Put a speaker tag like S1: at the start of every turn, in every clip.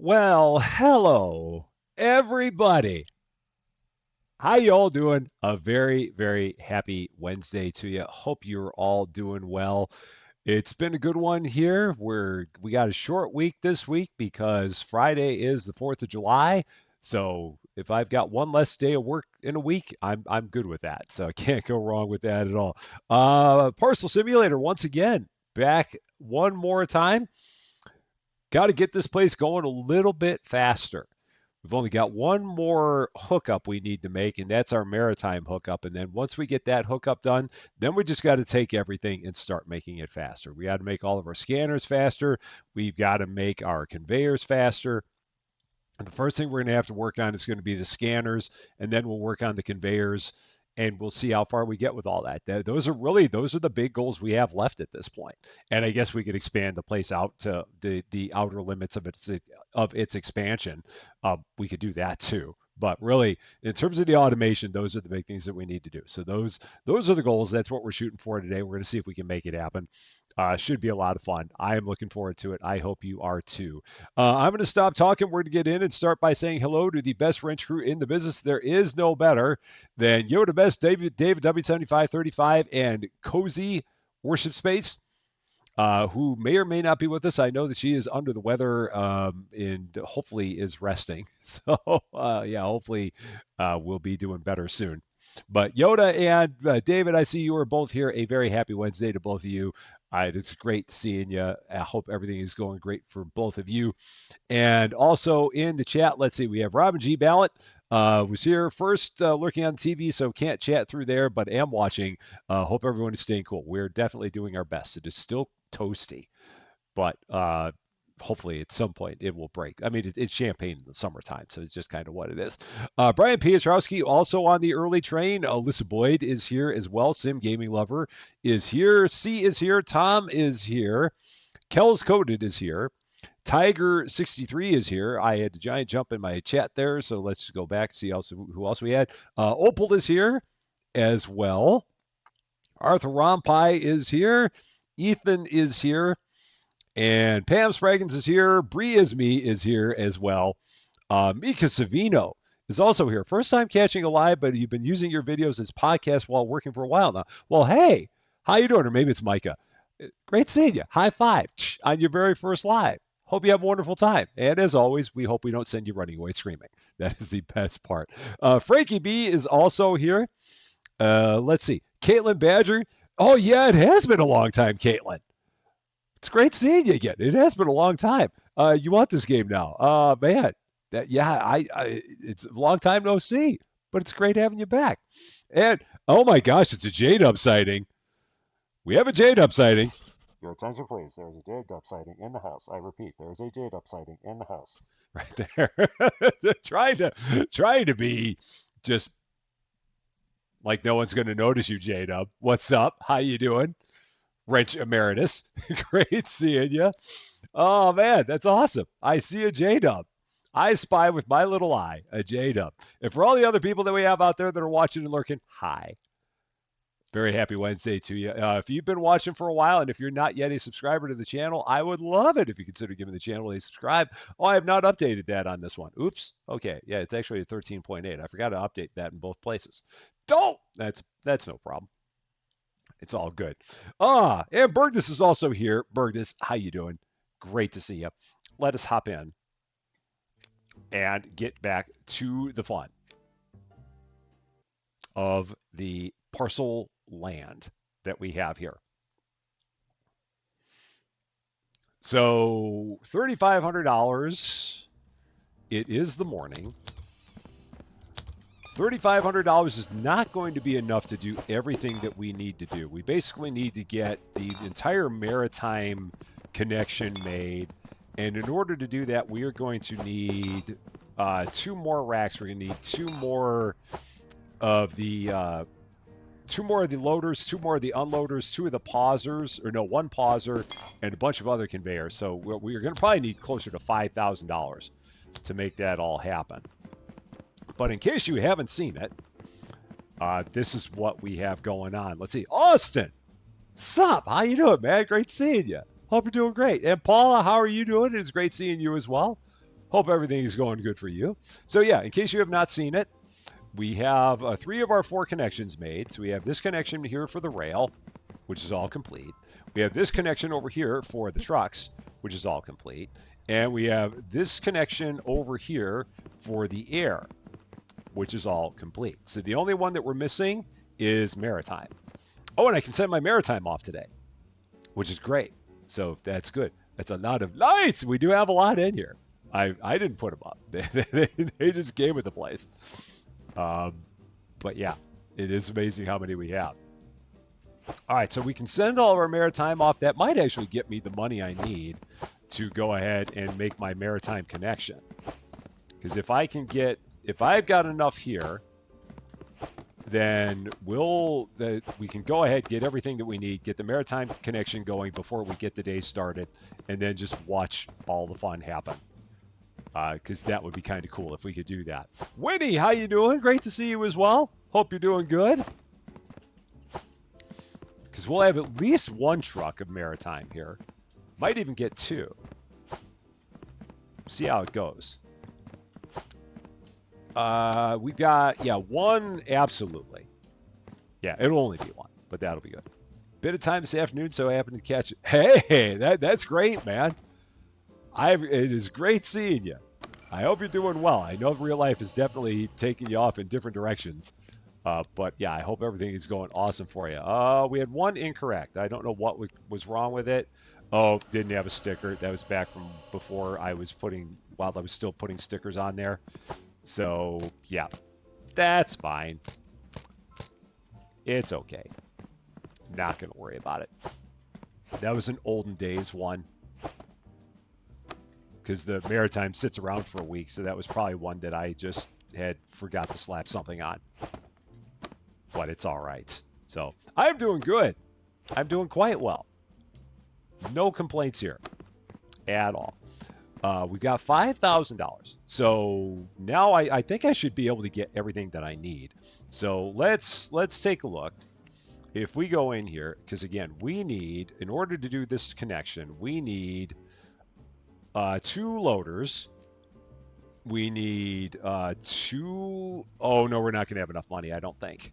S1: Well, hello, everybody. How you all doing? A very, very happy Wednesday to you. Hope you're all doing well. It's been a good one here. We got a short week this week because Friday is the 4th of July. So if I've got one less day of work in a week, I'm good with that. So I can't go wrong with that at all. Parcel Simulator once again back one more time. Got to get this place going a little bit faster. We've only got one more hookup we need to make, and that's our Maritime hookup. And then once we get that hookup done, then we just got to take everything and start making it faster. We got to make all of our scanners faster. We've got to make our conveyors faster. And the first thing we're going to have to work on is going to be the scanners, and then we'll work on the conveyors, and we'll see how far we get with all that. Those are the big goals we have left at this point. And I guess we could expand the place out to the outer limits of its expansion. We could do that too. But really, in terms of the automation, those are the big things that we need to do. So those are the goals. That's what we're shooting for today. We're going to see if we can make it happen. Should be a lot of fun. I am looking forward to it. I hope you are too. I'm going to stop talking. We're going to get in and start by saying hello to the best wrench crew in the business. There is no better than Yoda Best, David W7535, and Cozy Worship Space, who may or may not be with us. I know that she is under the weather and hopefully is resting. So, yeah, hopefully we'll be doing better soon. But Yoda and David, I see you are both here. A very happy Wednesday to both of you. It's great seeing you. I hope everything is going great for both of you. And also in the chat, let's see, we have Robin G. Ballot. Was here first lurking on TV, so can't chat through there, but am watching. Hope everyone is staying cool. We're definitely doing our best. It is still toasty, but hopefully at some point it will break. I mean, it's Champaign in the summertime, so it's just kind of what it is. Brian Pietrowski also on the early train. Alyssa Boyd is here as well. Sim Gaming Lover is here. C is here. Tom is here. Kells Coded is here. Tiger63 is here. I had a giant jump in my chat there, so let's go back see who else we had. Opal is here as well. Arthur Rompai is here. Ethan is here. And Pam Spraggins is here. Bree Isme is here as well. Mika Savino is also here. First time catching a live, but you've been using your videos as podcasts while working for a while now. Well, hey, how you doing? Or maybe it's Micah. Great seeing you. High five on your very first live. Hope you have a wonderful time. And as always, we hope we don't send you running away screaming. That is the best part. Frankie B is also here. Let's see. Caitlin Badger. Oh, yeah, it has been a long time, Caitlin. It's great seeing you again. It has been a long time. You want this game now. Man, it's a long time no see, but it's great having you back. And, oh my gosh, it's a J-Dub sighting. We have a J-Dub sighting.
S2: Your attention, please. There is a J-Dub sighting in the house. I repeat, there is a J-Dub sighting in the house.
S1: Right there. trying to be just like no one's going to notice you, J-Dub. What's up? How you doing? Wrench Emeritus. Great seeing you. Oh, man, that's awesome. I see a J-Dub. I spy with my little eye a J-Dub. And for all the other people that we have out there that are watching and lurking, hi. Very happy Wednesday to you. If you've been watching for a while and if you're not yet a subscriber to the channel, I would love it if you consider giving the channel a subscribe. Oh, I have not updated that on this one. Oops. Okay. Yeah, it's actually a 13.8. I forgot to update that in both places. Don't. That's no problem. It's all good. And Bergdus is also here. Bergdus, how you doing? Great to see you. Let us hop in and get back to the fun of the parcel land that we have here. So $3,500. It is the morning. $3,500 is not going to be enough to do everything that we need to do. We basically need to get the entire Maritime connection made. And in order to do that, we are going to need 2 more racks. We're going to need 2 more of the loaders, 2 more of the unloaders, 2 of the pausers, or no, 1 pauser, and a bunch of other conveyors. So we're going to probably need closer to $5,000 to make that all happen. But in case you haven't seen it, this is what we have going on. Let's see. Austin, sup? How you doing, man? Great seeing you. Hope you're doing great. And Paula, how are you doing? It's great seeing you as well. Hope everything is going good for you. So yeah, in case you have not seen it, we have three of our four connections made. So we have this connection here for the rail, which is all complete. We have this connection over here for the trucks, which is all complete. And we have this connection over here for the air, which is all complete. So the only one that we're missing is Maritime. Oh, and I can send my Maritime off today, which is great. So that's good. That's a lot of lights. We do have a lot in here. I didn't put them up. They just came with the place. Um, but yeah, it is amazing how many we have. All right, so we can send all of our Maritime off. That might actually get me the money I need to go ahead and make my Maritime connection. Because if I've got enough here, then we can go ahead, get everything that we need, get the Maritime connection going before we get the day started, and then just watch all the fun happen. Because that would be kind of cool if we could do that. Winnie, how you doing? Great to see you as well. Hope you're doing good. Because we'll have at least one truck of Maritime here. Might even get two. See how it goes. We've got, yeah, one, absolutely. Yeah, it'll only be one, but that'll be good. Bit of time this afternoon, so I happened to catch it. Hey, that's great, man. It is great seeing you. I hope you're doing well. I know real life is definitely taking you off in different directions. But yeah, I hope everything is going awesome for you. We had one incorrect. I don't know what was wrong with it. Oh, didn't have a sticker. That was back from before while I was still putting stickers on there. So yeah, that's fine. It's okay. Not going to worry about it. That was an olden days one because the Maritime sits around for a week. So that was probably one that I just had forgot to slap something on. But it's all right. So I'm doing good. I'm doing quite well. No complaints here at all. We've got $5,000. So now I think I should be able to get everything that I need. So let's take a look. If we go in here, because again, we need, in order to do this connection, we need two loaders. We need two. Oh no, we're not going to have enough money. I don't think.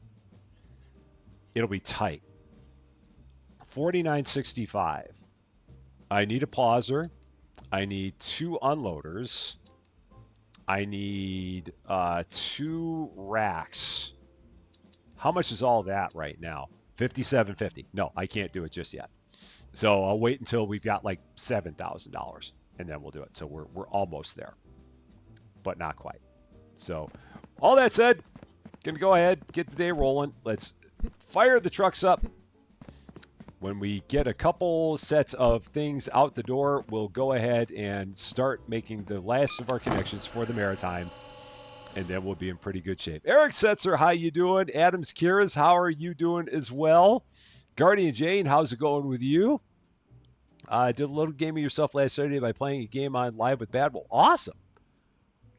S1: It'll be tight. 49.65. I need a pauser. I need two unloaders. I need two racks. How much is all that right now? 57.50. No, I can't do it just yet. So I'll wait until we've got like $7,000 and then we'll do it. So we're almost there, but not quite. So all that said, gonna go ahead, get the day rolling. Let's fire the trucks up. When we get a couple sets of things out the door, we'll go ahead and start making the last of our connections for the Maritime, and then we'll be in pretty good shape. Eric Setzer, how you doing? Adams Kiras, how are you doing as well? Guardian Jane, how's it going with you? Did a little game of yourself last Saturday by playing a game on live with Bad Wolf. Awesome.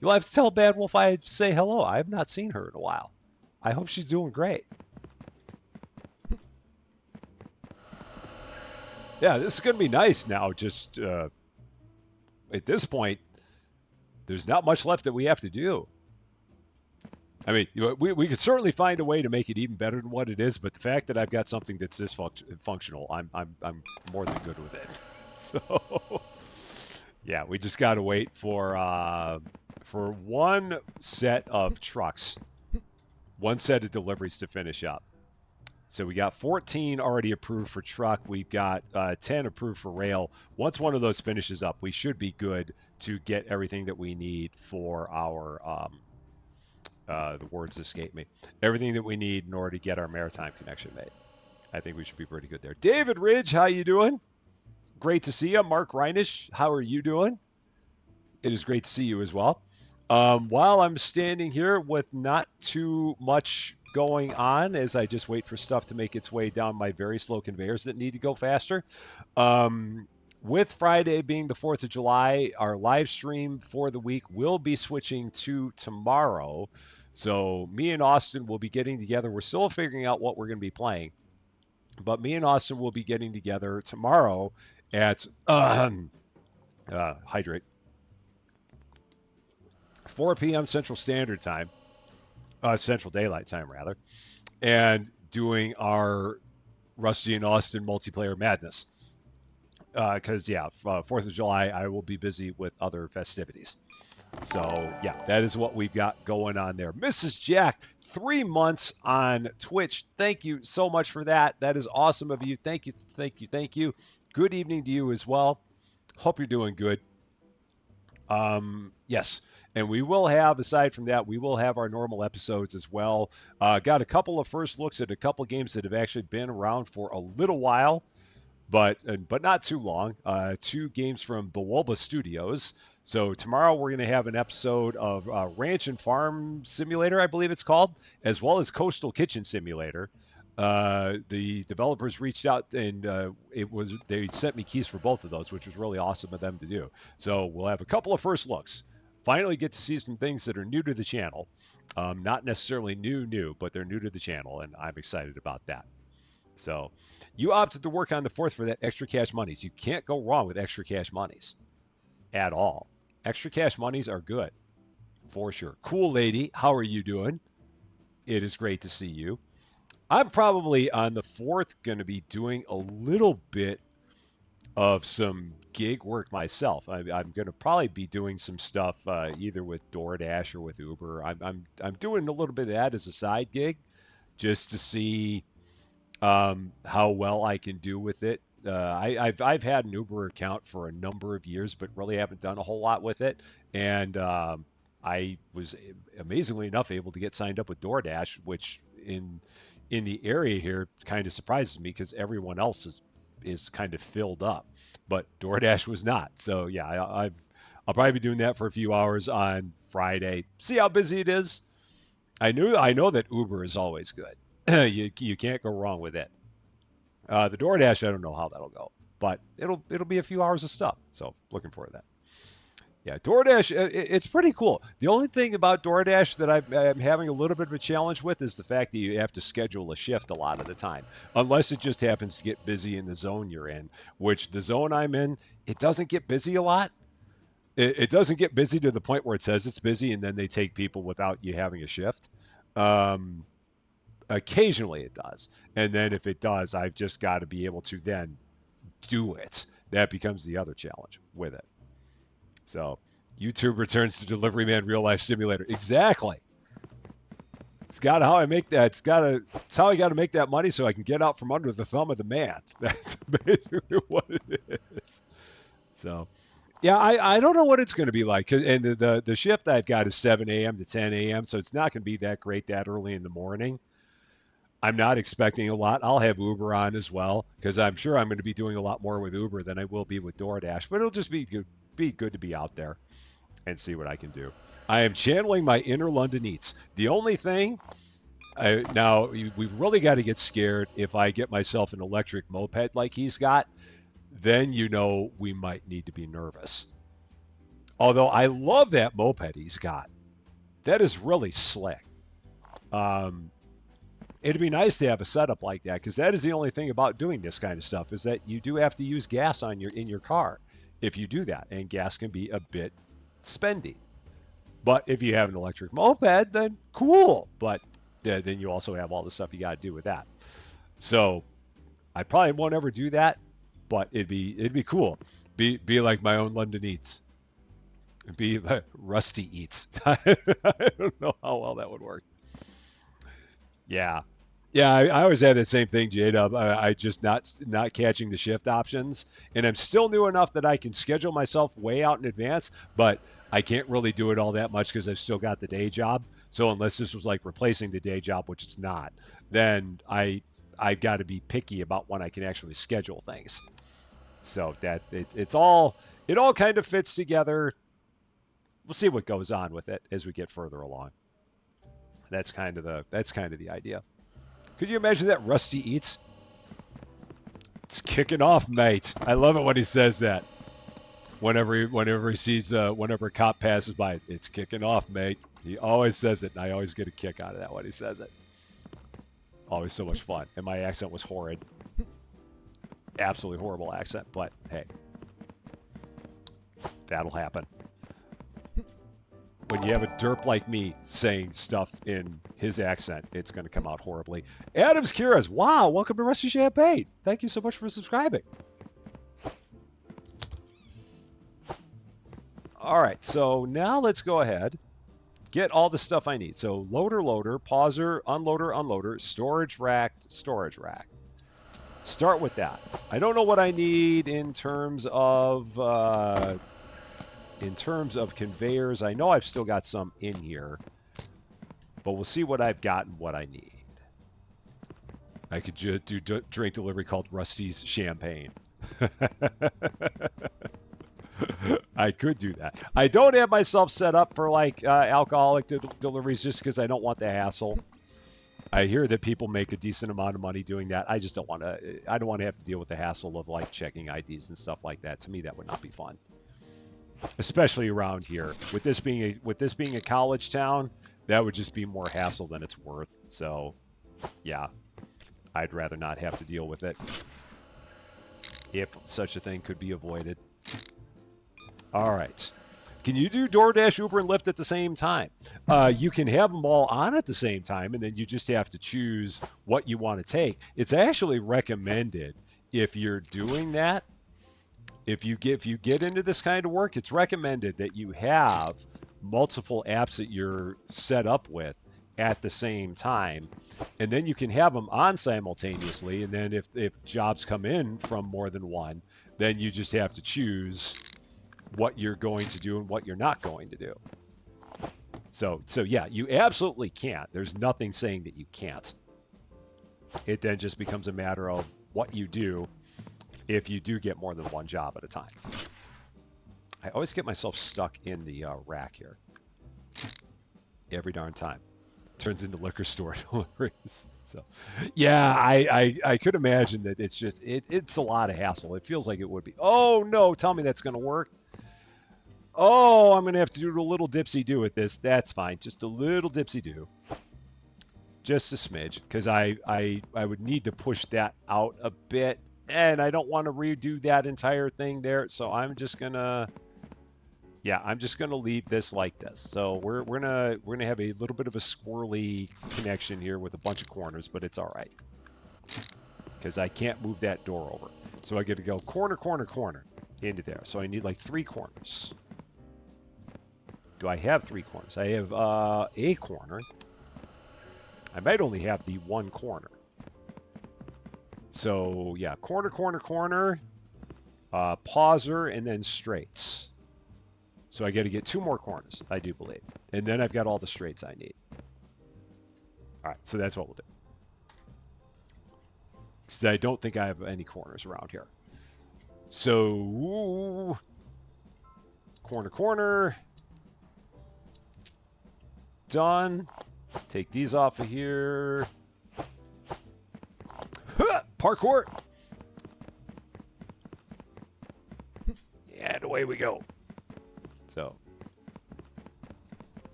S1: You'll have to tell Bad Wolf I say hello. I have not seen her in a while. I hope she's doing great. Yeah, this is going to be nice now. Just at this point, there's not much left that we have to do. I mean, we could certainly find a way to make it even better than what it is, but the fact that I've got something that's this functional, I'm more than good with it. So, yeah, we just got to wait for one set of trucks, one set of deliveries to finish up. So we got 14 already approved for truck. We've got 10 approved for rail. Once one of those finishes up, we should be good to get everything that we need for our the words escape me. Everything that we need in order to get our Maritime connection made. I think we should be pretty good there. David Ridge, how you doing? Great to see you. Mark Reinish, how are you doing? It is great to see you as well. While I'm standing here with not too much going on as I just wait for stuff to make its way down my very slow conveyors that need to go faster. With Friday being the 4th of July, our live stream for the week will be switching to tomorrow. So me and Austin will be getting together. We're still figuring out what we're going to be playing, but me and Austin will be getting together tomorrow at hydrate. 4 p.m. Central Standard Time, Central Daylight Time rather, and doing our Rusty and Austin multiplayer madness. Because yeah, 4th of July I will be busy with other festivities. So yeah, that is what we've got going on there. Mrs. Jack, 3 months on Twitch. Thank you so much for that. That is awesome of you. Thank you, thank you, thank you. Good evening to you as well. Hope you're doing good. Yes, and we will have, aside from that, we will have our normal episodes as well. Got a couple of first looks at a couple games that have actually been around for a little while, but not too long. 2 games from Bawalba Studios. So tomorrow we're going to have an episode of Ranch and Farm Simulator, I believe it's called, as well as Coastal Kitchen Simulator. The developers reached out and they sent me keys for both of those, which was really awesome of them to do. So we'll have a couple of first looks. Finally, get to see some things that are new to the channel. Not necessarily new, but they're new to the channel, and I'm excited about that. So you opted to work on the 4th for that extra cash monies. You can't go wrong with extra cash monies at all. Extra cash monies are good for sure. Cool lady, how are you doing? It is great to see you. I'm probably on the 4th going to be doing a little bit of some gig work myself. I'm going to probably be doing some stuff either with DoorDash or with Uber. I'm doing a little bit of that as a side gig just to see how well I can do with it. I've had an Uber account for a number of years, but really haven't done a whole lot with it. And I was amazingly enough able to get signed up with DoorDash, which in the area here kind of surprises me because everyone else is kind of filled up, but DoorDash was not. So yeah, I'll probably be doing that for a few hours on Friday. See how busy it is. I know that Uber is always good. You can't go wrong with it. The DoorDash, I don't know how that'll go, but it'll be a few hours of stuff. So looking forward to that. Yeah, DoorDash, it's pretty cool. The only thing about DoorDash that I'm having a little bit of a challenge with is the fact that you have to schedule a shift a lot of the time, unless it just happens to get busy in the zone you're in, which the zone I'm in, it doesn't get busy a lot. It doesn't get busy to the point where it says it's busy and then they take people without you having a shift. Um, Occasionally it does. And then if it does, I've just got to be able to then do it. That becomes the other challenge with it. So YouTube returns to Delivery Man Real Life Simulator. Exactly. It's got how I make that. It's how I got to make that money so I can get out from under the thumb of the man. That's basically what it is. So yeah, I don't know what it's going to be like. And the shift I've got is 7 a.m. to 10 a.m. So it's not going to be that great that early in the morning. I'm not expecting a lot. I'll have Uber on as well because I'm sure I'm going to be doing a lot more with Uber than I will be with DoorDash. But it'll just be good to be out there and see what I can do. I am channeling my inner London Eats. The only thing now we've really got to get scared if I get myself an electric moped like he's got. Then we might need to be nervous. Although I love that moped he's got. That is really slick. Um, it'd be nice to have a setup like that because that is the only thing about doing this kind of stuff is that you do have to use gas in your car if you do that, and gas can be a bit spendy. But if you have an electric moped, then cool. But then you also have all the stuff you got to do with that. So I probably won't ever do that, but it'd be cool. Be like my own London Eats. Be like Rusty Eats. I don't know how well that would work. Yeah. Yeah, I always have the same thing, J Dub. I just not catching the shift options, and I'm still new enough that I can schedule myself way out in advance, but I can't really do it all that much because I've still got the day job. So unless this was like replacing the day job, which it's not, then I've got to be picky about when I can actually schedule things. So that it all kind of fits together. We'll see what goes on with it as we get further along. That's kind of the idea. Could you imagine that Rusty Eats? It's kicking off, mate. I love it when he says that. Whenever he sees whenever a cop passes by, it's kicking off, mate. He always says it, and I always get a kick out of that when he says it. Always so much fun. And my accent was horrid. Absolutely horrible accent, but hey, that'll happen. when you have a derp like me saying stuff in his accent, it's going to come out horribly. Adams Kiras, wow, welcome to Rusty Champaign. Thank you so much for subscribing. All right, so now let's go ahead, get all the stuff I need. So loader, pauser, unloader, storage rack, storage rack. Start with that. I don't know what I need in terms of conveyors. I know I've still got some in here, but we'll see what I've got and what I need. I could just do drink delivery called Rusty's Champagne. I could do that. I don't have myself set up for like alcoholic deliveries just because I don't want the hassle. I hear that people make a decent amount of money doing that. I just don't want to. I don't want to have to deal with the hassle of like checking IDs and stuff like that. To me, that would not be fun, especially around here. With this being a college town, that would just be more hassle than it's worth. So, yeah, I'd rather not have to deal with it if such a thing could be avoided. All right. Can you do DoorDash, Uber, and Lyft at the same time? You can have them all on at the same time, and then you just have to choose what you want to take. It's actually recommended if you're doing that. If you get into this kind of work, it's recommended that you have multiple apps that you're set up with at the same time, and then you can have them on simultaneously. And then if jobs come in from more than one, then you just have to choose what you're going to do and what you're not going to do. So yeah, you absolutely can't. There's nothing saying that you can't. It then just becomes a matter of what you do if you do get more than one job at a time. I always get myself stuck in the rack here. Every darn time. Turns into liquor store deliveries. So, yeah, I could imagine that it's just, it's a lot of hassle. It feels like it would be. Oh, no, tell me that's going to work. Oh, I'm going to have to do a little dipsy-do with this. That's fine. Just a little dipsy-do. Just a smidge, because I would need to push that out a bit, and I don't want to redo that entire thing there, so I'm just going to, yeah, I'm just going to leave this like this. So we're gonna have a little bit of a squirrely connection here with a bunch of corners, but it's all right, because I can't move that door over. So I get to go corner, corner, corner into there. So I need like 3 corners. Do I have 3 corners? I have a corner. I might only have the 1 corner. So yeah, corner, corner, corner, pauser, and then straights. So I got to get 2 more corners, I do believe. And then I've got all the straights I need. All right, so that's what we'll do. Because I don't think I have any corners around here. So, corner, corner. Done. Take these off of here. Parkour. And away we go. So.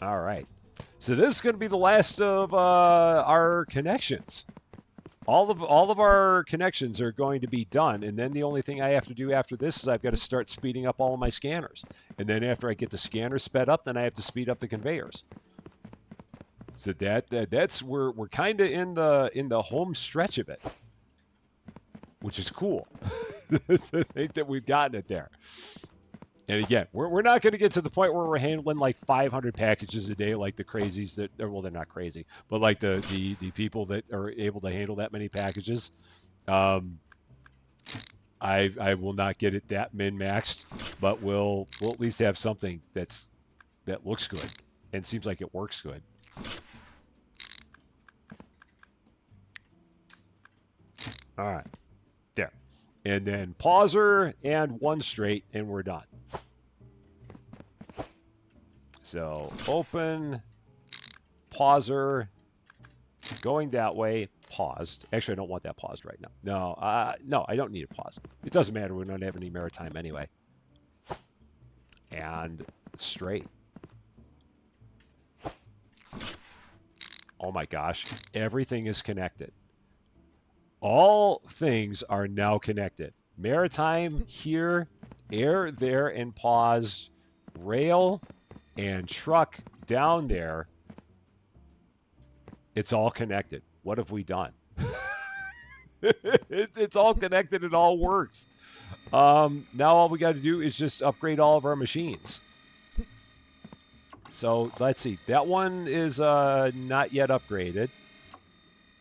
S1: All right. So this is going to be the last of our connections. All of our connections are going to be done, and then the only thing I have to do after this is I've got to start speeding up all of my scanners. And then after I get the scanners sped up, then I have to speed up the conveyors. So that's we're kind of in the home stretch of it, which is cool. To think that we've gotten it there. And again, we're not going to get to the point where we're handling like 500 packages a day, like the crazies that, or, well, they're not crazy, but like the people that are able to handle that many packages. I will not get it that min-maxed, but we'll at least have something that looks good and seems like it works good. All right, there. And then pauser and 1 straight, and we're done. So open, pauser, going that way, paused. Actually, I don't want that paused right now. No, I don't need it paused. It doesn't matter. We don't have any maritime anyway. And straight. Oh my gosh, everything is connected. All things are now connected. Maritime here air there and pause, rail and truck down there. It's all connected. What have we done? It's all connected. It all works. Now all we got to do is just upgrade all of our machines. So let's see. That one is not yet upgraded.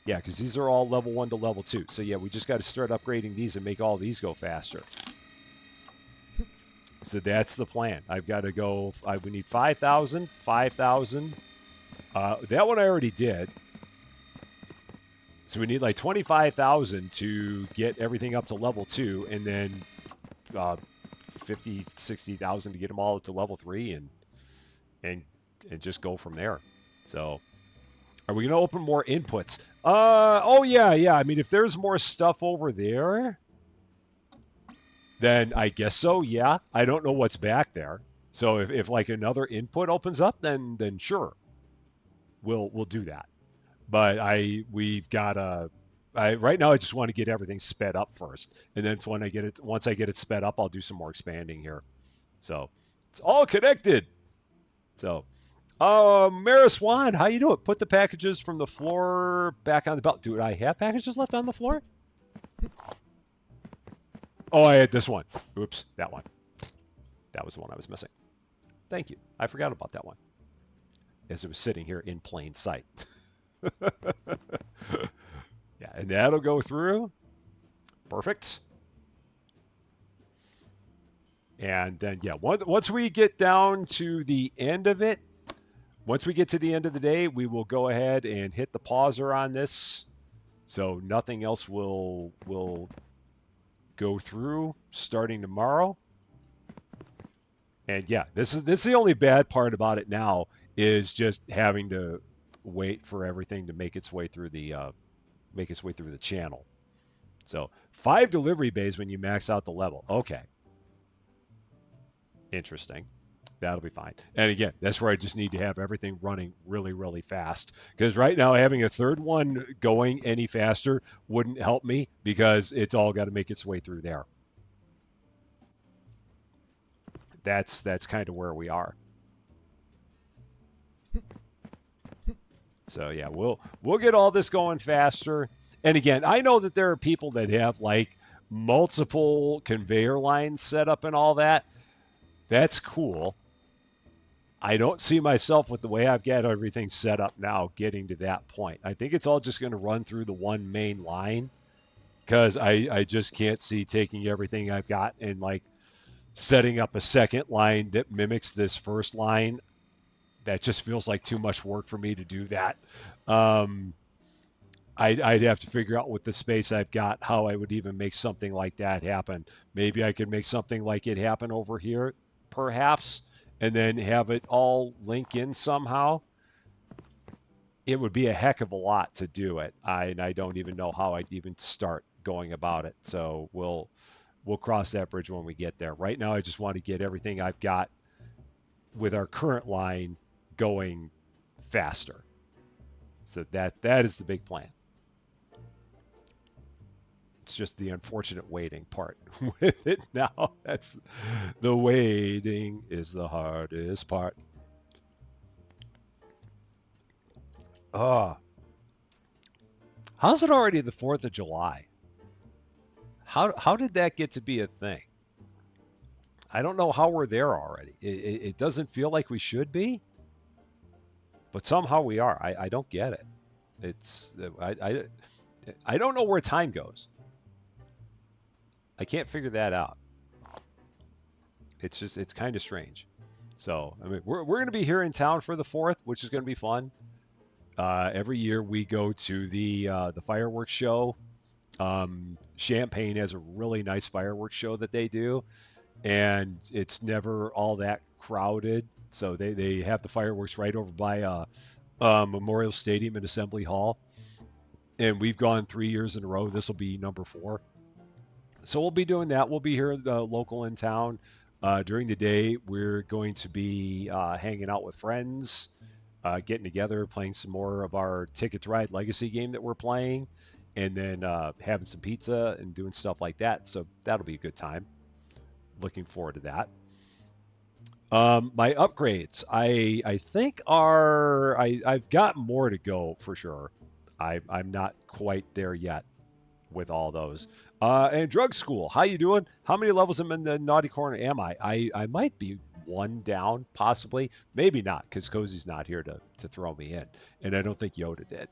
S1: Yeah, because these are all level 1 to level 2. So yeah, we just got to start upgrading these and make all these go faster. So that's the plan. I've got to go. We need 5,000, 5,000. That one I already did. So we need like 25,000 to get everything up to level 2, and then 50, 60,000 to get them all up to level 3, and and just go from there. So are we gonna open more inputs? Oh yeah, yeah. I mean, if there's more stuff over there, then I guess so. Yeah, I don't know what's back there. So if like another input opens up, then sure, we'll do that. But we've got a. Right now I just want to get everything sped up first, and then once I get it sped up, I'll do some more expanding here. So it's all connected. So Mara Swan, how you doing? Put the packages from the floor back on the belt. Do I have packages left on the floor? Oh, I had this one. Oops, that one. That was the one I was missing. Thank you. I forgot about that one as it was sitting here in plain sight. Yeah, and that'll go through. Perfect. And then, yeah, once we get down to the end of it, once we get to the end of the day, we will go ahead and hit the pauser on this. So nothing else will go through starting tomorrow. And yeah, this is the only bad part about it now is just having to wait for everything to make its way through the channel. So 5 delivery bays when you max out the level. Okay, interesting. That'll be fine. And again, that's where I just need to have everything running really, really fast. Because right now, having a third one going any faster wouldn't help me because it's all got to make its way through there. That's kind of where we are. So yeah, we'll get all this going faster. And again, I know that there are people that have like multiple conveyor lines set up and all that. That's cool. I don't see myself with the way I've got everything set up now getting to that point. I think it's all just going to run through the one main line because I just can't see taking everything I've got and like setting up a second line that mimics this first line. That just feels like too much work for me to do that. Um, I'd have to figure out with the space I've got how I would even make something like that happen. Maybe I could make something like it happen over here, perhaps, and then have it all link in somehow. It would be a heck of a lot to do it. And I don't even know how I'd even start going about it. So we'll cross that bridge when we get there. Right now, I just want to get everything I've got with our current line going faster. So that is the big plan. It's just the unfortunate waiting part with it now. That's the waiting is the hardest part. Oh, how's it already the 4th of July? How did that get to be a thing? I don't know how we're there already. It doesn't feel like we should be, but somehow we are. I don't get it. It's I don't know where time goes. I can't figure that out. It's kind of strange. So I mean, we're going to be here in town for the 4th, which is going to be fun. Every year we go to the fireworks show. Champaign has a really nice fireworks show that they do, and it's never all that crowded. So they have the fireworks right over by Memorial Stadium and Assembly Hall, and we've gone 3 years in a row. This will be number 4. So we'll be doing that. We'll be here local in town. During the day, we're going to be hanging out with friends, getting together, playing some more of our Ticket to Ride Legacy game that we're playing, and then having some pizza and doing stuff like that. So that'll be a good time. looking forward to that. My upgrades, I think are I've got more to go for sure. I'm not quite there yet with all those. And drug school, how you doing? How many levels am in the naughty corner am I? I might be one down, possibly, maybe not, because Cozy's not here to throw me in, and I don't think Yoda did.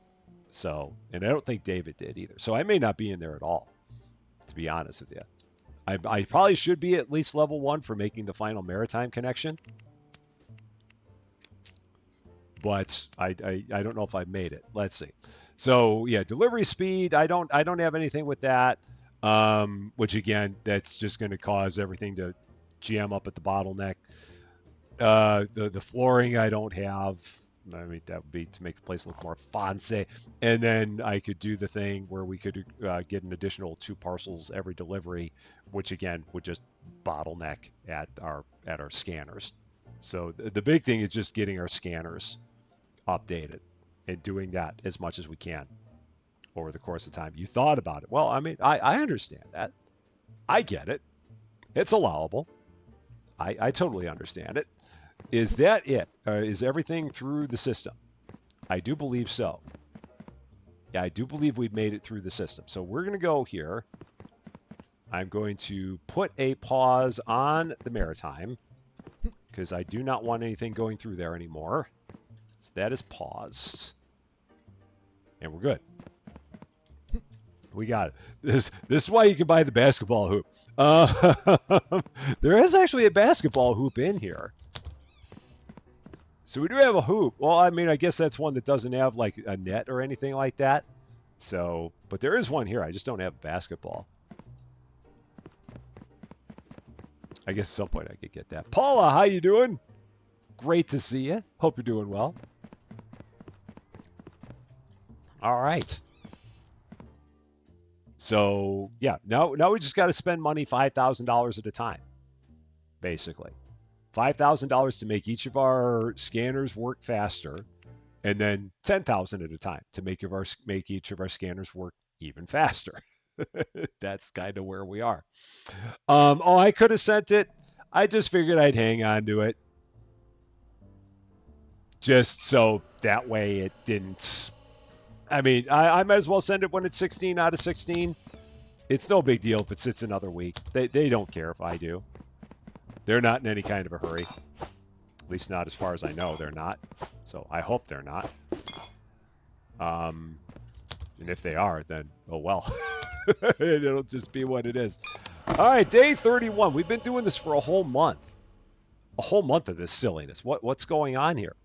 S1: So, and I don't think David did either. So I may not be in there at all, to be honest with you. I probably should be at least level one for making the final Maritime connection, but I don't know if I've made it. Let's see. So yeah, delivery speed. I don't have anything with that. Which again, that's just going to cause everything to jam up at the bottleneck. The flooring I don't have. I mean, that would be to make the place look more fancy. And then I could do the thing where we could get an additional 2 parcels every delivery, which again would just bottleneck at our scanners. So the big thing is just getting our scanners updated and doing that as much as we can over the course of time. You thought about it. Well, I mean, I understand that. I get it. It's allowable. I totally understand it. Is that it? Is everything through the system? I do believe so. Yeah, I do believe we've made it through the system. So we're going to go here. I'm going to put a pause on the Maritime because I do not want anything going through there anymore. So that is paused. And we're good. We got it. This is why you can buy the basketball hoop. There is actually a basketball hoop in here. So we do have a hoop. Well, I mean, I guess that's one that doesn't have like a net or anything like that. So, but there is one here. I just don't have a basketball. I guess at some point I could get that. Paula, how you doing? Great to see you. Hope you're doing well. All right. So yeah, now we just got to spend money $5,000 at a time, basically. $5,000 to make each of our scanners work faster, and then 10,000 at a time to make each of our scanners work even faster. That's kind of where we are. Oh, I could have sent it. I just figured I'd hang on to it, just so that way it didn't. I mean, I might as well send it when it's 16 out of 16. It's no big deal if it sits another week. They don't care if I do. They're not in any kind of a hurry. At least not as far as I know, they're not. So I hope they're not. And if they are, then oh well. It'll just be what it is. All right, day 31. We've been doing this for a whole month. A whole month of this silliness. What's going on here?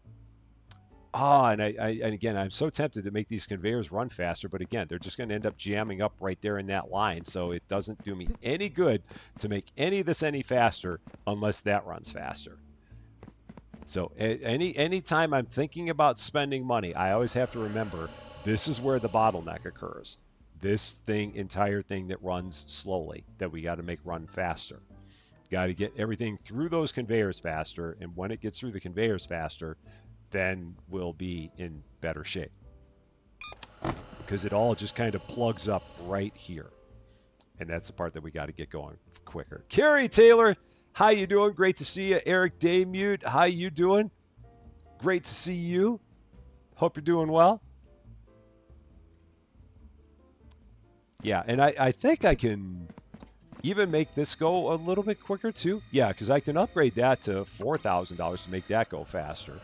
S1: And again, I'm so tempted to make these conveyors run faster, but again, they're just going to end up jamming up right there in that line. So it doesn't do me any good to make any of this any faster unless that runs faster. So any time I'm thinking about spending money, I always have to remember this is where the bottleneck occurs. This entire thing that runs slowly, that we got to make run faster. Got to get everything through those conveyors faster, and when it gets through the conveyors faster, then we'll be in better shape because it all just kind of plugs up right here, and that's the part that we got to get going quicker. Carrie Taylor, how you doing? Great to see you. Eric Daymute, how you doing? Great to see you. Hope you're doing well. Yeah, and I think I can even make this go a little bit quicker too. Yeah, because I can upgrade that to $4,000 to make that go faster.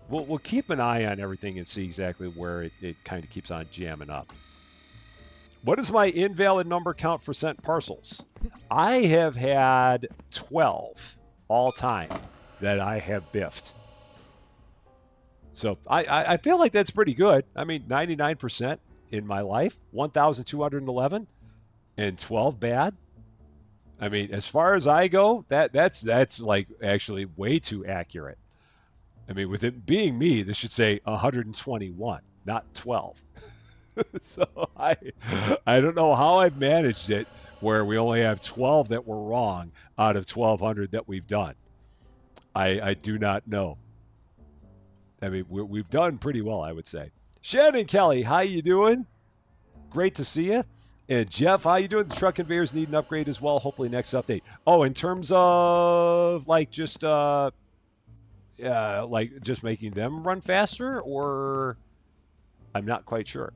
S1: We'll keep an eye on everything and see exactly where it kind of keeps on jamming up. What is my invalid number count for sent parcels? I have had 12 all time that I have biffed. So I feel like that's pretty good. I mean, 99% in my life, 1,211, and 12 bad. I mean, as far as I go, that's like actually way too accurate. I mean, with it being me, this should say 121, not 12. So I don't know how I've managed it where we only have 12 that were wrong out of 1,200 that we've done. I do not know. I mean, we've done pretty well, I would say. Shannon Kelly, how you doing? Great to see you. And Jeff, how you doing? The truck conveyors need an upgrade as well. Hopefully next update. Oh, in terms of like just making them run faster, or I'm not quite sure.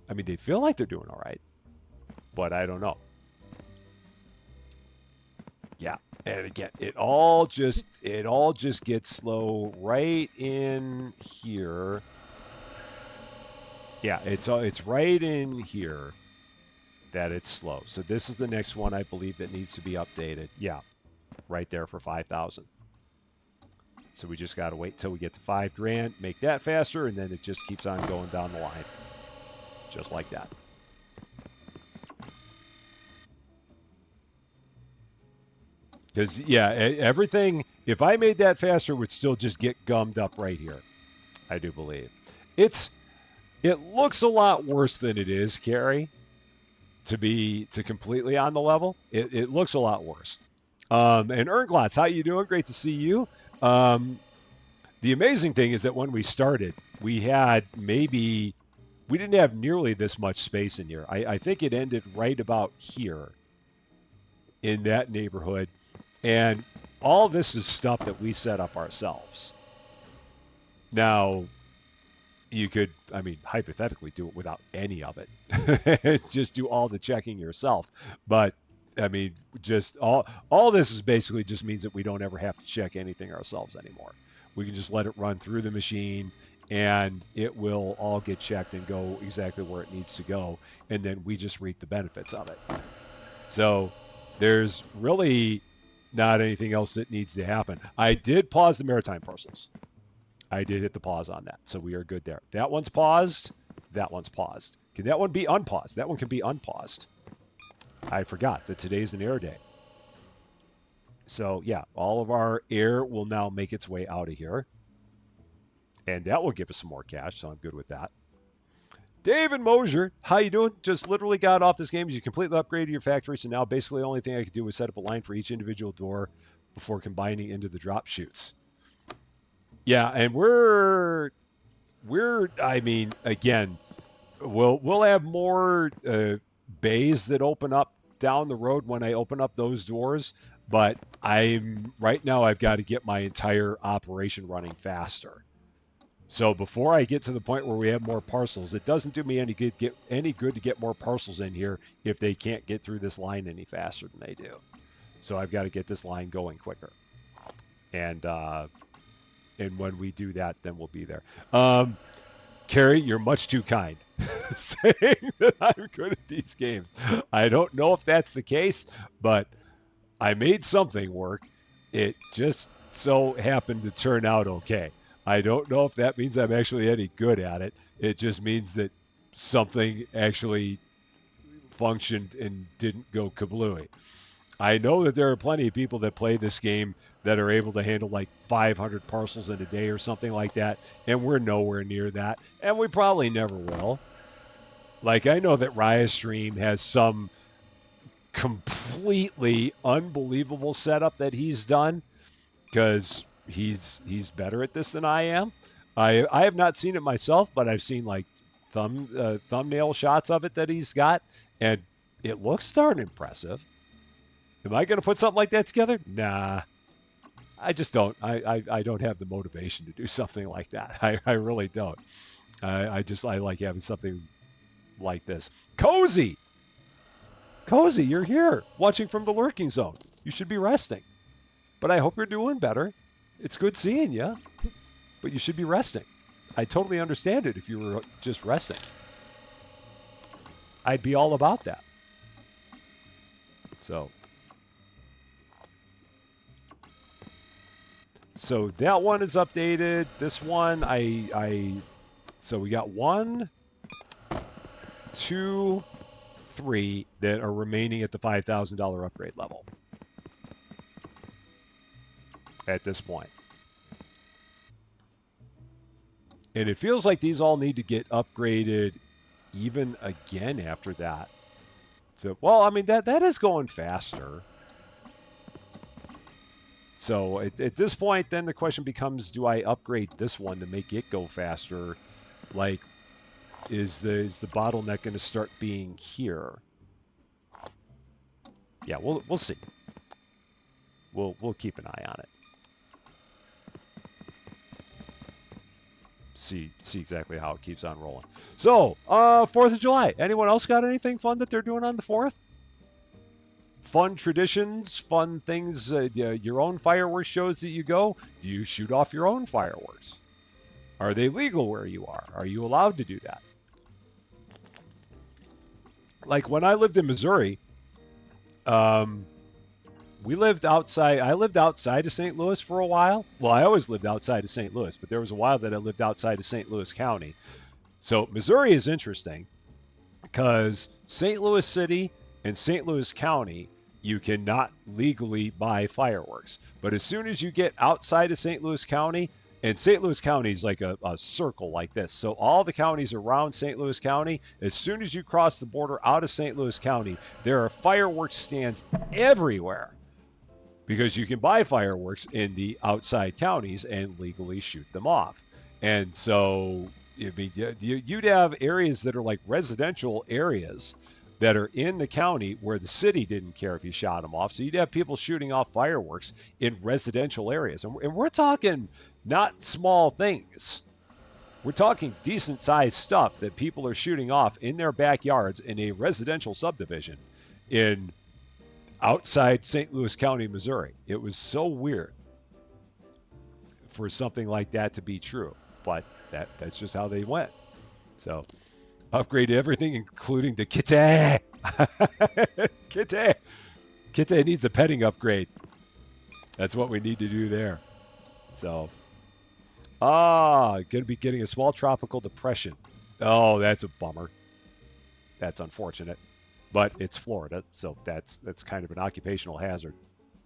S1: I mean, they feel like they're doing all right, but I don't know. Yeah, and again, it all just gets slow right in here. Yeah, it's right in here that it's slow. So this is the next one I believe that needs to be updated. Yeah, right there for 5,000. So we just got to wait till we get to 5 grand, make that faster, and then it just keeps on going down the line, just like that. Because yeah, everything. If I made that faster, would still just get gummed up right here. I do believe it's. It looks a lot worse than it is, Carrie. To completely on the level, it looks a lot worse. And Ernglots, how you doing? Great to see you. Um, the amazing thing is that when we started, we didn't have nearly this much space in here. I think it ended right about here in that neighborhood. And all this is stuff that we set up ourselves. Now, you could, I mean, hypothetically do it without any of it. Just do all the checking yourself. But I mean, just all this is basically just means that we don't ever have to check anything ourselves anymore. We can just let it run through the machine and it will all get checked and go exactly where it needs to go. And then we just reap the benefits of it. So there's really not anything else that needs to happen. I did pause the maritime parcels. I did hit the pause on that. So we are good there. That one's paused. That one's paused. Can that one be unpaused? That one can be unpaused. I forgot that today's an air day. So yeah, all of our air will now make its way out of here. And that will give us some more cash, so I'm good with that. David Mosier, how you doing? Just literally got off this game. You completely upgraded your factory, so now basically the only thing I could do was set up a line for each individual door before combining into the drop chutes. Yeah, and we're I mean, again, we'll have more bays that open up down the road when I open up those doors. But I'm right now. I've got to get my entire operation running faster. So before I get to the point where we have more parcels, it doesn't do me any good to get more parcels in here if they can't get through this line any faster than they do. So I've got to get this line going quicker. And when we do that, then we'll be there. Carrie, you're much too kind saying that I'm good at these games. I don't know if that's the case, but I made something work. It just so happened to turn out okay. I don't know if that means I'm actually any good at it. It just means that something actually functioned and didn't go kablooey. I know that there are plenty of people that play this game that are able to handle like 500 parcels in a day or something like that, and we're nowhere near that, and we probably never will. Like I know that Riot Stream has some completely unbelievable setup that he's done because he's better at this than I am. I have not seen it myself, but I've seen like thumbnail shots of it that he's got, and it looks darn impressive. Am I going to put something like that together? Nah, I just don't. I don't have the motivation to do something like that. I really don't. I like having something like this. Cozy, Cozy, you're here watching from the lurking zone. You should be resting, but I hope you're doing better. It's good seeing you, but you should be resting. I totally understand it if you were just resting. I'd be all about that. So so that one is updated. This one I so we got 1, 2, 3 that are remaining at the $5,000 upgrade level at this point. And it feels like these all need to get upgraded even again after that. So, well, I mean that is going faster. So at this point, then the question becomes: do I upgrade this one to make it go faster? Like, is the bottleneck going to start being here? Yeah, we'll see. We'll keep an eye on it. See exactly how it keeps on rolling. So, 4th of July. Anyone else got anything fun that they're doing on the 4th? Fun traditions, fun things, your own fireworks shows that you go? Do you shoot off your own fireworks? Are they legal where you are? Are you allowed to do that? Like when I lived in Missouri, um, we lived outside. I lived outside of St. Louis for a while. Well, I always lived outside of St. Louis, but there was a while that I lived outside of St. Louis County. So Missouri is interesting because St. Louis City and St. Louis County, you cannot legally buy fireworks. But as soon as you get outside of St. Louis County, and St. Louis County is like a circle like this. So all the counties around St. Louis County, as soon as you cross the border out of St. Louis County, there are fireworks stands everywhere because you can buy fireworks in the outside counties and legally shoot them off. And so I mean, you'd have areas that are like residential areas that are in the county where the city didn't care if you shot them off. So you'd have people shooting off fireworks in residential areas. And we're talking not small things. We're talking decent sized stuff that people are shooting off in their backyards in a residential subdivision in outside St. Louis County, Missouri. It was so weird for something like that to be true, but that's just how they went. So upgrade everything, including the kitty. kitty. Kitty needs a petting upgrade. That's what we need to do there. So, going to be getting a small tropical depression. Oh, that's a bummer. That's unfortunate, but it's Florida, so that's kind of an occupational hazard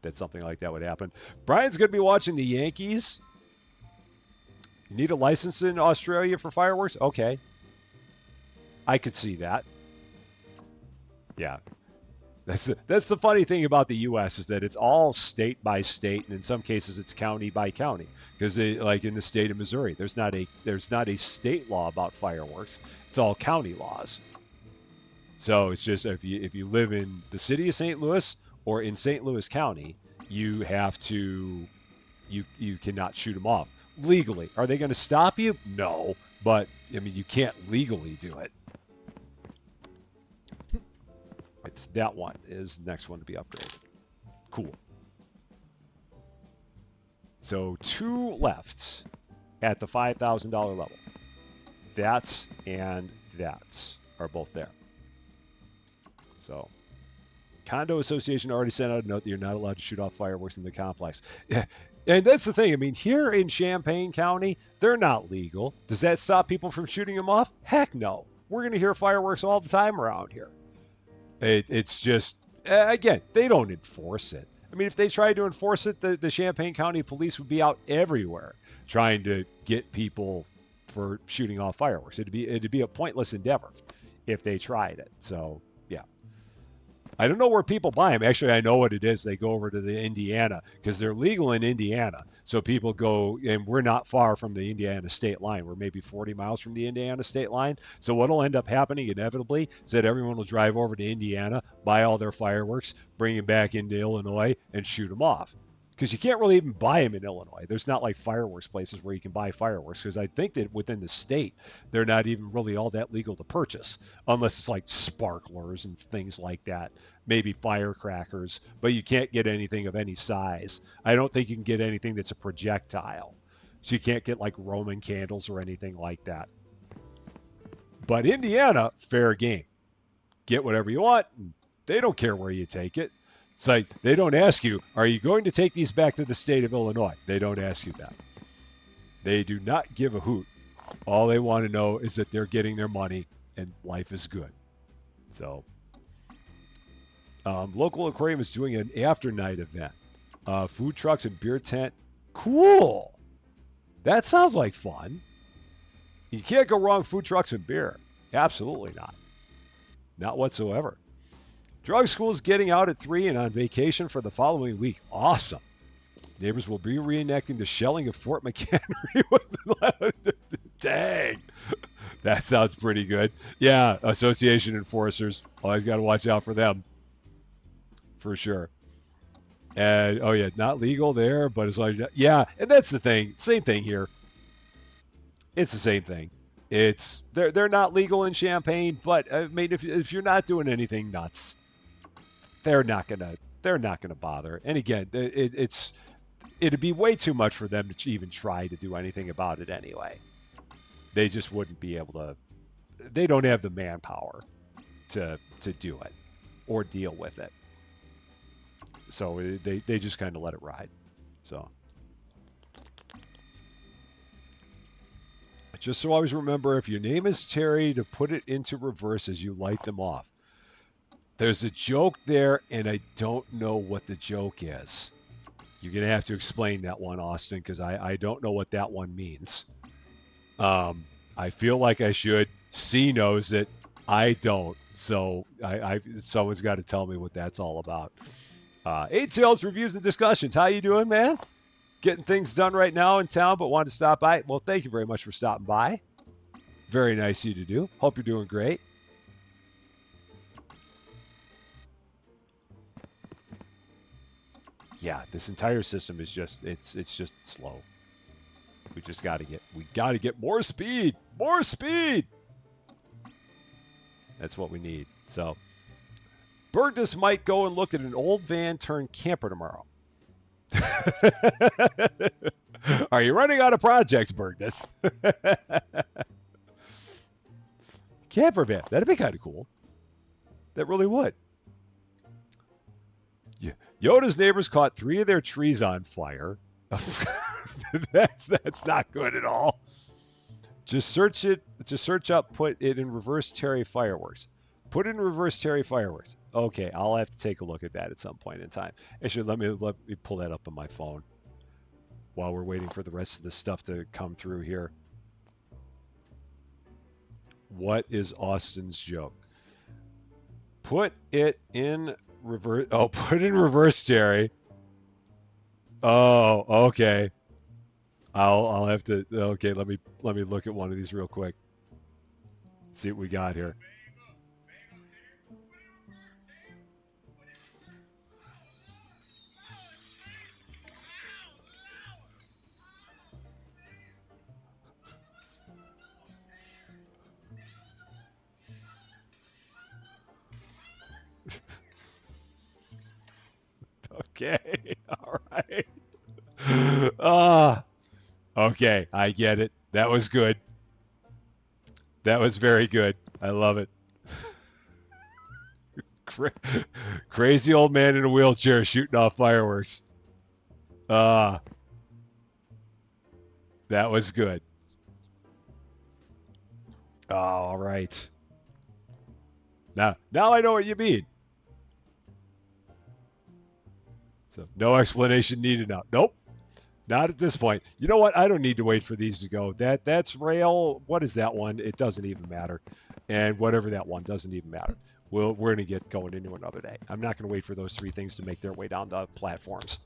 S1: that something like that would happen. Brian's going to be watching the Yankees. You need a license in Australia for fireworks? Okay. I could see that. Yeah. That's the funny thing about the U.S. is that it's all state by state, and in some cases it's county by county. Because like in the state of Missouri, there's not a state law about fireworks. It's all county laws. So it's just if you live in the city of St. Louis or in St. Louis County, you have to you cannot shoot them off legally. Are they going to stop you? No, but I mean you can't legally do it. It's that one is the next one to be upgraded. Cool. So 2 left at the $5,000 level. That and that are both there. So condo association already sent out a note that you're not allowed to shoot off fireworks in the complex. Yeah. And that's the thing. I mean, here in Champaign County, they're not legal. Does that stop people from shooting them off? Heck no. We're going to hear fireworks all the time around here. It's just, again, they don't enforce it. I mean, if they tried to enforce it, the Champaign County police would be out everywhere trying to get people for shooting off fireworks. It'd be a pointless endeavor if they tried it. So, yeah. I don't know where people buy them. Actually, I know what it is. They go over to the Indiana because they're legal in Indiana. So people go, and we're not far from the Indiana state line. We're maybe 40 miles from the Indiana state line. So what'll end up happening inevitably is that everyone will drive over to Indiana, buy all their fireworks, bring them back into Illinois, and shoot them off. Because you can't really even buy them in Illinois. There's not like fireworks places where you can buy fireworks. Because I think that within the state, they're not even really all that legal to purchase, unless it's like sparklers and things like that. Maybe firecrackers, but you can't get anything of any size. I don't think you can get anything that's a projectile. So you can't get like Roman candles or anything like that. But Indiana, fair game. Get whatever you want. They don't care where you take it. It's like they don't ask you, are you going to take these back to the state of Illinois? They don't ask you that. They do not give a hoot. All they want to know is that they're getting their money and life is good. So, local aquarium is doing an after night event. Food trucks and beer tent. Cool. That sounds like fun. You can't go wrong food trucks and beer. Absolutely not. Not whatsoever. Drug school is getting out at 3 and on vacation for the following week. Awesome. Neighbors will be reenacting the shelling of Fort McHenry. Dang. That sounds pretty good. Yeah, association enforcers. Always got to watch out for them. for sure. And oh yeah, not legal there, but it's like yeah, and that's the thing. Same thing here. It's the same thing. It's they're not legal in Champaign, but I mean if you're not doing anything nuts, they're not gonna bother. And again, it'd be way too much for them to even try to do anything about it anyway. They just wouldn't be able to. They don't have the manpower to do it or deal with it. So they just kind of let it ride. So just so always remember, if your name is Terry, to put it into reverse as you light them off. There's a joke there, and I don't know what the joke is. You're gonna have to explain that one, Austin, because I don't know what that one means. I feel like I should. C knows it. I don't. So someone's got to tell me what that's all about. Eight sales reviews and discussions. How you doing, man? Getting things done right now in town, but wanted to stop by. Well, thank you very much for stopping by. Very nice of you to do. Hope you're doing great. Yeah, this entire system is just it's just slow. We got to get more speed. More speed. That's what we need. So, Burgess might go and look at an old van turned camper tomorrow. Are you running out of projects, Burgess? Camper van. That'd be kind of cool. That really would. Yoda's neighbors caught 3 of their trees on fire. That's not good at all. Just search it. Just search up. Put it in reverse Terry fireworks. Put it in reverse Terry fireworks. Okay, I'll have to take a look at that at some point in time. Actually, let me pull that up on my phone while we're waiting for the rest of the stuff to come through here. What is Austin's joke? Put it in reverse. Oh, put it in reverse, Terry. Oh, okay. I'll have to. Okay, let me look at one of these real quick. See what we got here. Okay, all right. Ah, okay, I get it. That was good. That was very good. I love it. Cra- Crazy old man in a wheelchair shooting off fireworks. Ah, that was good. All right. Now I know what you mean. So no explanation needed now. Nope. Not at this point. You know what? I don't need to wait for these to go. That's rail. What is that one? It doesn't even matter. And whatever that one doesn't even matter. We're gonna get going into another day. I'm not gonna wait for those 3 things to make their way down the platforms.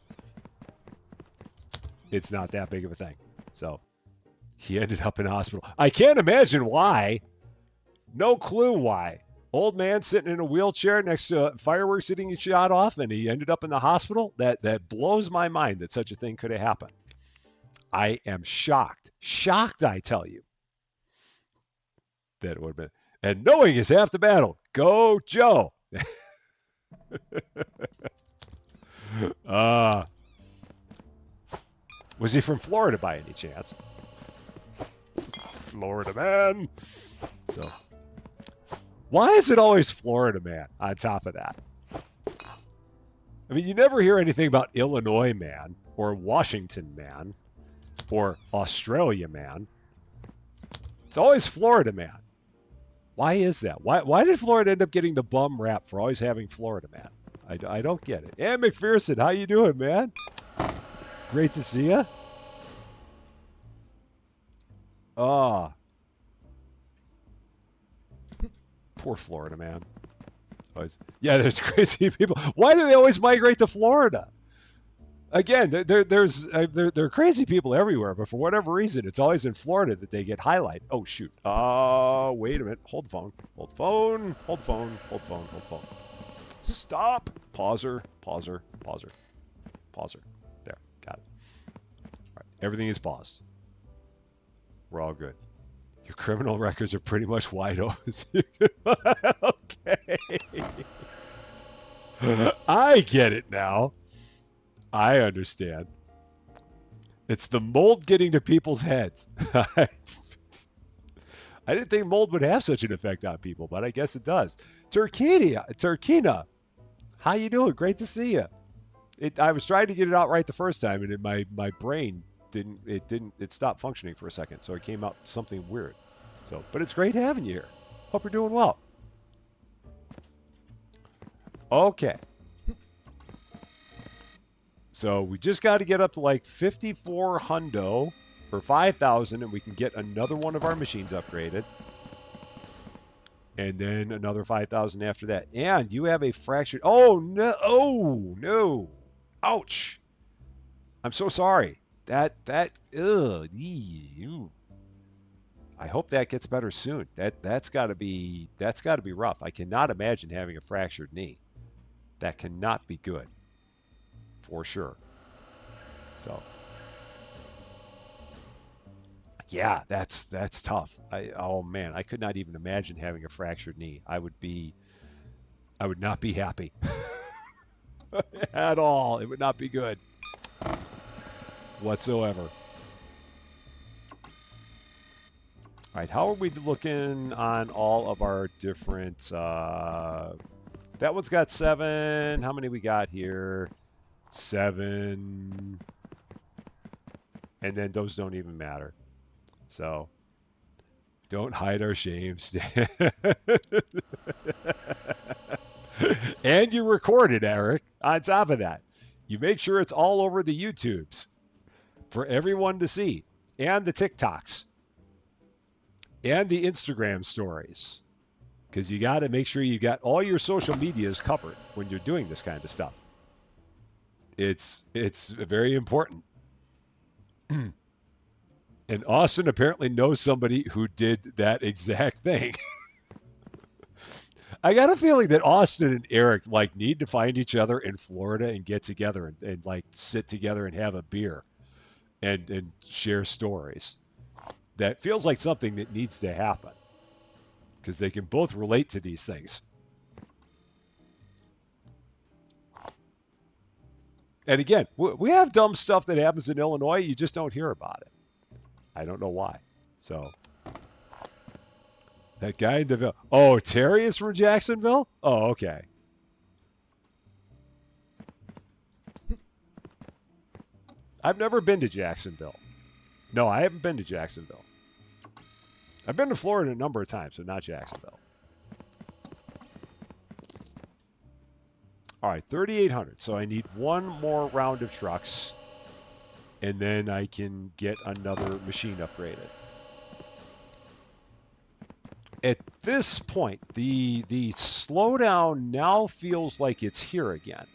S1: It's not that big of a thing. So he ended up in hospital. I can't imagine why. No clue why. Old man sitting in a wheelchair next to fireworks getting shot off, and he ended up in the hospital. That blows my mind that such a thing could have happened. I am shocked. Shocked, I tell you, that it would have been. And knowing is half the battle. Go, Joe. uh, was he from Florida by any chance? Florida man. So, why is it always Florida man on top of that? I mean, you never hear anything about Illinois man or Washington man or Australia man. It's always Florida man. Why is that? Why did Florida end up getting the bum rap for always having Florida man? I don't get it. And McPherson, how you doing, man? Great to see you. Ah, poor Florida man. Always, yeah, there's crazy people. Why do they always migrate to Florida? Again, there are crazy people everywhere, but for whatever reason, it's always in Florida that they get highlighted. Oh shoot! Wait a minute. Hold the phone. Hold the phone. Hold the phone. Hold the phone. Hold the phone. Stop. Pauser, pauser, pauser, pauser. There, got it. All right, everything is paused. We're all good. Your criminal records are pretty much wide open. Okay. I get it now. I understand. It's the mold getting to people's heads. I didn't think mold would have such an effect on people, but I guess it does. Turkina, how you doing? Great to see you. I was trying to get it out right the first time, and my brain it stopped functioning for a second, so it came out something weird. So, but it's great having you here. Hope you're doing well. Okay, so we just got to get up to like 54 hundo or 5,000, and we can get another one of our machines upgraded, and then another 5,000 after that. And you have a fractured. Oh no! Oh no! Ouch! I'm so sorry. Ugh, I hope that gets better soon. That's got to be rough. I cannot imagine having a fractured knee. That cannot be good, for sure. So, yeah, that's tough. Oh man, I could not even imagine having a fractured knee. I would not be happy at all. It would not be good whatsoever. All right, how are we looking on all of our different? That one's got 7. How many we got here? 7. And then those don't even matter. So don't hide our shames. And you record it, Eric. On top of that, you make sure it's all over the YouTubes for everyone to see, and the TikToks, and the Instagram stories. Because you got to make sure you got all your social medias covered when you're doing this kind of stuff. It's very important. And Austin apparently knows somebody who did that exact thing. I got a feeling that Austin and Eric like need to find each other in Florida and get together and like sit together and have a beer and share stories. That feels like something that needs to happen because they can both relate to these things. And again, we have dumb stuff that happens in Illinois. You just don't hear about it. I don't know why. So that guy in Deville. Oh, Terry is from Jacksonville? Oh, okay. I've never been to Jacksonville. No, I haven't been to Jacksonville. I've been to Florida a number of times, but not Jacksonville. All right, 3,800. So I need one more round of trucks, and then I can get another machine upgraded. At this point, the slowdown now feels like it's here again.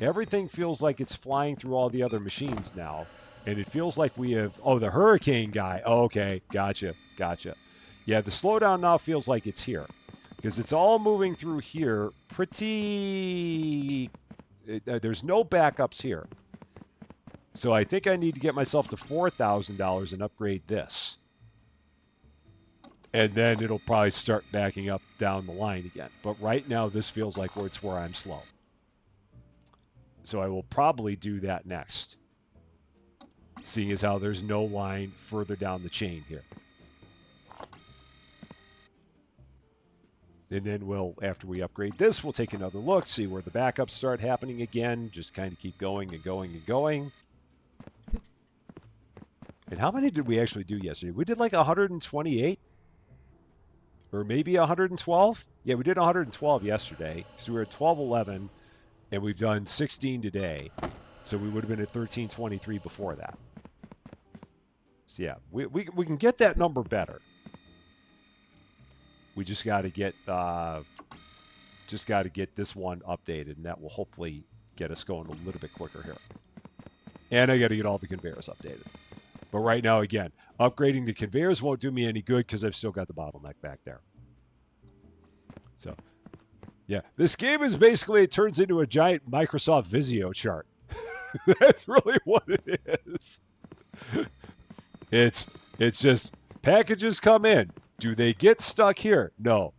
S1: Everything feels like it's flying through all the other machines now, and it feels like we have. Oh, the hurricane guy. Oh, okay, gotcha. Yeah, the slowdown now feels like it's here because it's all moving through here pretty. There's no backups here. So I think I need to get myself to $4,000 and upgrade this. And then it'll probably start backing up down the line again. But right now, this feels like it's where I'm slow. So I will probably do that next, seeing as how there's no line further down the chain here. And then after we upgrade this, we'll take another look, see where the backups start happening again. Just kind of keep going and going and going. And how many did we actually do yesterday? We did like 128? Or maybe 112? Yeah, we did 112 yesterday. So we were at 1211, and we've done 16 today. So we would have been at 1323 before that. So yeah, we can get that number better. We just got to get this one updated, and that will hopefully get us going a little bit quicker here. And I got to get all the conveyors updated. But right now, again, upgrading the conveyors won't do me any good because I've still got the bottleneck back there. So Yeah, this game is basically it turns into a giant Microsoft Visio chart. That's really what it is. It's it's just packages come in. Do they get stuck here? No.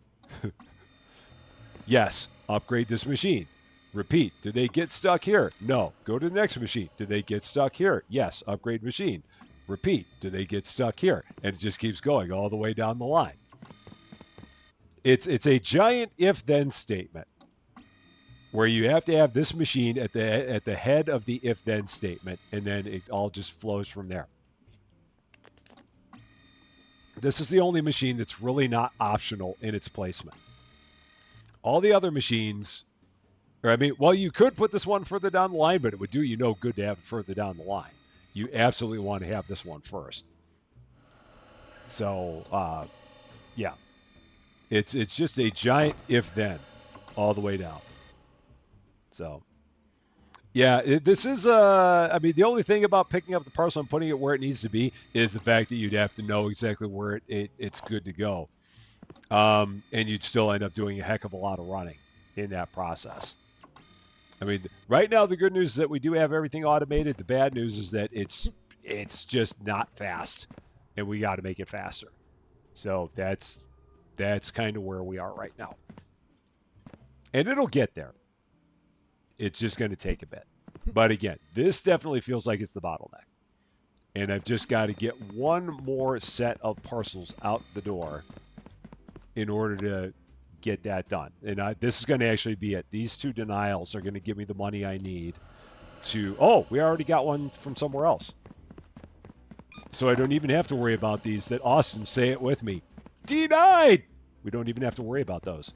S1: Yes. Upgrade this machine. Repeat. Do they get stuck here? No. Go to the next machine. Do they get stuck here? Yes. Upgrade machine. Repeat. Do they get stuck here? And it just keeps going all the way down the line. It's a giant if then statement where you have to have this machine at the head of the if then statement, and then it all just flows from there. This is the only machine that's really not optional in its placement. All the other machines, or I mean, well, you could put this one further down the line, but it would do you no good to have it further down the line. You absolutely want to have this one first. So, yeah, it's just a giant if then all the way down. So, yeah, this is. I mean, the only thing about picking up the parcel and putting it where it needs to be is the fact that you'd have to know exactly where it's good to go, and you'd still end up doing a heck of a lot of running in that process. I mean, right now the good news is that we do have everything automated. The bad news is that it's just not fast, and we got to make it faster. So that's kind of where we are right now, and it'll get there. It's just going to take a bit. But again, this definitely feels like it's the bottleneck. And I've just got to get one more set of parcels out the door in order to get that done. And this is going to actually be it. These two denials are going to give me the money I need to. Oh, we already got one from somewhere else. So I don't even have to worry about these. That Austin, say it with me. Denied! We don't even have to worry about those.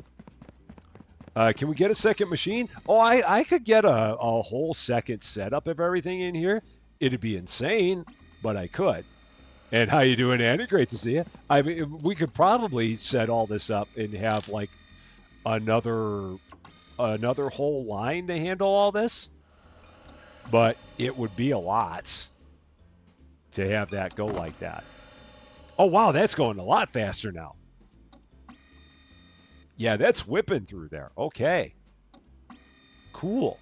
S1: Can we get a second machine? Oh, I could get a whole second setup of everything in here. It'd be insane, but I could. And how you doing, Andy? Great to see you. I mean, we could probably set all this up and have like another whole line to handle all this, but it would be a lot to have that go like that. Oh wow, that's going a lot faster now. Yeah, that's whipping through there. Okay, cool.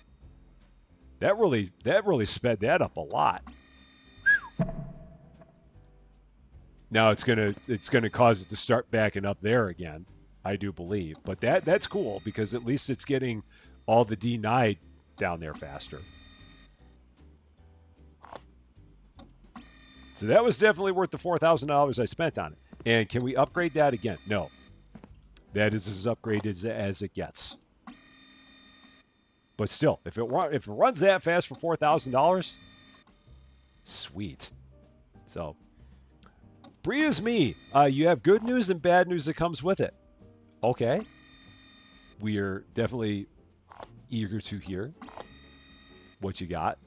S1: That really sped that up a lot. Now it's gonna cause it to start backing up there again, I do believe. But that's cool because at least it's getting all the denied down there faster. So that was definitely worth the $4,000 I spent on it. And can we upgrade that again? No, that is as upgraded as it gets. But still, if it runs that fast for $4,000, sweet. So, Bria's me. You have good news and bad news that comes with it. Okay, we are definitely eager to hear what you got.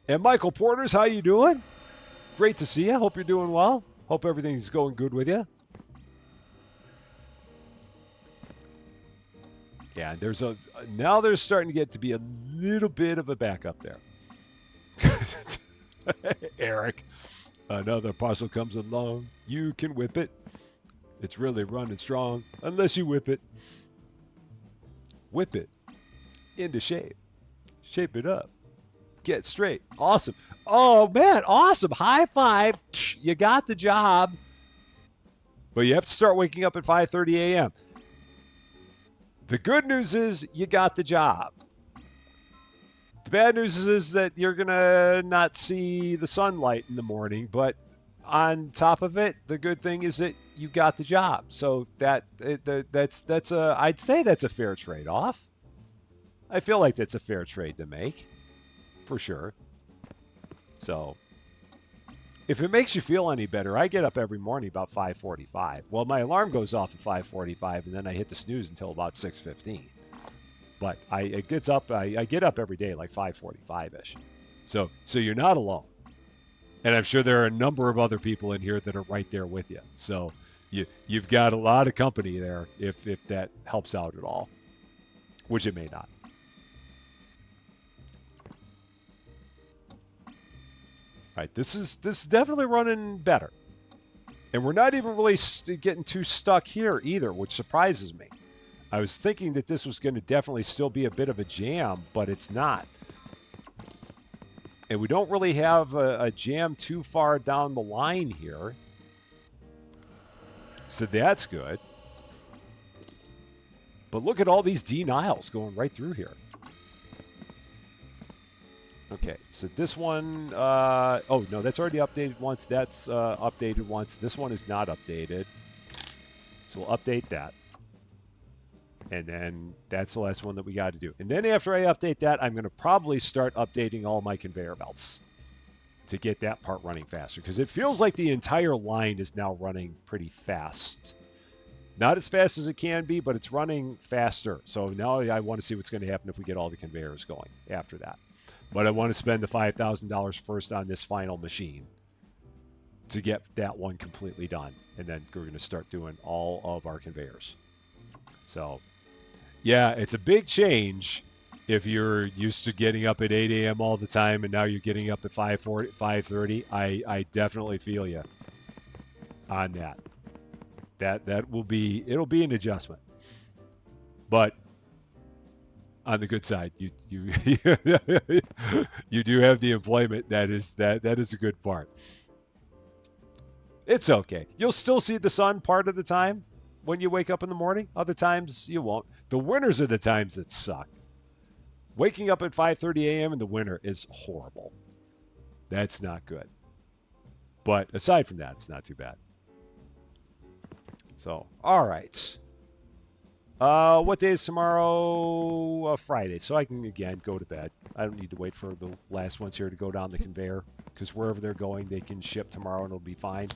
S1: And Michael Porters, how you doing? Great to see you. Hope you're doing well. Hope everything's going good with you. Yeah, there's starting to get to be a little bit of a backup there. Eric, another parcel comes along. You can whip it. It's really running strong unless you whip it. Whip it into shape. Shape it up. Get straight. Awesome. Oh man, awesome. High five. You got the job. But you have to start waking up at 5:30 a.m. The good news is you got the job. The bad news is that you're going to not see the sunlight in the morning, but on top of it, the good thing is that you got the job. So I'd say that's a fair trade-off. I feel like that's a fair trade to make, for sure. So if it makes you feel any better, I get up every morning about 5:45. Well, my alarm goes off at 5:45, and then I hit the snooze until about 6:15. But I get up every day like 5:45 ish. So you're not alone, and I'm sure there are a number of other people in here that are right there with you. So you've got a lot of company there if that helps out at all, which it may not. All right, this is definitely running better, and we're not even really getting too stuck here either, which surprises me. I was thinking that this was going to definitely still be a bit of a jam, but it's not. And we don't really have a jam too far down the line here. So that's good. But look at all these denials going right through here. Okay, so this one, oh no, that's already updated once. That's updated once. This one is not updated. So we'll update that. And then that's the last one that we got to do. And then after I update that, I'm going to probably start updating all my conveyor belts to get that part running faster. Because it feels like the entire line is now running pretty fast. Not as fast as it can be, but it's running faster. So now I want to see what's going to happen if we get all the conveyors going after that. But I want to spend the $5,000 first on this final machine to get that one completely done. And then we're going to start doing all of our conveyors. So, yeah, it's a big change if you're used to getting up at 8 a.m. all the time and now you're getting up at 5:40, 5:30. I definitely feel you on that. That will be, it'll be an adjustment. But on the good side, you you do have the employment. That is a good part. It's okay. You'll still see the sun part of the time when you wake up in the morning. Other times you won't. The winters are the times that suck. Waking up at 5:30 a.m. in the winter is horrible. That's not good. But aside from that, it's not too bad. So, all right. What day is tomorrow? Friday. So I can again go to bed. I don't need to wait for the last ones here to go down the conveyor because wherever they're going, they can ship tomorrow and it'll be fine.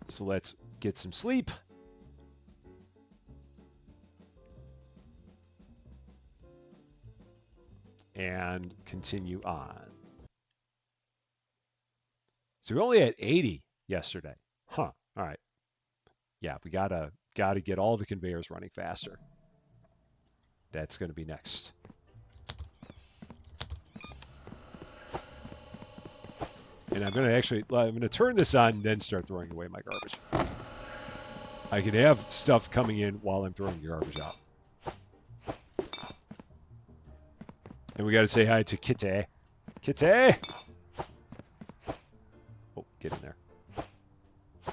S1: So let's get some sleep. And continue on. So we only had 80 yesterday. Huh. All right. Yeah, we gotta get all the conveyors running faster. That's gonna be next. And I'm gonna turn this on and then start throwing away my garbage. I can have stuff coming in while I'm throwing the garbage out. And we gotta say hi to Kitty. Kitty! Oh, get in there.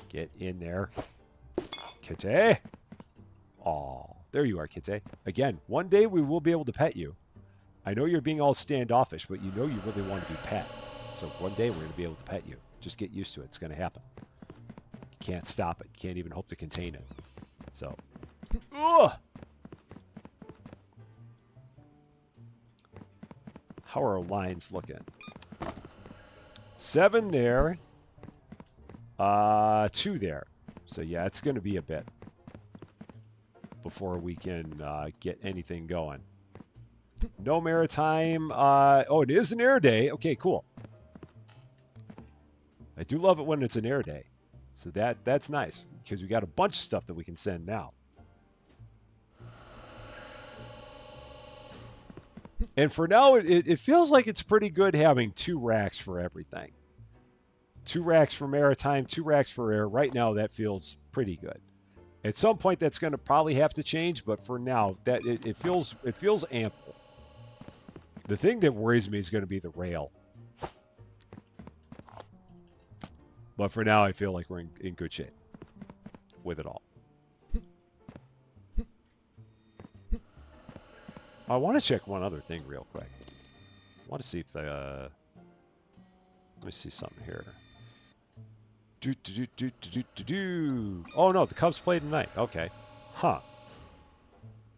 S1: Get in there. Kitty! Aw, there you are, Kitty. Again, one day we will be able to pet you. I know you're being all standoffish, but you know you really want to be pet. So one day we're going to be able to pet you. Just get used to it. It's going to happen. You can't stop it. You can't even hope to contain it. So, ugh! How are our lines looking? 7 there. 2 there. So yeah, it's going to be a bit before we can get anything going. No maritime. Oh, it is an air day. Okay, cool. I do love it when it's an air day. So that's nice because we got a bunch of stuff that we can send now. And for now, it feels like it's pretty good having 2 racks for everything. 2 racks for maritime, 2 racks for air. Right now, that feels pretty good. At some point, that's going to probably have to change, but for now, that it feels ample. The thing that worries me is going to be the rail. But for now, I feel like we're in good shape with it all. I want to check one other thing real quick. I want to see if the... let me see something here. Oh, no, the Cubs play tonight. Okay. Huh.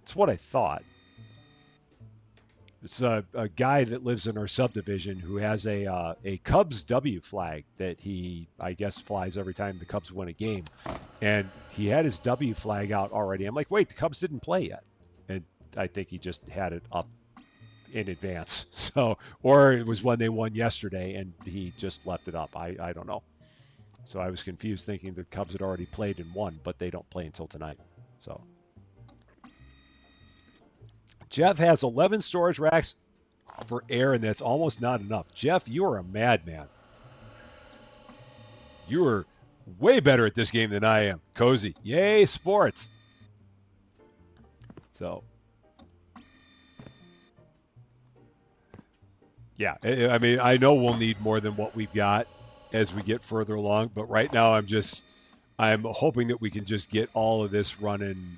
S1: It's what I thought. It's a guy that lives in our subdivision who has a Cubs W flag that he, I guess, flies every time the Cubs win a game. And he had his W flag out already. I'm like, wait, the Cubs didn't play yet. And I think he just had it up in advance. So, or it was when they won yesterday and he just left it up. I don't know. So I was confused thinking the Cubs had already played and won, but they don't play until tonight. So Jeff has 11 storage racks for air, and that's almost not enough. Jeff, you are a madman. You are way better at this game than I am. Cozy. Yay, sports. So, yeah, I mean, I know we'll need more than what we've got as we get further along, but right now I'm hoping that we can just get all of this running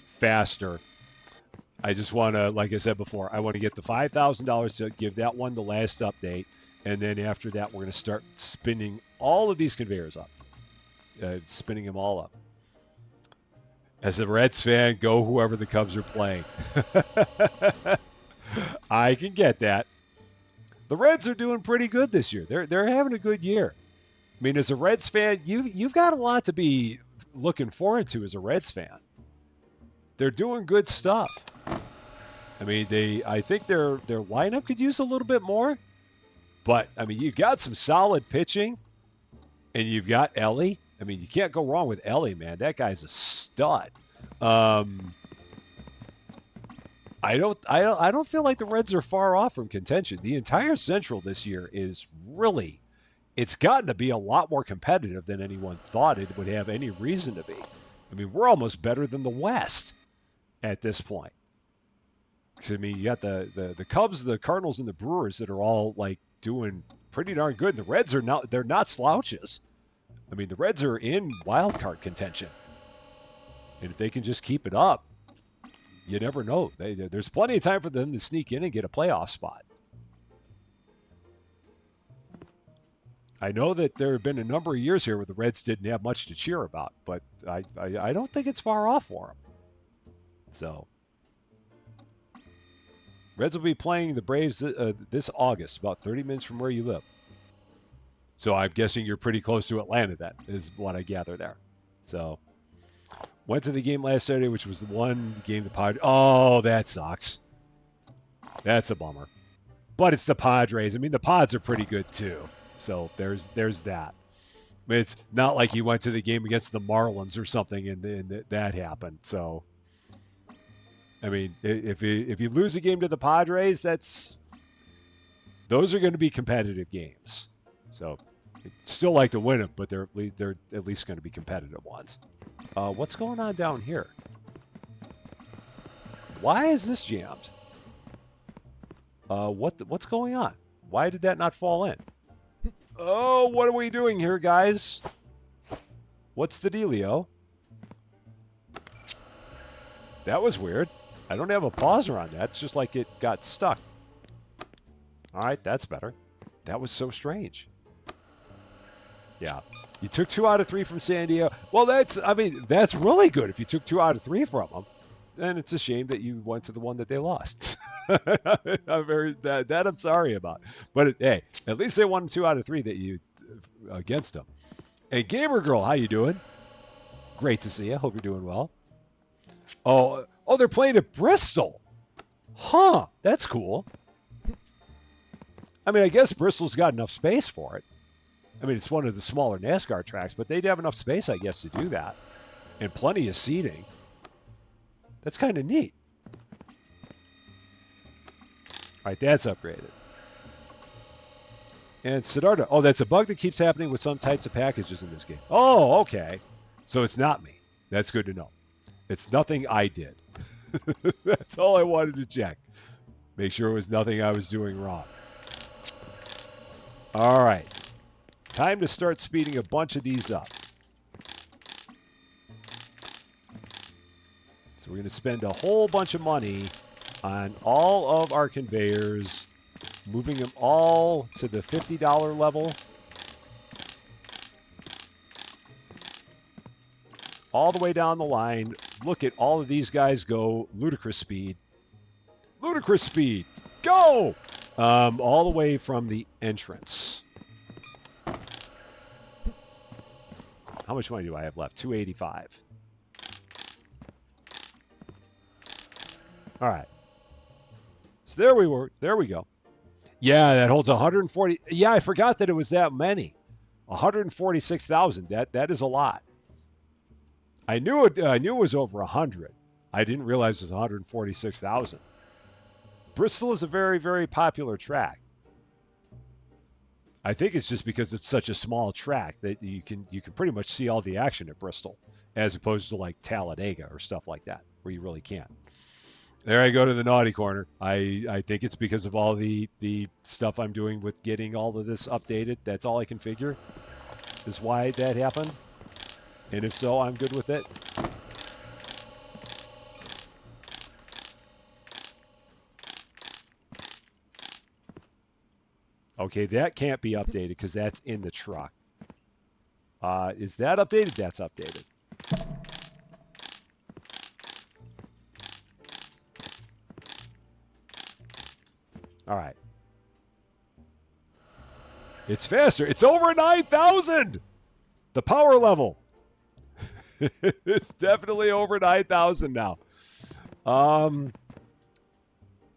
S1: faster. I just want to, like I said before, I want to get the $5,000 to give that one the last update. And then after that, we're going to start spinning all of these conveyors up, spinning them all up. As a Reds fan, go whoever the Cubs are playing. I can get that. The Reds are doing pretty good this year. They're having a good year. I mean, as a Reds fan, you've got a lot to be looking forward to as a Reds fan. They're doing good stuff. I mean, I think their lineup could use a little bit more, but I mean, you've got some solid pitching, and you've got Ellie. I mean, you can't go wrong with Ellie, man. That guy's a stud. Um, I don't feel like the Reds are far off from contention. The entire Central this year is really, it's gotten to be a lot more competitive than anyone thought it would have any reason to be. I mean, we're almost better than the West at this point. 'Cause, I mean, you got the Cubs, the Cardinals, and the Brewers that are all like doing pretty darn good. And the Reds are not, they're not slouches. I mean, the Reds are in wild card contention, and if they can just keep it up, you never know. There's plenty of time for them to sneak in and get a playoff spot. I know that there have been a number of years here where the Reds didn't have much to cheer about, but I don't think it's far off for them. So, Reds will be playing the Braves this August, about 30 minutes from where you live. So I'm guessing you're pretty close to Atlanta. That is what I gather there. So went to the game last Saturday, which was the one game the Padres. Oh, that sucks. That's a bummer. But it's the Padres. I mean, the Pods are pretty good too. So there's that. I mean, it's not like you went to the game against the Marlins or something and that happened. So I mean, if you lose a game to the Padres, those are going to be competitive games. So still like to win them, but they're at least going to be competitive ones. What's going on down here? Why is this jammed? What's going on? Why did that not fall in? Oh, what are we doing here, guys? What's the dealio? That was weird. I don't have a pauser on that. It's just like it got stuck. All right, that's better. That was so strange. Yeah. You took 2 out of 3 from San Diego. Well, that's really good if you took 2 out of 3 from them. Then it's a shame that you went to the one that they lost. I'm sorry about. But hey, at least they won 2 out of 3 that you against them. Hey, Gamer Girl, how you doing? Great to see you. Hope you're doing well. Oh, they're playing at Bristol. Huh, that's cool. I mean, I guess Bristol's got enough space for it. I mean, it's one of the smaller NASCAR tracks, but they'd have enough space, I guess, to do that. And plenty of seating. That's kind of neat. All right, that's upgraded. And Siddhartha. Oh, that's a bug that keeps happening with some types of packages in this game. Oh, okay. So it's not me. That's good to know. It's nothing I did. That's all I wanted to check. Make sure it was nothing I was doing wrong. All right. Time to start speeding a bunch of these up. So we're going to spend a whole bunch of money on all of our conveyors, moving them all to the $50 level. All the way down the line. Look at all of these guys go ludicrous speed. Ludicrous speed. Go! All the way from the entrance. How much money do I have left? 285. All right. So there we were. There we go. Yeah, that holds 140. Yeah, I forgot that it was that many. 146,000. That is a lot. I knew it was over 100. I didn't realize it was 146,000. Bristol is a very, very popular track. I think it's just because it's such a small track that you can pretty much see all the action at Bristol, as opposed to like Talladega or stuff like that, where you really can't. There I go to the naughty corner. I think it's because of all the stuff I'm doing with getting all of this updated. That's all I can figure is why that happened. And if so, I'm good with it. Okay, that can't be updated because that's in the truck. Is that updated? That's updated. All right. It's faster. It's over 9,000. The power level. It's definitely over 9,000 now. Um,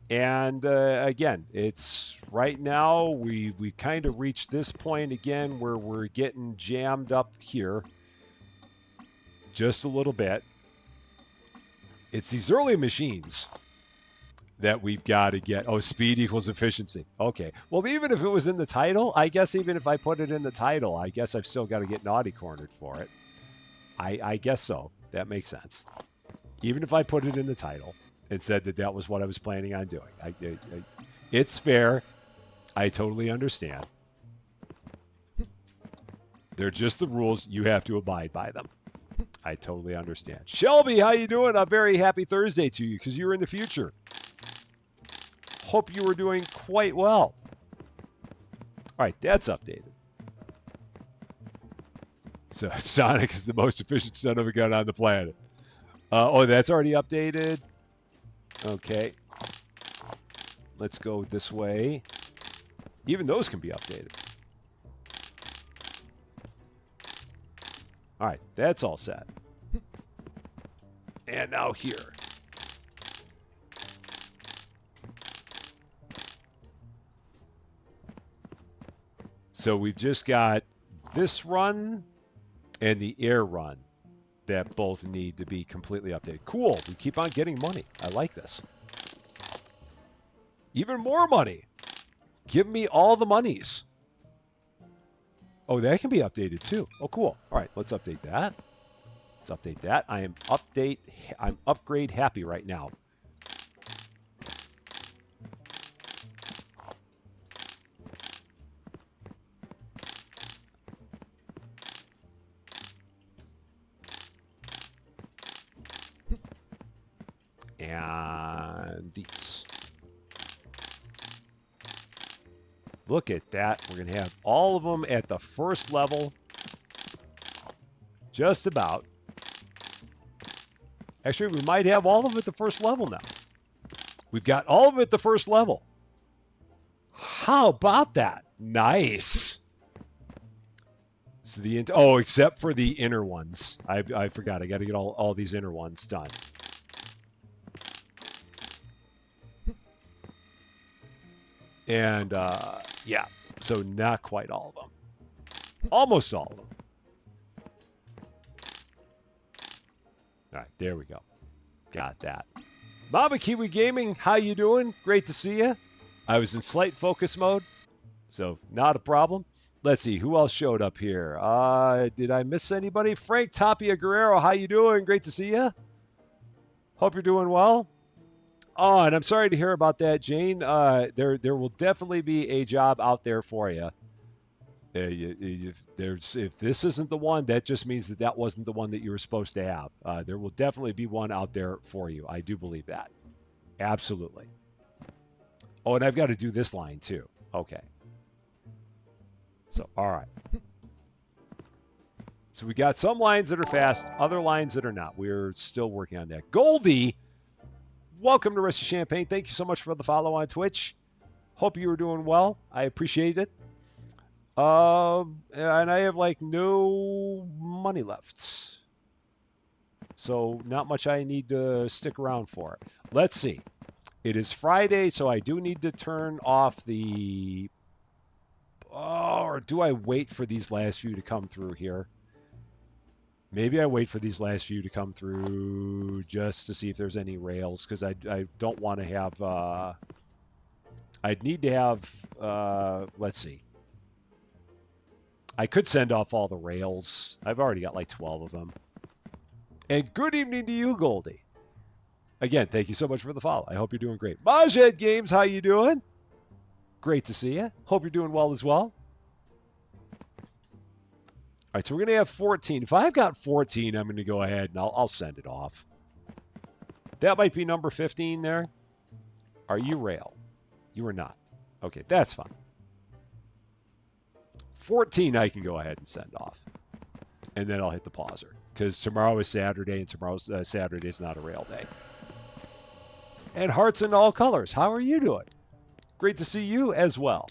S1: and again, it's right now we kind of reached this point again where we're getting jammed up here just a little bit. It's these early machines that we've got to get. Oh, speed equals efficiency. Okay. Well, even if it was in the title, I guess even if I put it in the title, I guess I've still got to get naughty cornered for it. I guess so. That makes sense. Even if I put it in the title and said that that was what I was planning on doing, it's fair. I totally understand. They're just the rules. You have to abide by them. I totally understand. Shelby, how you doing? A very happy Thursday to you because you're in the future. Hope you were doing quite well. All right, that's updated. So Sonic is the most efficient son of a gun on the planet. Oh, that's already updated. Okay. Let's go this way. Even those can be updated. All right, that's all set. And now here. So we've just got this run and the air run that both need to be completely updated. Cool. We keep on getting money. I like this. Even more money. Give me all the monies. Oh, that can be updated too. Oh, cool. All right, let's update that. Let's update that. I'm upgrade happy right now. And these. Look at that. We're going to have all of them at the first level. Just about. Actually, we might have all of them at the first level now. We've got all of them at the first level. How about that? Nice. So except for the inner ones. I forgot. I got to get all these inner ones done. And yeah, so not quite all of them. Almost all of them. All right, there we go. Got that. Mama Kiwi Gaming, how you doing? Great to see you. I was in slight focus mode, so not a problem. Let's see, who else showed up here? Did I miss anybody? Frank Tapia Guerrero, how you doing? Great to see you. Hope you're doing well. Oh, and I'm sorry to hear about that, Jane. There will definitely be a job out there for you. If this isn't the one, that just means that wasn't the one that you were supposed to have. There will definitely be one out there for you. I do believe that. Absolutely. Oh, and I've got to do this line too. Okay. So, all right. So we got some lines that are fast, other lines that are not. We're still working on that. Goldie, welcome to Rest of Champagne. Thank you so much for the follow on Twitch. Hope you were doing well. I appreciate it. And I have like no money left. So not much I need to stick around for. Let's see. It is Friday, so I do need to turn off the... Oh, or do I wait for these last few to come through here? Maybe I wait for these last few to come through just to see if there's any rails, because I don't want to have... I'd need to have... let's see. I could send off all the rails. I've already got like 12 of them. And good evening to you, Goldie. Again, thank you so much for the follow. I hope you're doing great. Majed Games, how you doing? Great to see you. Hope you're doing well as well. All right, so we're going to have 14. If I've got 14, I'm going to go ahead and I'll send it off. That might be number 15 there. Are you rail? You are not. Okay, that's fine. 14 I can go ahead and send off. And then I'll hit the pauser because tomorrow is Saturday and tomorrow's Saturday is not a rail day. And hearts in all colors. How are you doing? Great to see you as well.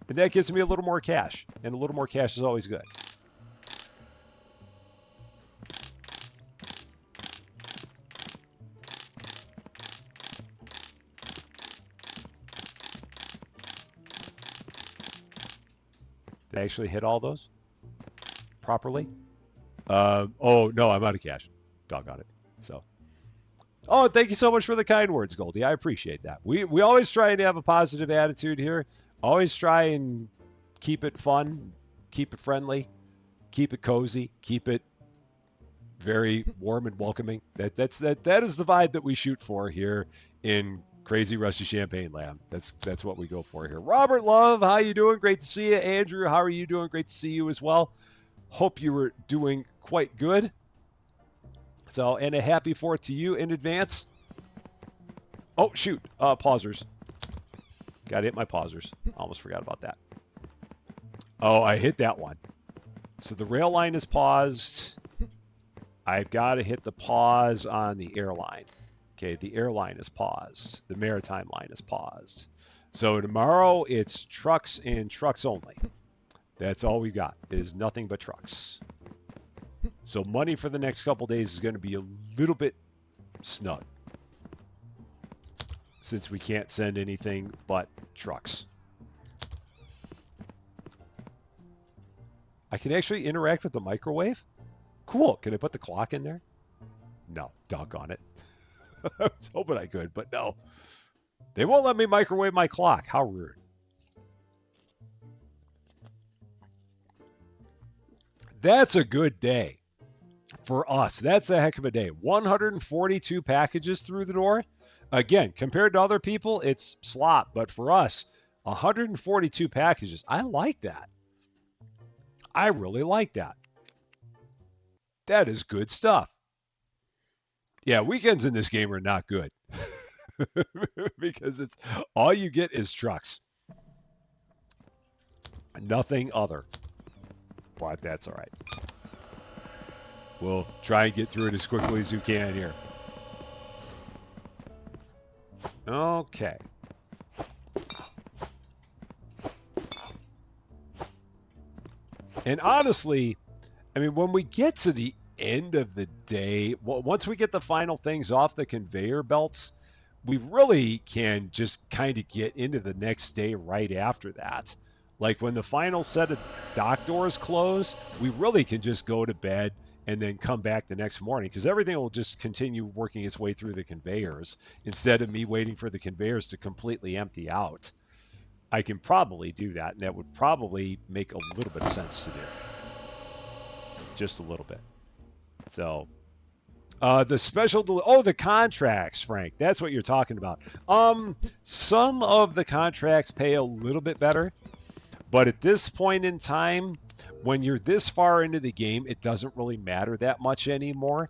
S1: And that gives me a little more cash. And a little more cash is always good. Did I actually hit all those properly? Oh, no, I'm out of cash. Doggone it. So. Oh, thank you so much for the kind words, Goldie. I appreciate that. We always try and have a positive attitude here. Always try and keep it fun, keep it friendly, keep it cozy, keep it very warm and welcoming. That is the vibe that we shoot for here in Crazy Rusty Champaign Land. That's what we go for here. Robert Love, how you doing? Great to see you. Andrew, how are you doing? Great to see you as well. Hope you were doing quite good. So, and a happy 4th to you in advance. Oh, shoot. Pausers. Got to hit my pausers. Almost forgot about that. Oh, I hit that one. So the rail line is paused. I've got to hit the pause on the airline. Okay, the airline is paused. The maritime line is paused. So tomorrow it's trucks and trucks only. That's all we got is nothing but trucks. So money for the next couple days is going to be a little bit snug since we can't send anything but trucks. I can actually interact with the microwave? Cool. Can I put the clock in there? No, doggone it. I was hoping I could, but no. They won't let me microwave my clock. How rude. That's a good day for us. That's a heck of a day. 142 packages through the door. Again, compared to other people, it's slop, but for us, 142 packages. I like that. I really like that. That is good stuff. Yeah, weekends in this game are not good because it's all you get is trucks, nothing other. But that's all right. We'll try and get through it as quickly as you can here. Okay. And honestly, I mean, when we get to the end of the day, once we get the final things off the conveyor belts, we really can just kind of get into the next day right after that. Like when the final set of dock doors close, we really can just go to bed and then come back the next morning because everything will just continue working its way through the conveyors instead of me waiting for the conveyors to completely empty out. I can probably do that, and that would probably make a little bit of sense to do. Just a little bit. So, the the contracts, Frank. That's what you're talking about. Some of the contracts pay a little bit better, but at this point in time, when you're this far into the game, it doesn't really matter that much anymore.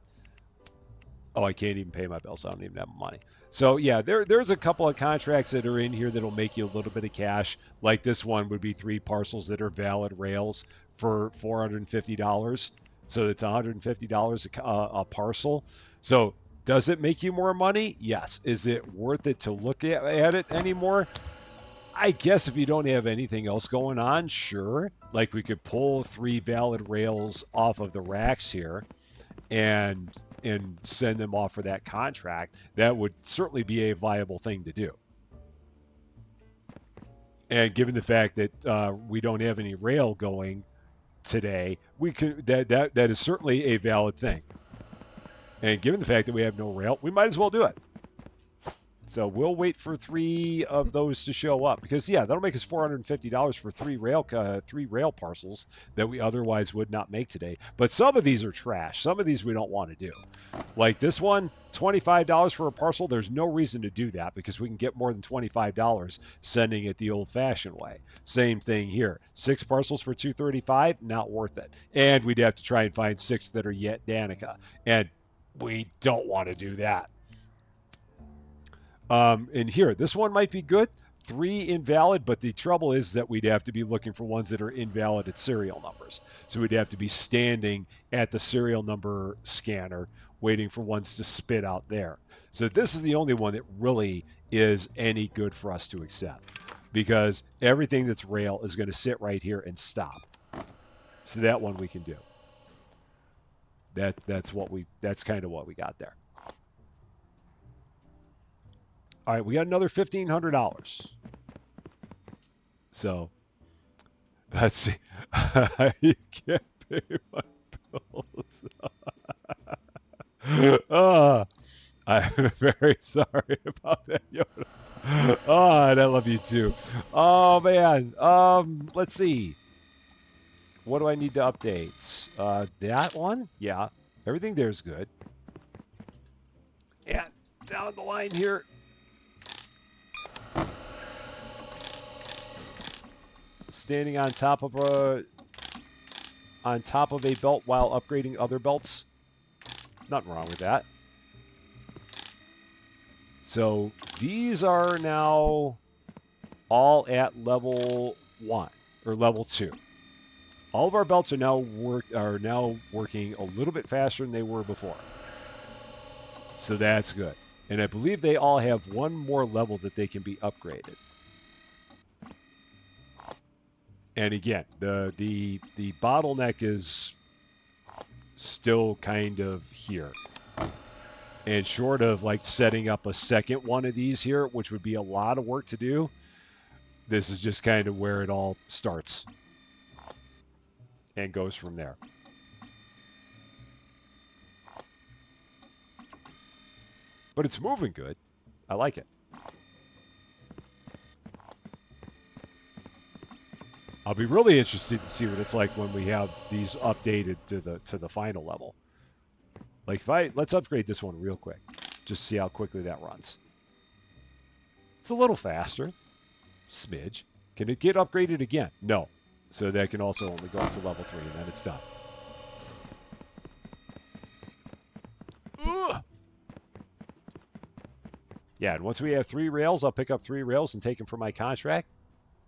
S1: Oh, I can't even pay my bills. I don't even have money. So yeah, there's a couple of contracts that are in here that'll make you a little bit of cash. Like this one would be 3 parcels that are valid rails for $450. So it's $150 a parcel. So does it make you more money? Yes. Is it worth it to look at it anymore? I guess if you don't have anything else going on, sure. Like we could pull 3 valid rails off of the racks here and send them off for that contract. That would certainly be a viable thing to do. And given the fact that we don't have any rail going today, we could that is certainly a valid thing. And given the fact that we have no rail, we might as well do it. So we'll wait for 3 of those to show up because yeah, that'll make us $450 for 3 rail parcels that we otherwise would not make today. But some of these are trash. Some of these we don't want to do. Like this one, $25 for a parcel. There's no reason to do that because we can get more than $25 sending it the old-fashioned way. Same thing here. 6 parcels for 235, not worth it. And we'd have to try and find 6 that are yet Danica, and we don't want to do that. And here, this one might be good. 3 invalid, but the trouble is that we'd have to be looking for ones that are invalid at serial numbers. So we'd have to be standing at the serial number scanner waiting for ones to spit out there. So this is the only one that really is any good for us to accept because everything that's rail is going to sit right here and stop. So that one we can do. That's kind of what we got there. All right, we got another $1,500. So let's see. You can't pay my bills. I'm very sorry about that, Yoda. Oh, and I love you too. Oh man. Let's see. What do I need to update? That one? Yeah. Everything there's good. And down the line here. Standing on top of a belt while upgrading other belts. Nothing wrong with that. So these are now all at level 1 or level 2. All of our belts are now working a little bit faster than they were before. So that's good. And I believe they all have one more level that they can be upgraded. And again, the bottleneck is still kind of here. And short of like setting up a second one of these here, which would be a lot of work to do, this is just kind of where it all starts and goes from there. But it's moving good. I like it. I'll be really interested to see what it's like when we have these updated to the final level. Like let's upgrade this one real quick, just see how quickly that runs. It's a little faster, smidge. Can it get upgraded again? No. So that can also only go up to level 3 and then it's done. Ugh. Yeah, and once we have 3 rails, I'll pick up 3 rails and take them for my contract,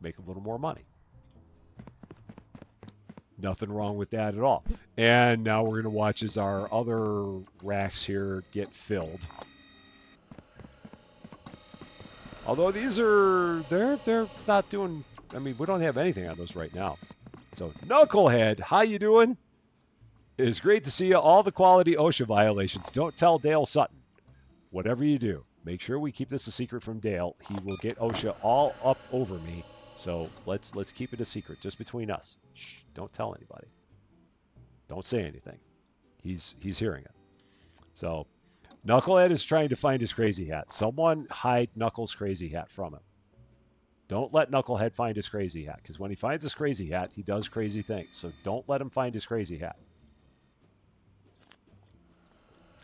S1: make a little more money. Nothing wrong with that at all. And now we're going to watch as our other racks here get filled. Although these are, they're not doing, I mean, we don't have anything on those right now. So, Knucklehead, how you doing? It is great to see you. All the quality OSHA violations. Don't tell Dale Sutton. Whatever you do, make sure we keep this a secret from Dale. He will get OSHA all up over me. So let's keep it a secret, just between us. Shh, don't tell anybody. Don't say anything. He's hearing it. So Knucklehead is trying to find his crazy hat. Someone hide Knuckles' crazy hat from him. Don't let Knucklehead find his crazy hat, because when he finds his crazy hat, he does crazy things. So don't let him find his crazy hat.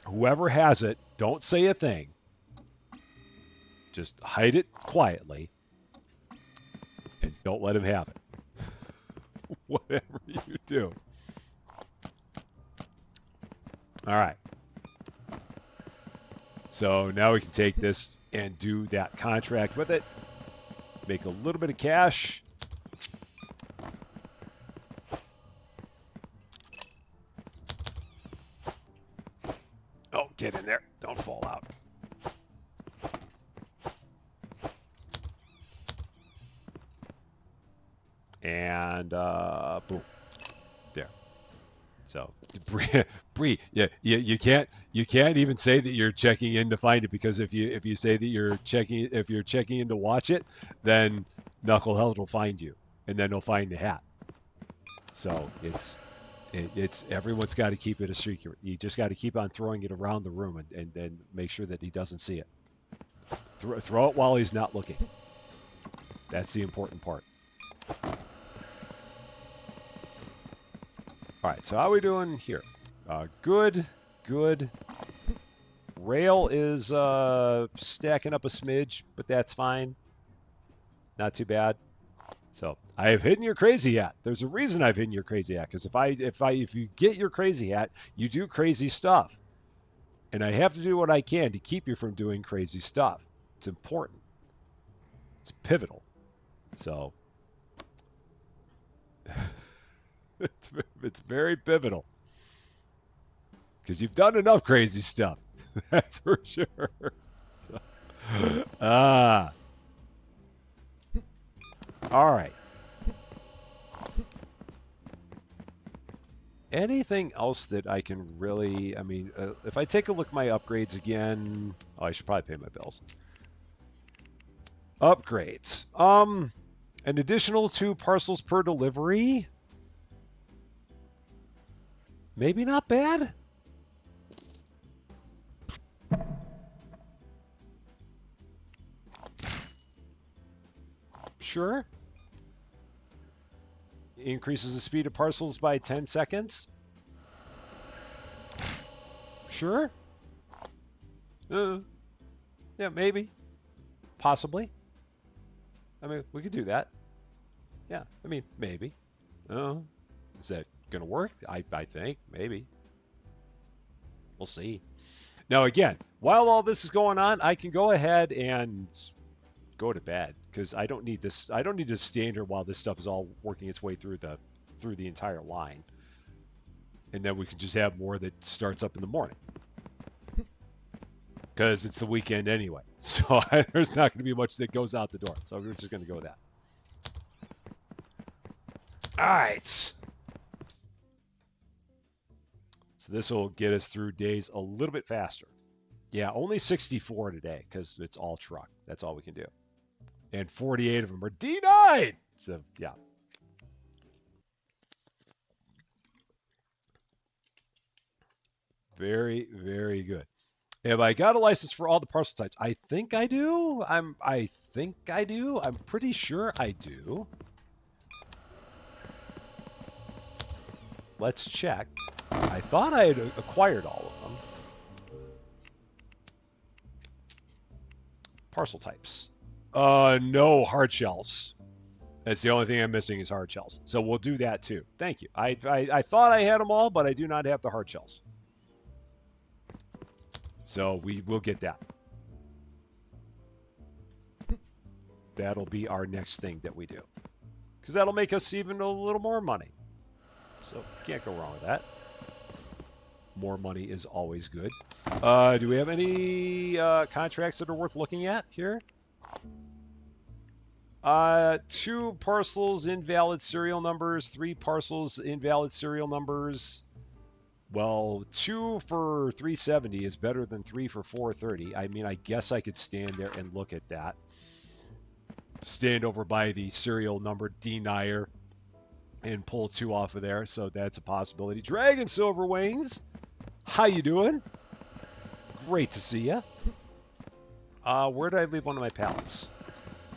S1: Whoever has it, don't say a thing. Just hide it quietly and don't let him have it. Whatever you do. All right. So now we can take this and do that contract with it. Make a little bit of cash. Oh, get in there. Don't fall out. And boom. There. So, Bree, yeah, you can't even say that you're checking in to find it, because if you say that you're checking in to watch it, then Knucklehead will find you, and then he'll find the hat. So it's everyone's got to keep it a secret. You just got to keep on throwing it around the room and then make sure that he doesn't see it. Throw it while he's not looking. That's the important part. All right, so how are we doing here? Good, good. Rail is stacking up a smidge, but that's fine. Not too bad. So I have hidden your crazy hat. There's a reason I've hidden your crazy hat, because if you get your crazy hat, you do crazy stuff, and I have to do what I can to keep you from doing crazy stuff. It's important. It's pivotal. So it's it's very pivotal because you've done enough crazy stuff. That's for sure. So, ah, all right. Anything else that I can really? I mean, if I take a look at my upgrades again, oh, I should probably pay my bills. Upgrades. An additional 2 parcels per delivery. Maybe not bad. Sure. Increases the speed of parcels by 10 seconds. Sure. Uh, yeah, maybe. Possibly. I mean, we could do that. Yeah, I mean, maybe. Uh, is that going to work? I think. Maybe. We'll see. Now, again, while all this is going on, I can go ahead and go to bed because I don't need this. I don't need to stand here while this stuff is all working its way through the entire line, and then we can just have more that starts up in the morning because it's the weekend anyway. So there's not going to be much that goes out the door. So we're just going to go with that. All right. So this will get us through days a little bit faster. Yeah, only 64 today because it's all truck. That's all we can do. And 48 of them are D9. So, yeah. Very, very good. Have I got a license for all the parcel types? I think I do. I think I do. I'm pretty sure I do. Let's check. I thought I had acquired all of them. Parcel types. No hard shells. That's the only thing I'm missing is hard shells. So we'll do that too. Thank you. I thought I had them all, but I do not have the hard shells. So we will get that. That'll be our next thing that we do. Because that'll make us even a little more money. So can't go wrong with that. More money is always good. Do we have any contracts that are worth looking at here? 2 parcels, invalid serial numbers. 3 parcels, invalid serial numbers. Well, 2 for 370 is better than 3 for 430. I mean, I guess I could stand there and look at that. Stand over by the serial number denier and pull 2 off of there, so that's a possibility. Dragon Silver Wings, how you doing? Great to see you. Where did I leave one of my pallets?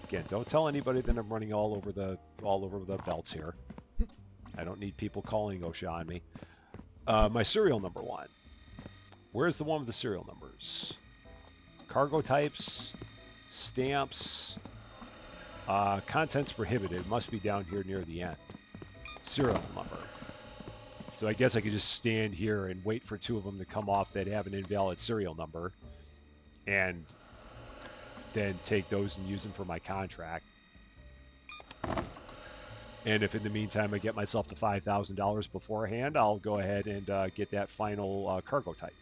S1: Again, don't tell anybody that I'm running all over the belts here. I don't need people calling OSHA on me. My serial number 1. Where's the one with the serial numbers? Cargo types, stamps, contents prohibited. Must be down here near the end. Serial number. So I guess I could just stand here and wait for 2 of them to come off that have an invalid serial number, and then take those and use them for my contract. And if in the meantime I get myself to $5,000 beforehand, I'll go ahead and get that final cargo type.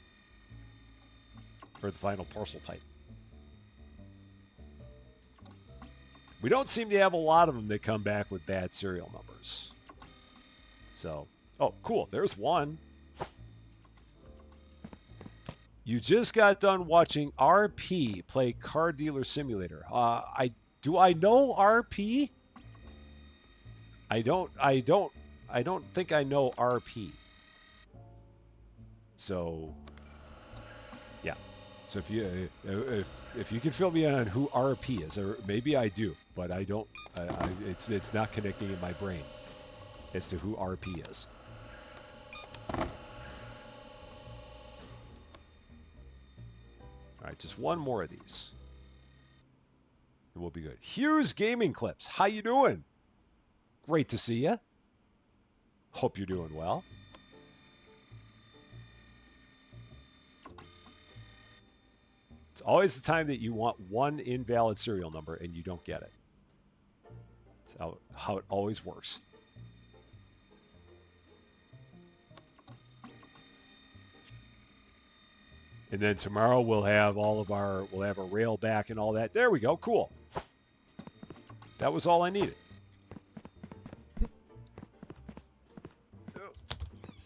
S1: Or the final parcel type. We don't seem to have a lot of them that come back with bad serial numbers. So, oh, cool. There's one. You just got done watching RP play Car Dealer Simulator. Do I know RP? I don't think I know RP. So, yeah. So if you can fill me in on who RP is, or maybe I do, but I don't. It's not connecting in my brain as to who RP is. All right, just one more of these, and we'll be good. Hughes Gaming Clips, how you doing? Great to see you. Hope you're doing well. It's always the time that you want one invalid serial number and you don't get it. That's how it always works. And then tomorrow we'll have we'll have a rail back and all that. There we go. Cool. That was all I needed.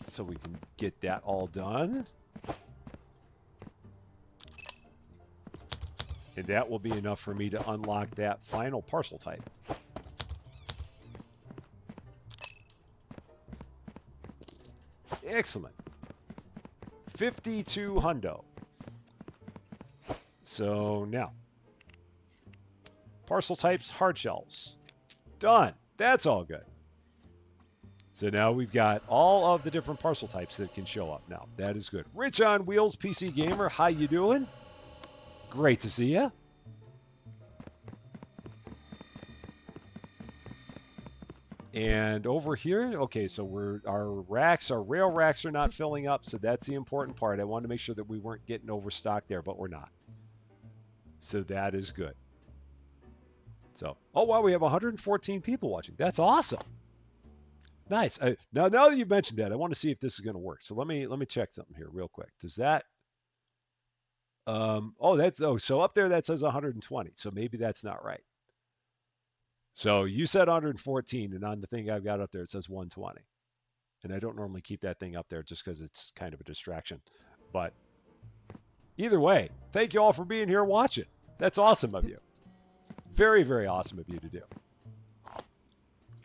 S1: So we can get that all done. And that will be enough for me to unlock that final parcel type. Excellent. 52 hundo. So now, parcel types, hard shells. Done. That's all good. So now we've got all of the different parcel types that can show up now. That is good. Rich on Wheels, PC Gamer, how you doing? Great to see you. And over here, okay, so our rail racks are not filling up, so that's the important part. I wanted to make sure that we weren't getting overstocked there, but we're not. So that is good. So, oh wow, we have 114 people watching. That's awesome. Nice. Now that you mentioned that, I want to see if this is going to work. So let me check something here real quick. Does that? So up there that says 120. So maybe that's not right. So you said 114, and on the thing I've got up there it says 120. And I don't normally keep that thing up there just because it's kind of a distraction. But either way, thank you all for being here watching. That's awesome of you. Very, very awesome of you to do.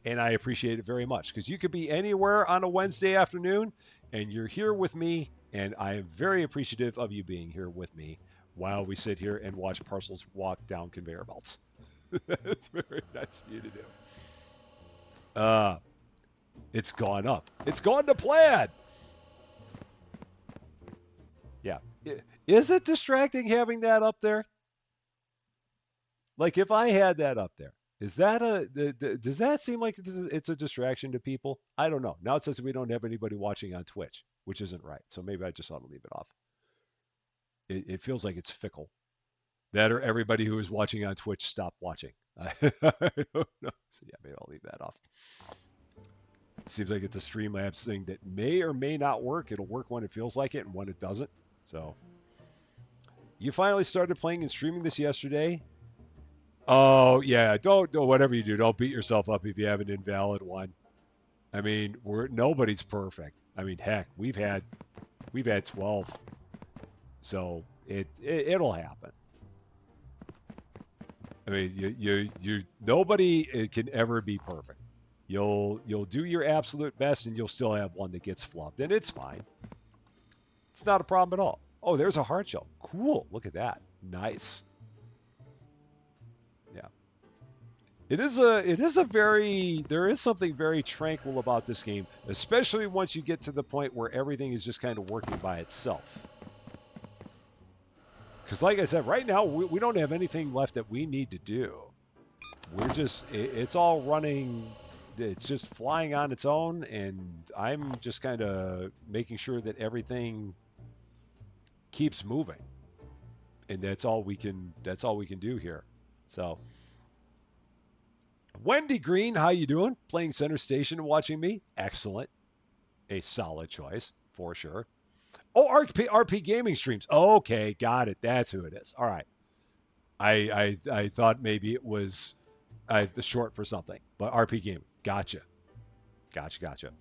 S1: And I appreciate it very much because you could be anywhere on a Wednesday afternoon and you're here with me. And I am very appreciative of you being here with me while we sit here and watch parcels walk down conveyor belts. It's very nice of you to do. It's gone up. It's gone to plaid. Yeah. Is it distracting having that up there? Like if I had that up there, is that does that seem like it's a distraction to people? I don't know. Now it says we don't have anybody watching on Twitch, which isn't right. So maybe I just ought to leave it off. It feels like it's fickle. That or everybody who is watching on Twitch stop watching. I don't know. So yeah, maybe I'll leave that off. It seems like it's a Streamlabs thing that may or may not work. It'll work when it feels like it and when it doesn't. So you finally started playing and streaming this yesterday. Oh yeah, don't whatever you do, don't beat yourself up if you have an invalid one. I mean, nobody's perfect. I mean, heck, we've had 12, so it'll happen. I mean, you nobody can ever be perfect. You'll do your absolute best, and you'll still have one that gets flubbed, and it's fine. It's not a problem at all. Oh, there's a hard shell. Cool. Look at that. Nice. Yeah. It is a very there is something very tranquil about this game, especially once you get to the point where everything is just kind of working by itself. Because like I said, right now we don't have anything left that we need to do. We're just it's all running, it's just flying on its own, and I'm just kind of making sure that everything keeps moving. And that's all we can do here. So Wendy Green, how you doing? Playing center station and watching me? Excellent. A solid choice, for sure. Oh, RP Gaming Streams. Okay, got it. That's who it is. All right. I thought maybe it was the short for something, but RP Gaming. Gotcha. Gotcha.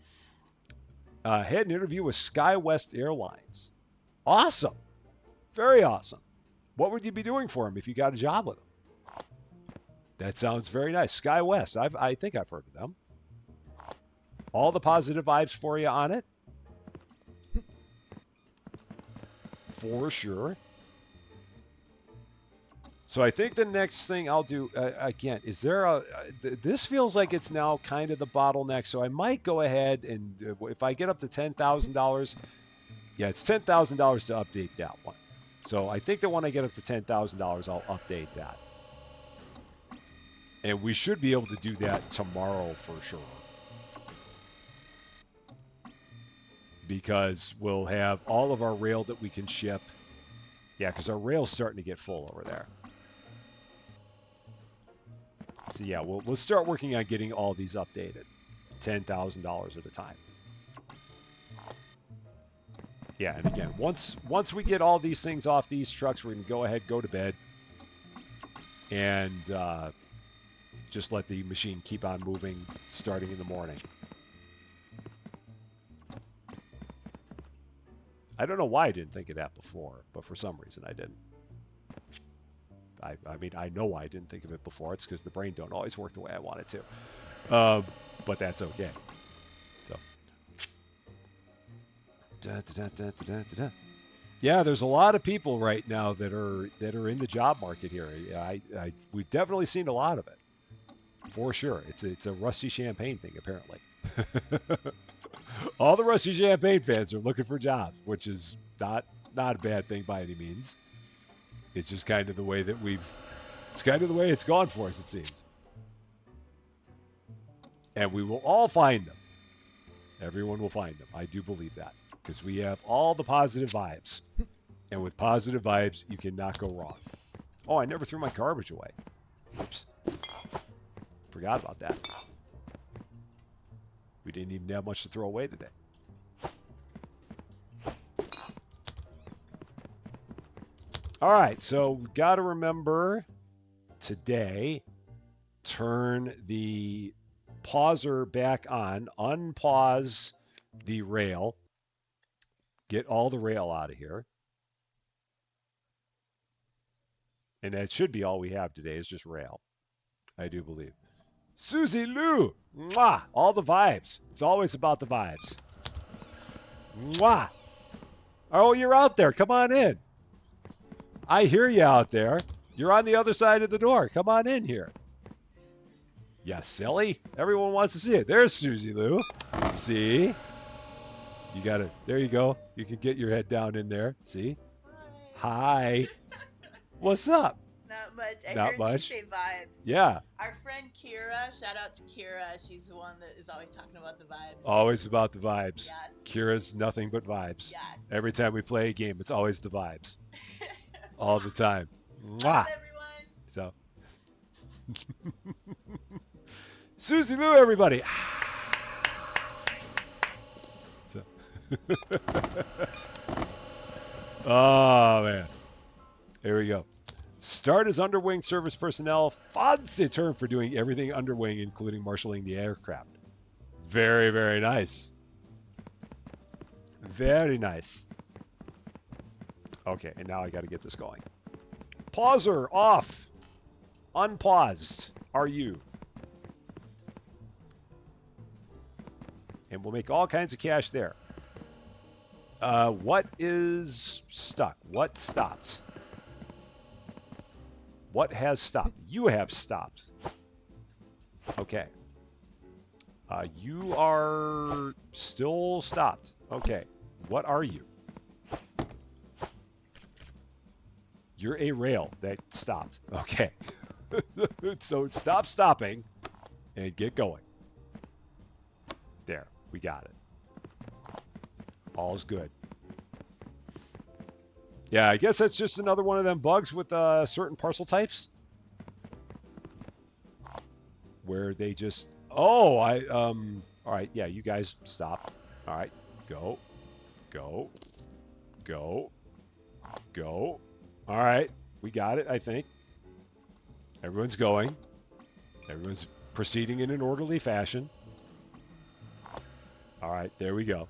S1: Had an interview with SkyWest Airlines. Awesome. Very awesome. What would you be doing for him if you got a job with him? That sounds very nice. SkyWest. I think I've heard of them. All the positive vibes for you on it. For sure. So I think the next thing I'll do again is there a this feels like it's now kind of the bottleneck. So I might go ahead and if I get up to $10,000, yeah, it's $10,000 to update that one. So I think that when I get up to $10,000, I'll update that, and we should be able to do that tomorrow for sure because we'll have all of our rail that we can ship. Yeah, because our rail's starting to get full over there. So yeah, we'll start working on getting all these updated, $10,000 at a time. Yeah, and again, once we get all these things off these trucks, we're gonna go ahead, go to bed, and just let the machine keep on moving, starting in the morning. I don't know why I didn't think of that before, but for some reason I didn't. I mean, I know why I didn't think of it before. It's because the brain don't always work the way I want it to. But that's okay. So, da, da, da, da, da, da. Yeah, there's a lot of people right now that are in the job market here. We've definitely seen a lot of it for sure. It's a Rusty Champagne thing apparently. All the Rusty Champagne fans are looking for jobs, which is not a bad thing by any means. It's just kind of the way that it's kind of the way it's gone for us, it seems. And we will all find them. Everyone will find them. I do believe that because we have all the positive vibes. And with positive vibes, you cannot go wrong. Oh, I never threw my garbage away. Oops. Forgot about that. We didn't even have much to throw away today. All right, so we got to remember today, turn the pauser back on, unpause the rail, get all the rail out of here. And that should be all we have today is just rail, I do believe. Susie Lou, mwah, all the vibes. It's always about the vibes. Mwah. Oh, you're out there. Come on in. I hear you out there. You're on the other side of the door. Come on in here. Yeah, silly. Everyone wants to see it. There's Susie Lou. See? You got to, there you go. You can get your head down in there. See? Hi. What's up?
S3: Not much. I
S1: Not
S3: heard you
S1: much.
S3: say vibes.
S1: Yeah.
S3: Our friend Kira, shout out to Kira. She's the one that is always talking about the vibes.
S1: Always about the vibes.
S3: Yes.
S1: Kira's nothing but vibes.
S3: Yes.
S1: Every time we play a game, it's always the vibes. All the time. Mwah.
S3: Love everyone.
S1: So, Susie Lou, everybody. So. Oh, man. Here we go. Start as underwing service personnel. Fancy term for doing everything underwing, including marshaling the aircraft. Very, very nice. Very nice. Okay, and now I got to get this going. Pauser off. Unpaused. Are you? And we'll make all kinds of cash there. What is stuck? What stopped? What has stopped? You have stopped. Okay. You are still stopped. Okay. What are you? You're a rail that stopped. Okay. So stop stopping and get going. There. We got it. All's good. Yeah, I guess that's just another one of them bugs with certain parcel types. Where they just, oh, all right, yeah, you guys stop. All right, go, go, go, go. All right, we got it, I think. Everyone's going. Everyone's proceeding in an orderly fashion. All right, there we go.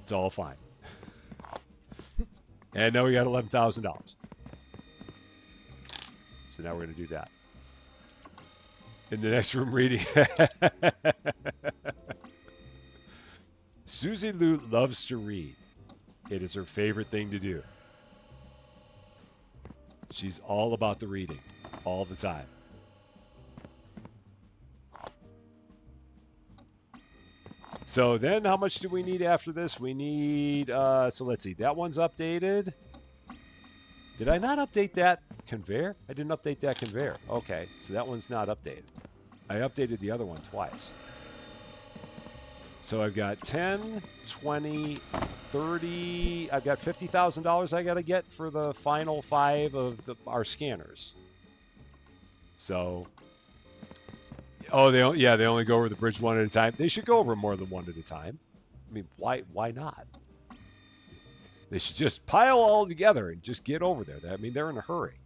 S1: It's all fine. And now we got $11,000. So now we're going to do that. In the next room reading. Susie Lou loves to read. It is her favorite thing to do. She's all about the reading all the time. So then how much do we need after this? We need, so let's see, that one's updated. Did I not update that conveyor? I didn't update that conveyor. Okay, so that one's not updated. I updated the other one twice. So I've got 10, 20, 30. I've got $50,000 I got to get for the final 5 of our scanners. So, oh, they only go over the bridge one at a time. They should go over more than one at a time. I mean, why not? They should just pile all together and just get over there. I mean, they're in a hurry.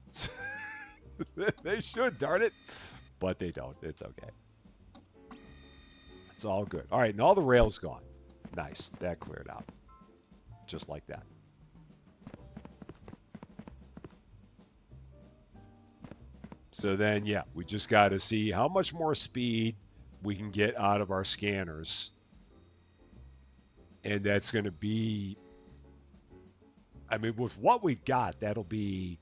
S1: They should, darn it. But they don't. It's okay. It's all good. All right, and all the rails gone. Nice. That cleared out. Just like that. So then, yeah, we just got to see how much more speed we can get out of our scanners. And that's going to be, I mean, with what we've got, that'll be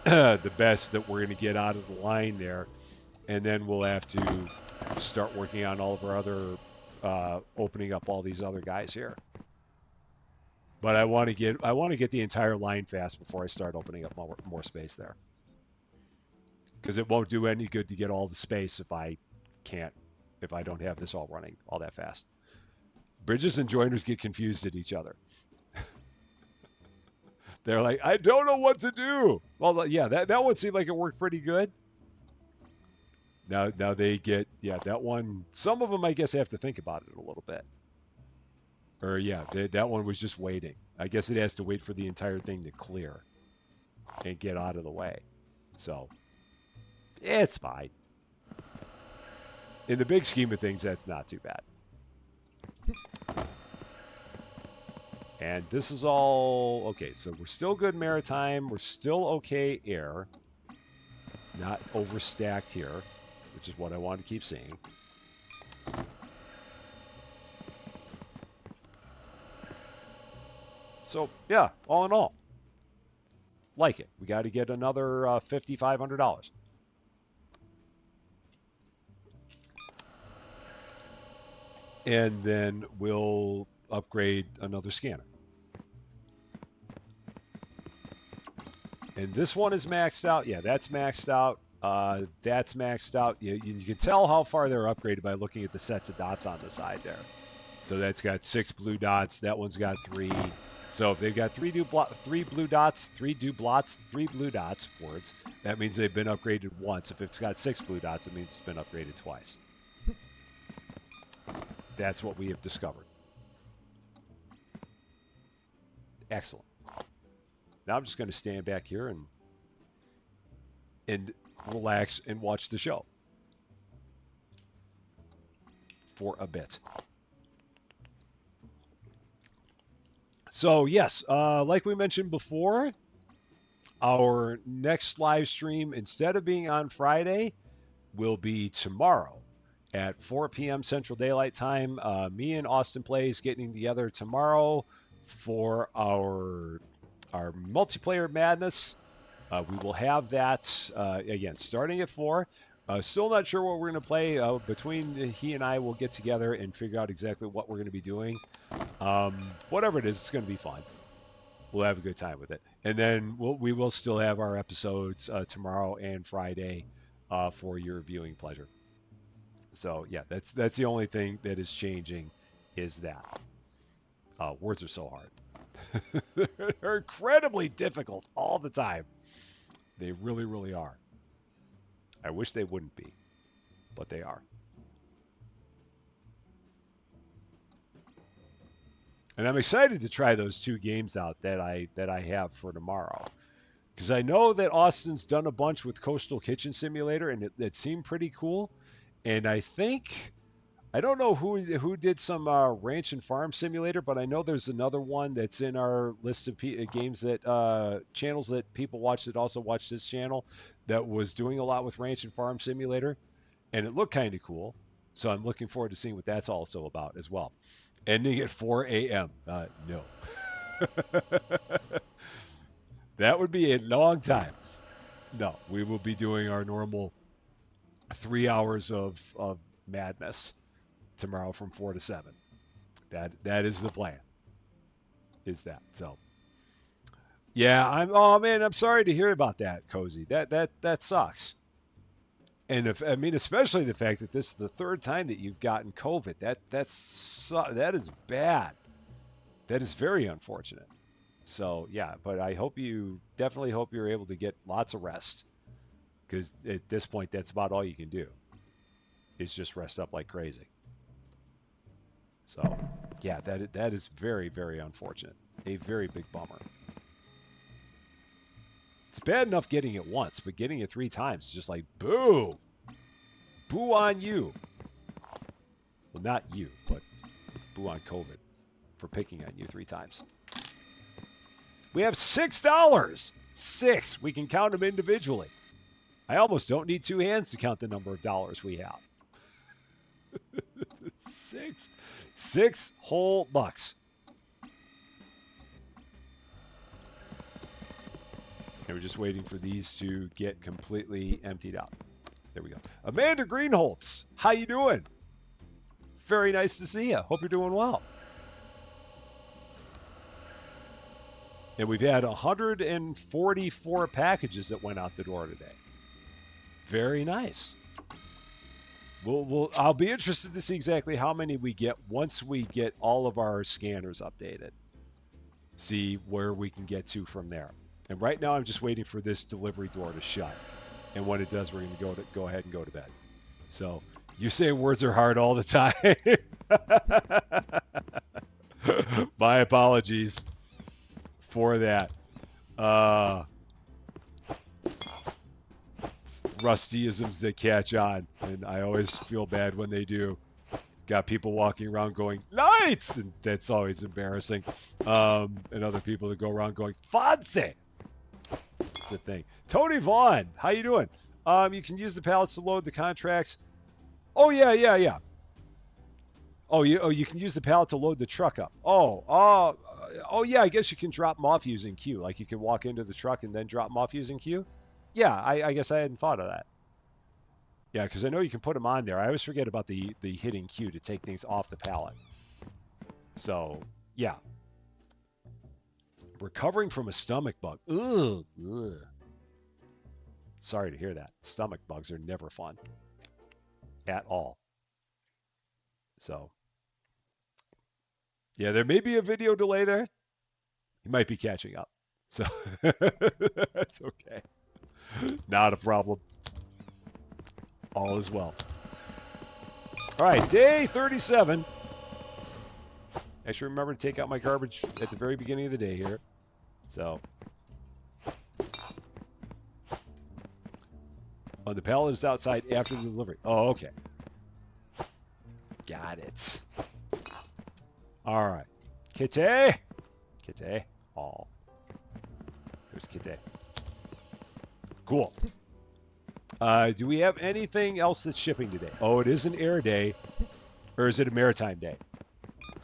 S1: the best that we're going to get out of the line there. And then we'll have to start working on all of our other, opening up all these other guys here. But I want to get the entire line fast before I start opening up more space there. Because it won't do any good to get all the space if I don't have this all running all that fast. Bridges and joiners get confused at each other. They're like, I don't know what to do. Well, yeah, that one seemed like it worked pretty good. Now they get, yeah, that one, some of them I guess have to think about it a little bit. Or yeah, that one was just waiting. I guess it has to wait for the entire thing to clear and get out of the way. So, it's fine. In the big scheme of things, that's not too bad. And this is all, okay, so we're still good maritime. We're still okay air. Not overstacked here, which is what I want to keep seeing. So, yeah, all in all, like it. We got to get another $5,500. And then we'll upgrade another scanner. And this one is maxed out. Yeah, that's maxed out. That's maxed out. You can tell how far they're upgraded by looking at the sets of dots on the side there. So that's got 6 blue dots. That one's got 3. So if they've got 3 blue dots, 3 blue dots, words, that means they've been upgraded once. If it's got 6 blue dots, it means it's been upgraded twice. That's what we have discovered. Excellent. Now I'm just going to stand back here and relax and watch the show for a bit. So yes, like we mentioned before, our next live stream, instead of being on Friday, will be tomorrow at 4 p.m. Central Daylight Time. Me and Austin Plays getting together tomorrow for our multiplayer madness. We will have that again starting at 4. Still not sure what we're going to play. Between he and I, we'll get together and figure out exactly what we're going to be doing. Whatever it is, it's going to be fun. We'll have a good time with it. And then we will still have our episodes tomorrow and Friday for your viewing pleasure. So yeah, that's the only thing that is changing is that. Words are so hard. They're incredibly difficult all the time. They really, really are. I wish they wouldn't be, but they are. And I'm excited to try those 2 games out that I have for tomorrow. Because I know that Austin's done a bunch with Coastal Kitchen Simulator, and it seemed pretty cool. And I think, I don't know who did some Ranch and Farm Simulator, but I know there's another one that's in our list of games that channels that people watch that also watch this channel that was doing a lot with Ranch and Farm Simulator, and it looked kind of cool. So I'm looking forward to seeing what that's also about as well. Ending at 4 a.m. No. That would be a long time. No, we will be doing our normal 3 hours of madness tomorrow from 4 to 7. That is the plan. Is that so? Yeah, I'm. Oh man, I'm sorry to hear about that, Cozy. That sucks. And if I mean, especially the fact that this is the third time that you've gotten COVID. That is bad. That is very unfortunate. So yeah, but I hope you definitely hope you're able to get lots of rest because at this point, that's about all you can do is just rest up like crazy. So yeah, that is very very unfortunate. A very big bummer. It's bad enough getting it once, but getting it 3 times is just like boo, boo on you. Well, not you, but boo on COVID for picking on you 3 times. We have $6. Six. We can count them individually. I almost don't need two hands to count the number of dollars we have. Six. 6 whole bucks. And we're just waiting for these to get completely emptied out. There we go. Amanda Greenholtz, how you doing? Very nice to see you. Hope you're doing well. And we've had 144 packages that went out the door today. Very nice. I'll be interested to see exactly how many we get once we get all of our scanners updated. See where we can get to from there. And right now, I'm just waiting for this delivery door to shut. And when it does, we're going to go ahead and go to bed. So you say words are hard all the time. My apologies for that. Uh, Rustyisms that catch on, and I always feel bad when they do. Got people walking around going lights, and that's always embarrassing. And other people that go around going fancy. It's a thing. Tony Vaughn, how you doing? You can use the pallets to load the contracts. Oh yeah. You can use the pallet to load the truck up. Oh yeah. I guess you can drop them off using Q. Like you can walk into the truck and then drop them off using Q. Yeah, I guess I hadn't thought of that. Yeah, because I know you can put them on there. I always forget about the hitting Q to take things off the pallet. So yeah, recovering from a stomach bug. Ugh. Sorry to hear that. Stomach bugs are never fun at all. So yeah, there may be a video delay there. You might be catching up. So that's okay. Not a problem. All is well. All right, day 37. I should remember to take out my garbage at the very beginning of the day here. So, oh, the pallet is outside after the delivery. Oh, okay. Got it. All right. Kitty. Kitty. Oh. There's Kitty. Cool. Do we have anything else that's shipping today? Oh, it is an air day. Or is it a maritime day?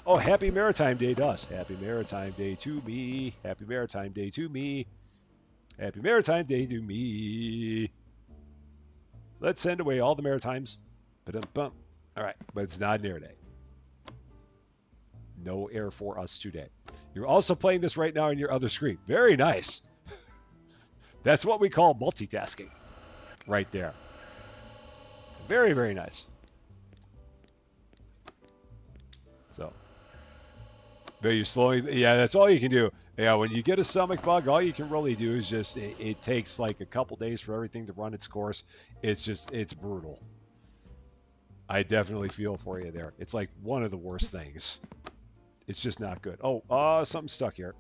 S1: Oh, happy maritime day to us. Happy maritime day to me. Happy maritime day to me. Happy maritime day to me. Let's send away all the maritimes. Ba-dum-bum. All right, but it's not an air day. No air for us today. You're also playing this right now on your other screen. Very nice. That's what we call multitasking right there. Very, very nice. So, but you're slowing. Yeah, that's all you can do. Yeah, when you get a stomach bug, all you can really do is just, it takes like a couple days for everything to run its course. It's brutal. I definitely feel for you there. It's like one of the worst things. It's just not good. Oh, something stuck here.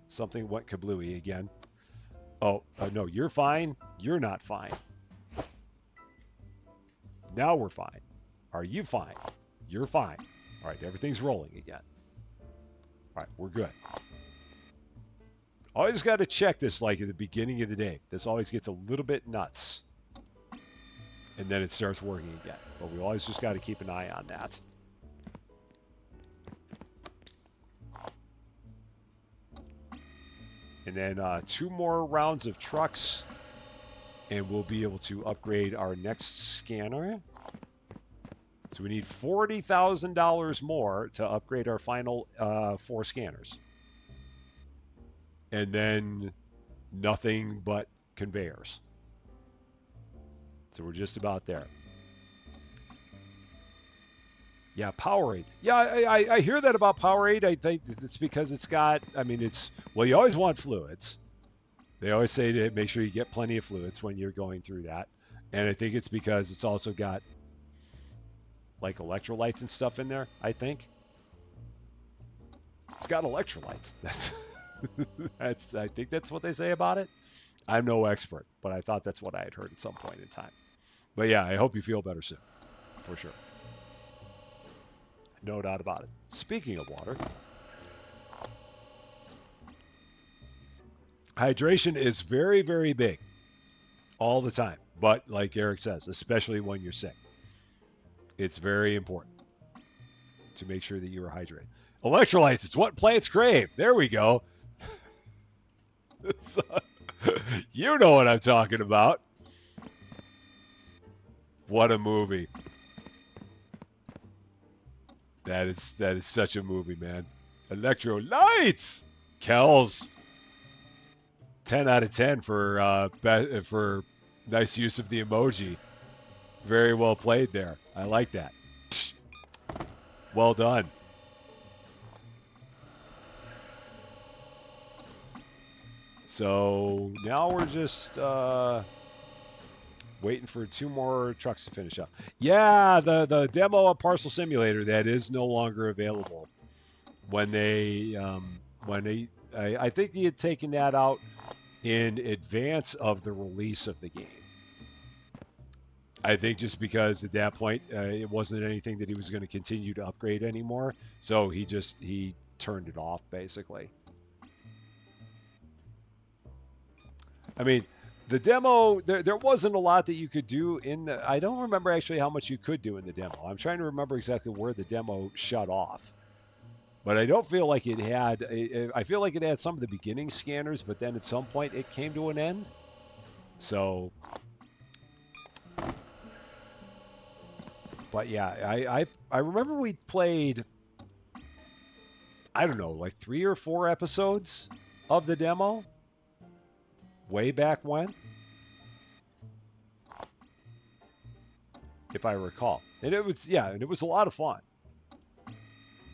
S1: Something went kablooey again. Oh, no, you're fine. You're not fine. Now we're fine. Are you fine? You're fine. All right, everything's rolling again. All right, we're good. Always got to check this like at the beginning of the day. This always gets a little bit nuts. And then it starts working again. But we always just got to keep an eye on that. And then 2 more rounds of trucks and we'll be able to upgrade our next scanner. So we need $40,000 more to upgrade our final 4 scanners. And then nothing but conveyors. So we're just about there. Yeah, Powerade. Yeah, I hear that about Powerade. I think it's because it's got, I mean, it's, well, you always want fluids. They always say to make sure you get plenty of fluids when you're going through that. And I think it's because it's also got like electrolytes and stuff in there, I think. It's got electrolytes. I think that's what they say about it. I'm no expert, but I thought that's what I had heard at some point in time. But yeah, I hope you feel better soon, for sure. No doubt about it. Speaking of water, hydration is very, very big all the time. But like Eric says, especially when you're sick, it's very important to make sure that you are hydrated. Electrolytes, it's what plants crave. There we go. So, you know what I'm talking about. What a movie. That is such a movie, man. Electrolytes. Kells, 10 out of 10 for nice use of the emoji. Very well played there. I like that. Well done. So now we're just waiting for 2 more trucks to finish up. Yeah, the demo of Parcel Simulator, that is no longer available. When I think he had taken that out in advance of the release of the game. I think just because at that point it wasn't anything that he was going to continue to upgrade anymore, so he turned it off basically. I mean, the demo, there wasn't a lot that you could do in the. I don't remember actually how much you could do in the demo. I'm trying to remember exactly where the demo shut off, but I don't feel like it had. I feel like it had some of the beginning scanners, but then at some point it came to an end. So, but yeah, I remember we played. I don't know, like 3 or 4 episodes of the demo way back when, if I recall. And it was a lot of fun.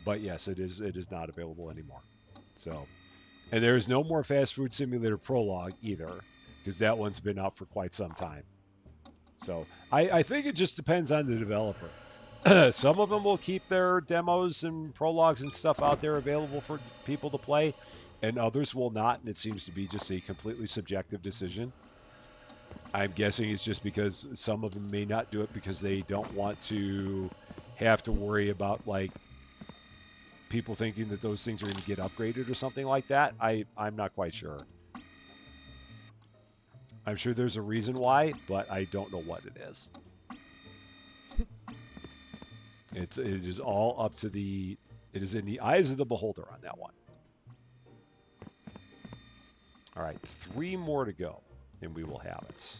S1: But yes, it is not available anymore. So, and there is no more Fast Food Simulator Prologue either, because that one's been out for quite some time. So I think it just depends on the developer. Some of them will keep their demos and prologues and stuff out there available for people to play, and others will not, and it seems to be just a completely subjective decision. I'm guessing it's just because some of them may not do it because they don't want to have to worry about like people thinking that those things are going to get upgraded or something like that. I'm not quite sure. I'm sure there's a reason why, but I don't know what it is. It is all up to it is in the eyes of the beholder on that one. All right, 3 more to go, and we will have it.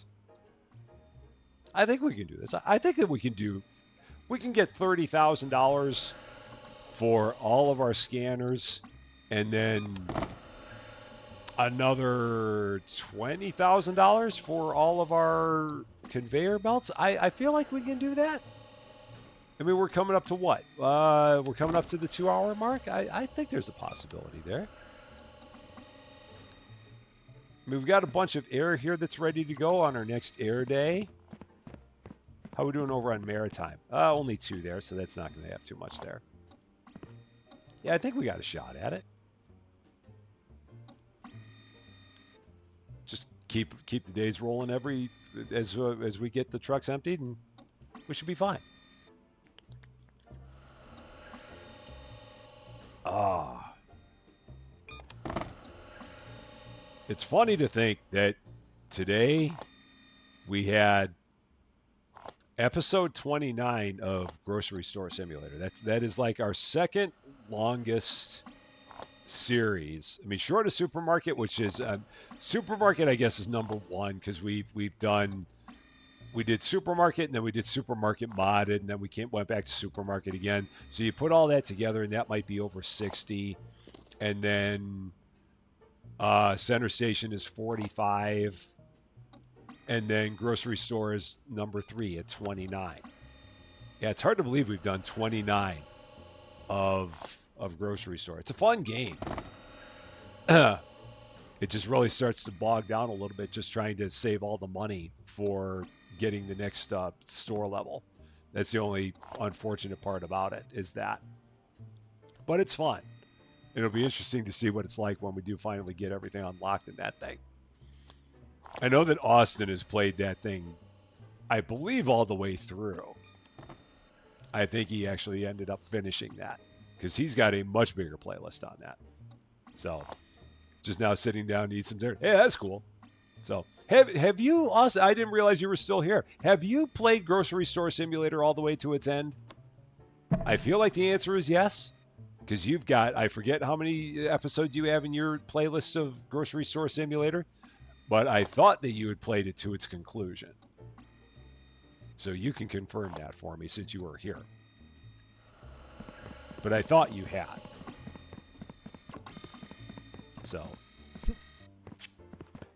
S1: I think we can do this. I think that we can get $30,000 for all of our scanners, and then another $20,000 for all of our conveyor belts. I feel like we can do that. I mean, we're coming up to what? We're coming up to the 2-hour mark. I think there's a possibility there. I mean, we've got a bunch of air here that's ready to go on our next air day. How are we doing over on Maritime? Only 2 there, so that's not going to have too much there. Yeah, I think we got a shot at it. Just keep the days rolling as we get the trucks emptied, and we should be fine. Ah. It's funny to think that today we had episode 29 of Grocery Store Simulator. That is like our second longest series. I mean, short of supermarket, which is supermarket, I guess, is number one because we did supermarket and then we did supermarket modded and then went back to supermarket again. So you put all that together and that might be over 60. And then center station is 45. And then grocery store is number 3 at 29. Yeah, it's hard to believe we've done 29 of grocery store. It's a fun game. It just really starts to bog down a little bit just trying to save all the money for getting the next store level. That's the only unfortunate part about it is that. But it's fun. It'll be interesting to see what it's like when we do finally get everything unlocked in that thing. I know that Austin has played that thing, I believe, all the way through. I think he actually ended up finishing that because he's got a much bigger playlist on that. So just now sitting down to eat some dinner. Hey, that's cool. So have you also? I didn't realize you were still here. Have you played Grocery Store Simulator all the way to its end? I feel like the answer is yes, because you've got, I forget how many episodes you have in your playlist of Grocery Store Simulator, but I thought that you had played it to its conclusion. So you can confirm that for me since you were here. But I thought you had. So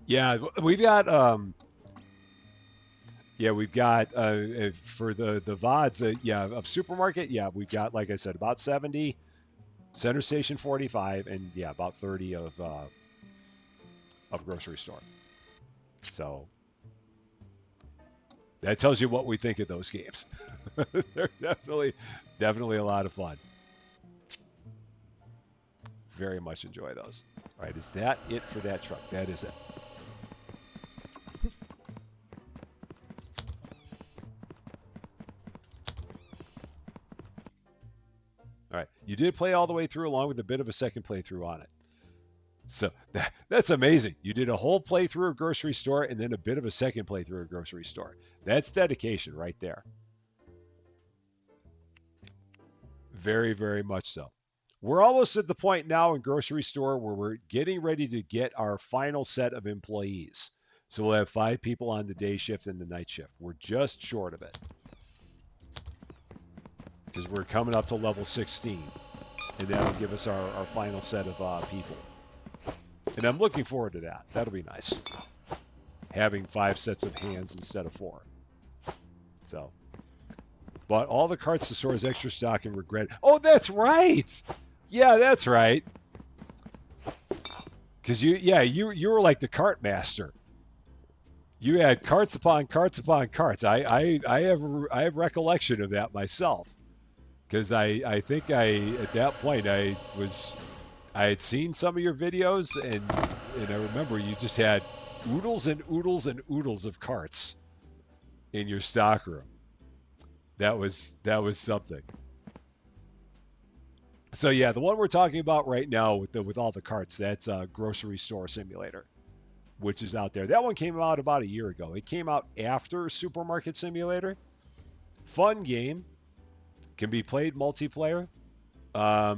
S1: yeah, we've got for the VODs, of supermarket, we've got, like I said, about 70, center station 45, and about 30 of grocery store. So that tells you what we think of those games. They're definitely a lot of fun. Very much enjoy those. All right, is that it for that truck? That is it. All right, you did play all the way through along with a bit of a second playthrough on it. So that's amazing. You did a whole playthrough of grocery store and then a bit of a second playthrough of grocery store. That's dedication right there. Very, very much so. We're almost at the point now in grocery store where we're getting ready to get our final set of employees. So we'll have 5 people on the day shift and the night shift. We're just short of it because we're coming up to level 16, and that'll give us our final set of people. And I'm looking forward to that. That'll be nice. Having 5 sets of hands instead of 4. So, but all the carts to store as extra stock and regret. Oh, that's right. Yeah, that's right. Because you were like the cart master. You had carts upon carts upon carts. I have recollection of that myself. Because I think at that point I had seen some of your videos and I remember you just had oodles and oodles and oodles of carts in your stock room. That was something. So yeah, the one we're talking about right now with all the carts, that's Grocery Store Simulator, which is out there. That one came out about a year ago. It came out after Supermarket Simulator. Fun game. Can be played multiplayer. I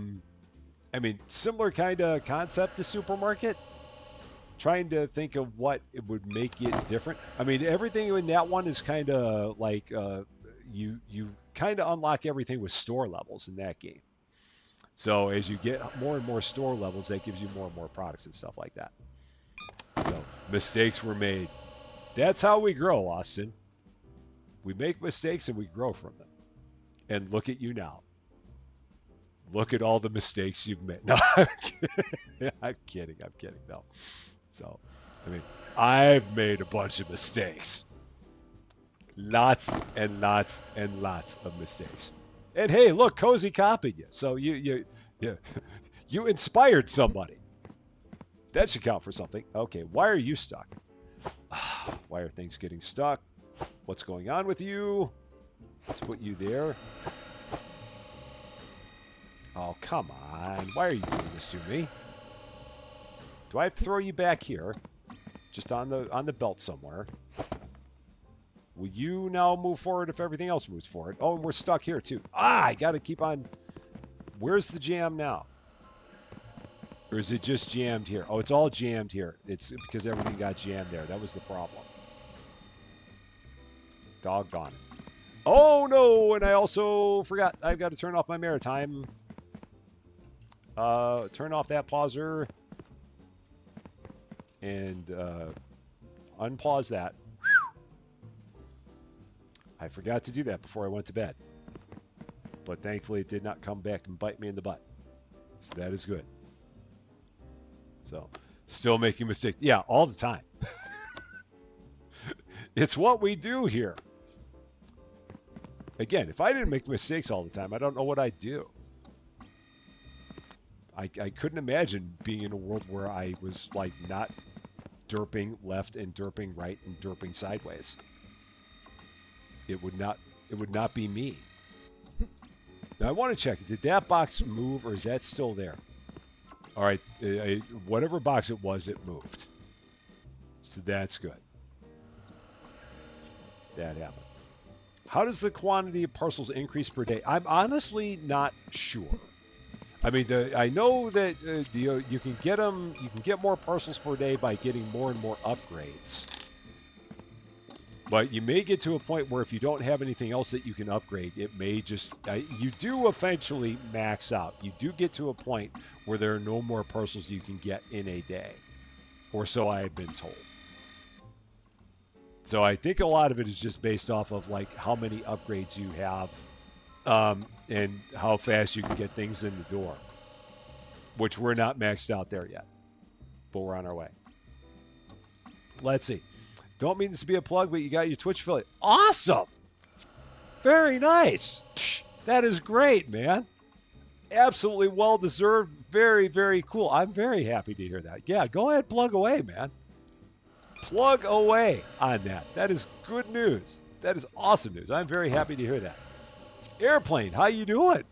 S1: mean, similar kind of concept to Supermarket. Trying to think of what it would make it different. I mean, everything in that one is kind of like you kind of unlock everything with store levels in that game. So as you get more and more store levels, that gives you more and more products and stuff like that. So mistakes were made. That's how we grow, Austin. We make mistakes and we grow from them. And look at you now. Look at all the mistakes you've made. No, I'm kidding. No. So, I mean, I've made a bunch of mistakes. Lots and lots and lots of mistakes. And hey, look, Cozy copied you. So you inspired somebody. That should count for something. Okay, why are you stuck? Why are things getting stuck? What's going on with you? Let's put you there. Oh, come on. Why are you doing this to me? Do I have to throw you back here? Just on the belt somewhere. Will you now move forward if everything else moves forward? Oh, and we're stuck here too. I got to keep on. Where's the jam now? Or is it just jammed here? Oh, it's all jammed here. It's because everything got jammed there. That was the problem. Doggone it. Oh, no. And I also forgot. I've got to turn off my Maritime. Turn off that pauser. And unpause that. I forgot to do that before I went to bed. But thankfully, it did not come back and bite me in the butt. So that is good. So, still making mistakes. Yeah, all the time. It's what we do here. Again, if I didn't make mistakes all the time, I don't know what I'd do. I couldn't imagine being in a world where I was like not derping left and derping right and derping sideways. It would not be me. Now I want to check. Did that box move or is that still there? All right, whatever box it was, it moved. So that's good. That happened. How does the quantity of parcels increase per day? I'm honestly not sure. I mean, I know that you can get them. You can get more parcels per day by getting more and more upgrades. But you may get to a point where if you don't have anything else that you can upgrade, it may just you do eventually max out. You do get to a point where there are no more parcels you can get in a day, or so I have been told. So I think a lot of it is just based off of like how many upgrades you have, and how fast you can get things in the door, which we're not maxed out there yet, but we're on our way. Let's see. Don't mean this to be a plug, but you got your Twitch affiliate. Awesome. Very nice. That is great, man. Absolutely well deserved. Very, very cool. I'm very happy to hear that. Yeah, go ahead, plug away, man. Plug away on that. That is good news. That is awesome news. I'm very happy to hear that. Airplane, how you doing?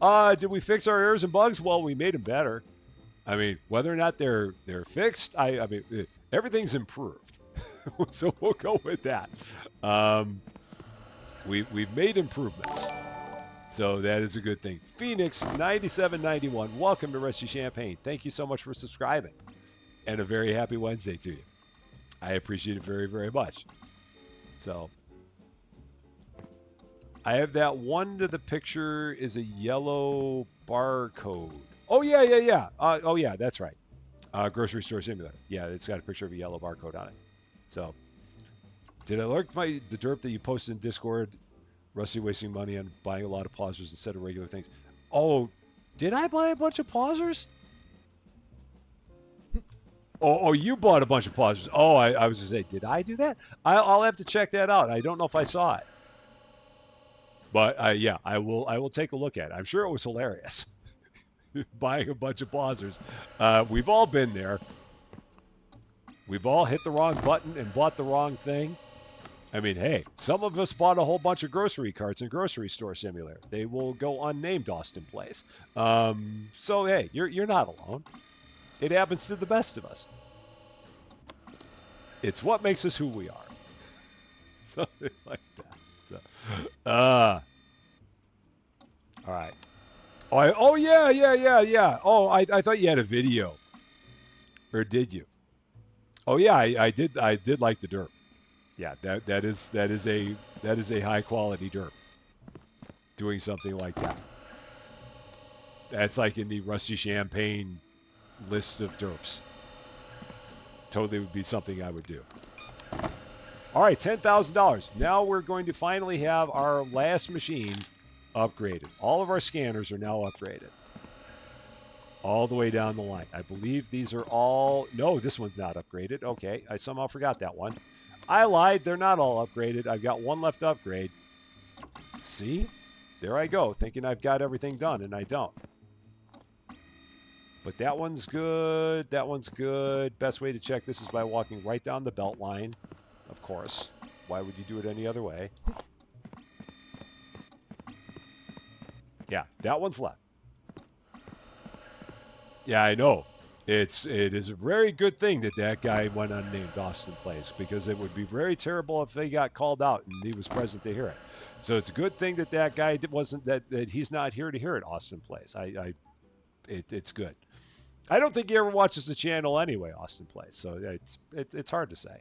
S1: Did we fix our errors and bugs? Well, we made them better. I mean, whether or not they're fixed, I mean, everything's improved. So we'll go with that. We've made improvements. So that is a good thing. Phoenix 9791, welcome to Rusty Champaign. Thank you so much for subscribing. And a very happy Wednesday to you. I appreciate it very, very much. So I have that one to the picture is a yellow barcode. Oh, yeah. Oh, yeah, that's right. Grocery store simulator. Yeah, it's got a picture of a yellow barcode on it. So, did I like the derp that you posted in Discord? Rusty wasting money on buying a lot of pausers instead of regular things. Oh, did I buy a bunch of pausers? Oh, you bought a bunch of pausers. Oh, I was going to say, did I do that? I'll have to check that out. I don't know if I saw it. But yeah, I will take a look at it. I'm sure it was hilarious. Buying a bunch of pausers. We've all been there. We've all hit the wrong button and bought the wrong thing. I mean, hey, some of us bought a whole bunch of grocery carts in Grocery Store Simulator. They will go unnamed, Austin Place. So hey, you're not alone. It happens to the best of us. It's what makes us who we are. Something like that. So, all right. Oh yeah. Oh, I thought you had a video, or did you? Oh yeah, I did like the derp. Yeah, that is a high quality derp. Doing something like that. That's like in the Rusty Champagne list of derps. Totally would be something I would do. All right, $10,000. Now we're going to finally have our last machine upgraded. All of our scanners are now upgraded. All the way down the line. I believe these are all... No, this one's not upgraded. Okay, I somehow forgot that one. I lied. They're not all upgraded. I've got one left to upgrade. See? There I go, thinking I've got everything done, and I don't. But that one's good. That one's good. Best way to check this is by walking right down the belt line. Of course. Why would you do it any other way? Yeah, that one's left. Yeah, I know. It is a very good thing that guy went unnamed Austin Place, because it would be very terrible if he got called out and he was present to hear it. So it's a good thing that guy wasn't that he's not here to hear it, Austin Place. It's good. I don't think he ever watches the channel anyway, Austin Plays. So it's hard to say.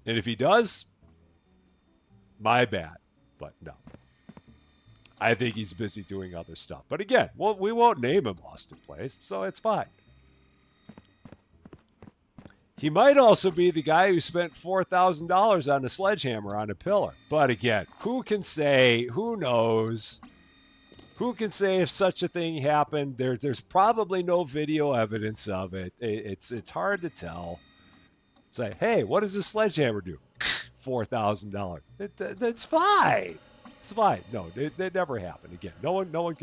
S1: And if he does, my bad. But no, I think he's busy doing other stuff. But again, well, we won't name him Austin Plays, so it's fine. He might also be the guy who spent $4,000 on a sledgehammer on a pillar. But again, who can say? Who knows? Who can say if such a thing happened? There's probably no video evidence of it. It's hard to tell. Say, hey, what does a sledgehammer do? $4,000. That's fine. It's fine. No, it never happened. Again, no one knows.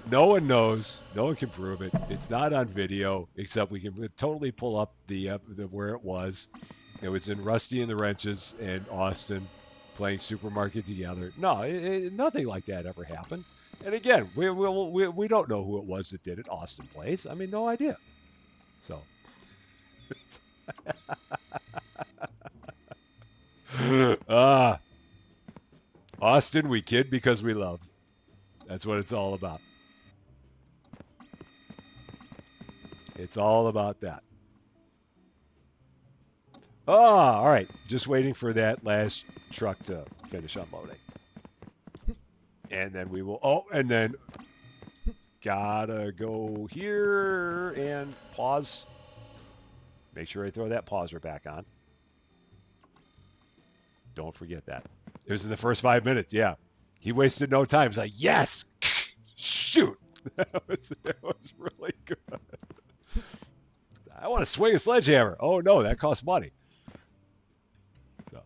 S1: No one can prove it. It's not on video, except we can totally pull up the where it was. It was in Rusty and the Wrenches and Austin playing Supermarket together. No, nothing like that ever happened. And again, we don't know who it was that did it. Austin Plays. I mean, no idea. So, ah, Austin, we kid because we love. That's what it's all about. It's all about that. Oh, all right. Just waiting for that last truck to finish unloading. And then we will. Oh, and then gotta go here and pause. Make sure I throw that pauser back on. Don't forget that. It was in the first 5 minutes. Yeah. He wasted no time. He's like, yes, shoot. That was really good. I want to swing a sledgehammer. Oh, no, that costs money. So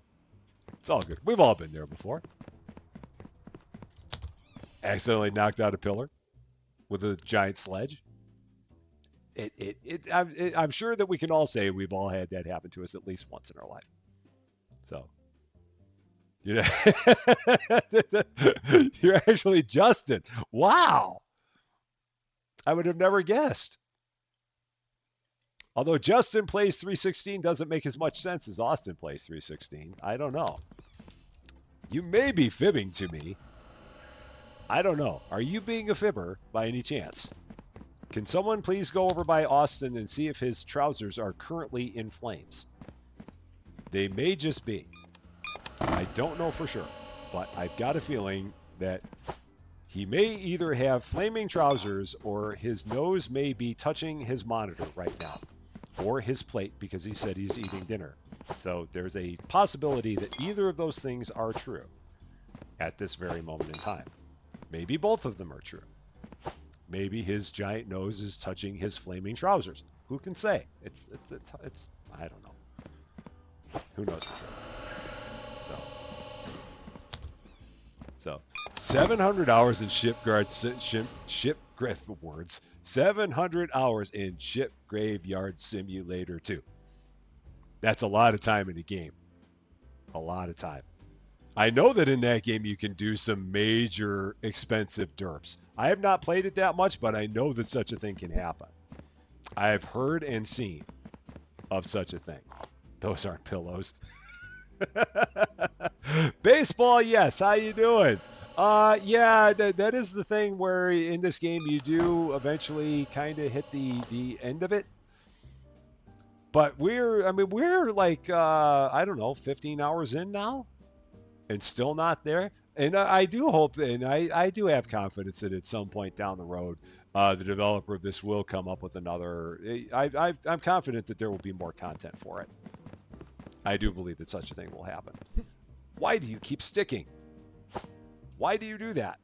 S1: it's all good. We've all been there before. Accidentally knocked out a pillar with a giant sledge. I'm sure that we can all say we've all had that happen to us at least once in our life. So, you know, you're actually Justin. Wow. I would have never guessed. Although Justin Plays 316 doesn't make as much sense as Austin Plays 316. I don't know. You may be fibbing to me. I don't know. Are you being a fibber by any chance? Can someone please go over by Austin and see if his trousers are currently in flames? They may just be. I don't know for sure, but I've got a feeling that he may either have flaming trousers or his nose may be touching his monitor right now, or his plate because he said he's eating dinner. So there's a possibility that either of those things are true at this very moment in time. Maybe both of them are true. Maybe his giant nose is touching his flaming trousers. Who can say? It's I don't know. Who knows for sure. So 700 hours in shipgraveyard 700 hours in Ship Graveyard Simulator 2. That's a lot of time in a game. A lot of time. I know that in that game you can do some major expensive derps. I have not played it that much, but I know that such a thing can happen. I have heard and seen of such a thing. Those aren't pillows. Baseball, yes. How you doing? Yeah, that is the thing where in this game you do eventually kind of hit the end of it. But we're like I don't know, 15 hours in now, and still not there. And I do hope, and I do have confidence that at some point down the road, the developer of this will come up with another. I'm confident that there will be more content for it. I do believe that such a thing will happen. Why do you keep sticking? Why do you do that?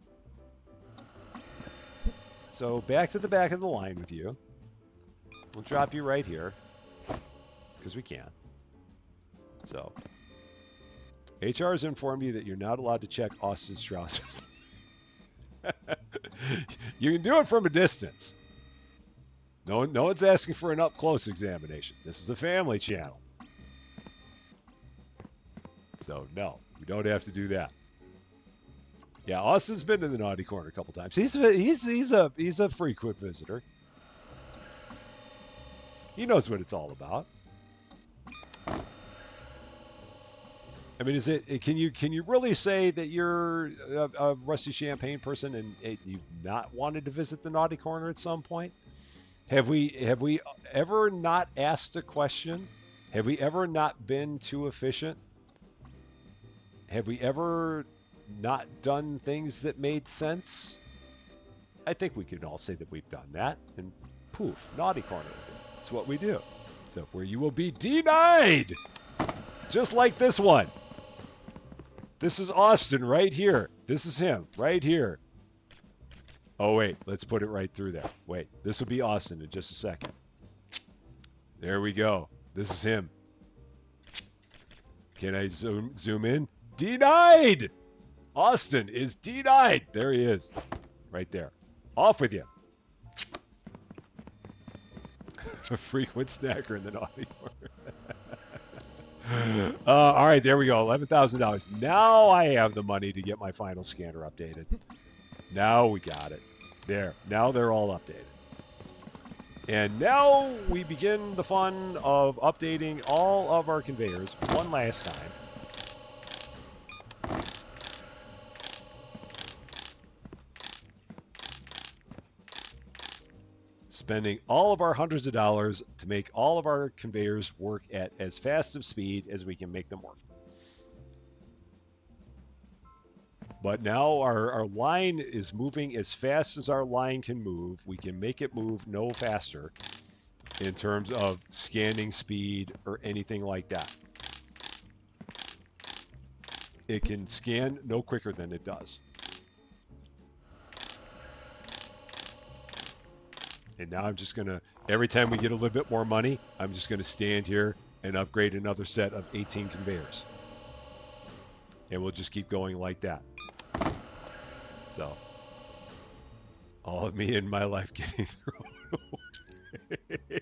S1: So back to the back of the line with you. We'll drop you right here because we can. So HR has informed you that you're not allowed to check Austin's trousers. You can do it from a distance. No one's asking for an up-close examination. This is a family channel. So no, we don't have to do that. Yeah, Austin's been in the naughty corner a couple times. He's a frequent visitor. He knows what it's all about. I mean, can you really say that you're a Rusty Champaign person and you've not wanted to visit the naughty corner at some point? Have we ever not asked a question? Have we ever not been too efficient? Have we ever not done things that made sense? I think we can all say that we've done that. And poof, naughty corner with it. It's what we do. So where you will be denied, just like this one. This is Austin right here. This is him right here. Oh, wait, let's put it right through there. Wait, this will be Austin in just a second. There we go. This is him. Can I zoom in? Denied! Austin is denied. There he is. Right there. Off with you. A frequent snacker in the naughty corner. All right, there we go. $11,000. Now I have the money to get my final scanner updated. Now we got it. There. Now they're all updated. And now we begin the fun of updating all of our conveyors one last time. Spending all of our hundreds of dollars to make all of our conveyors work at as fast of speed as we can make them work. But now our line is moving as fast as our line can move. We can make it move no faster in terms of scanning speed or anything like that. It can scan no quicker than it does. And now I'm just going to, every time we get a little bit more money, I'm just going to stand here and upgrade another set of 18 conveyors. And we'll just keep going like that. So, all of me in my life getting thrown away.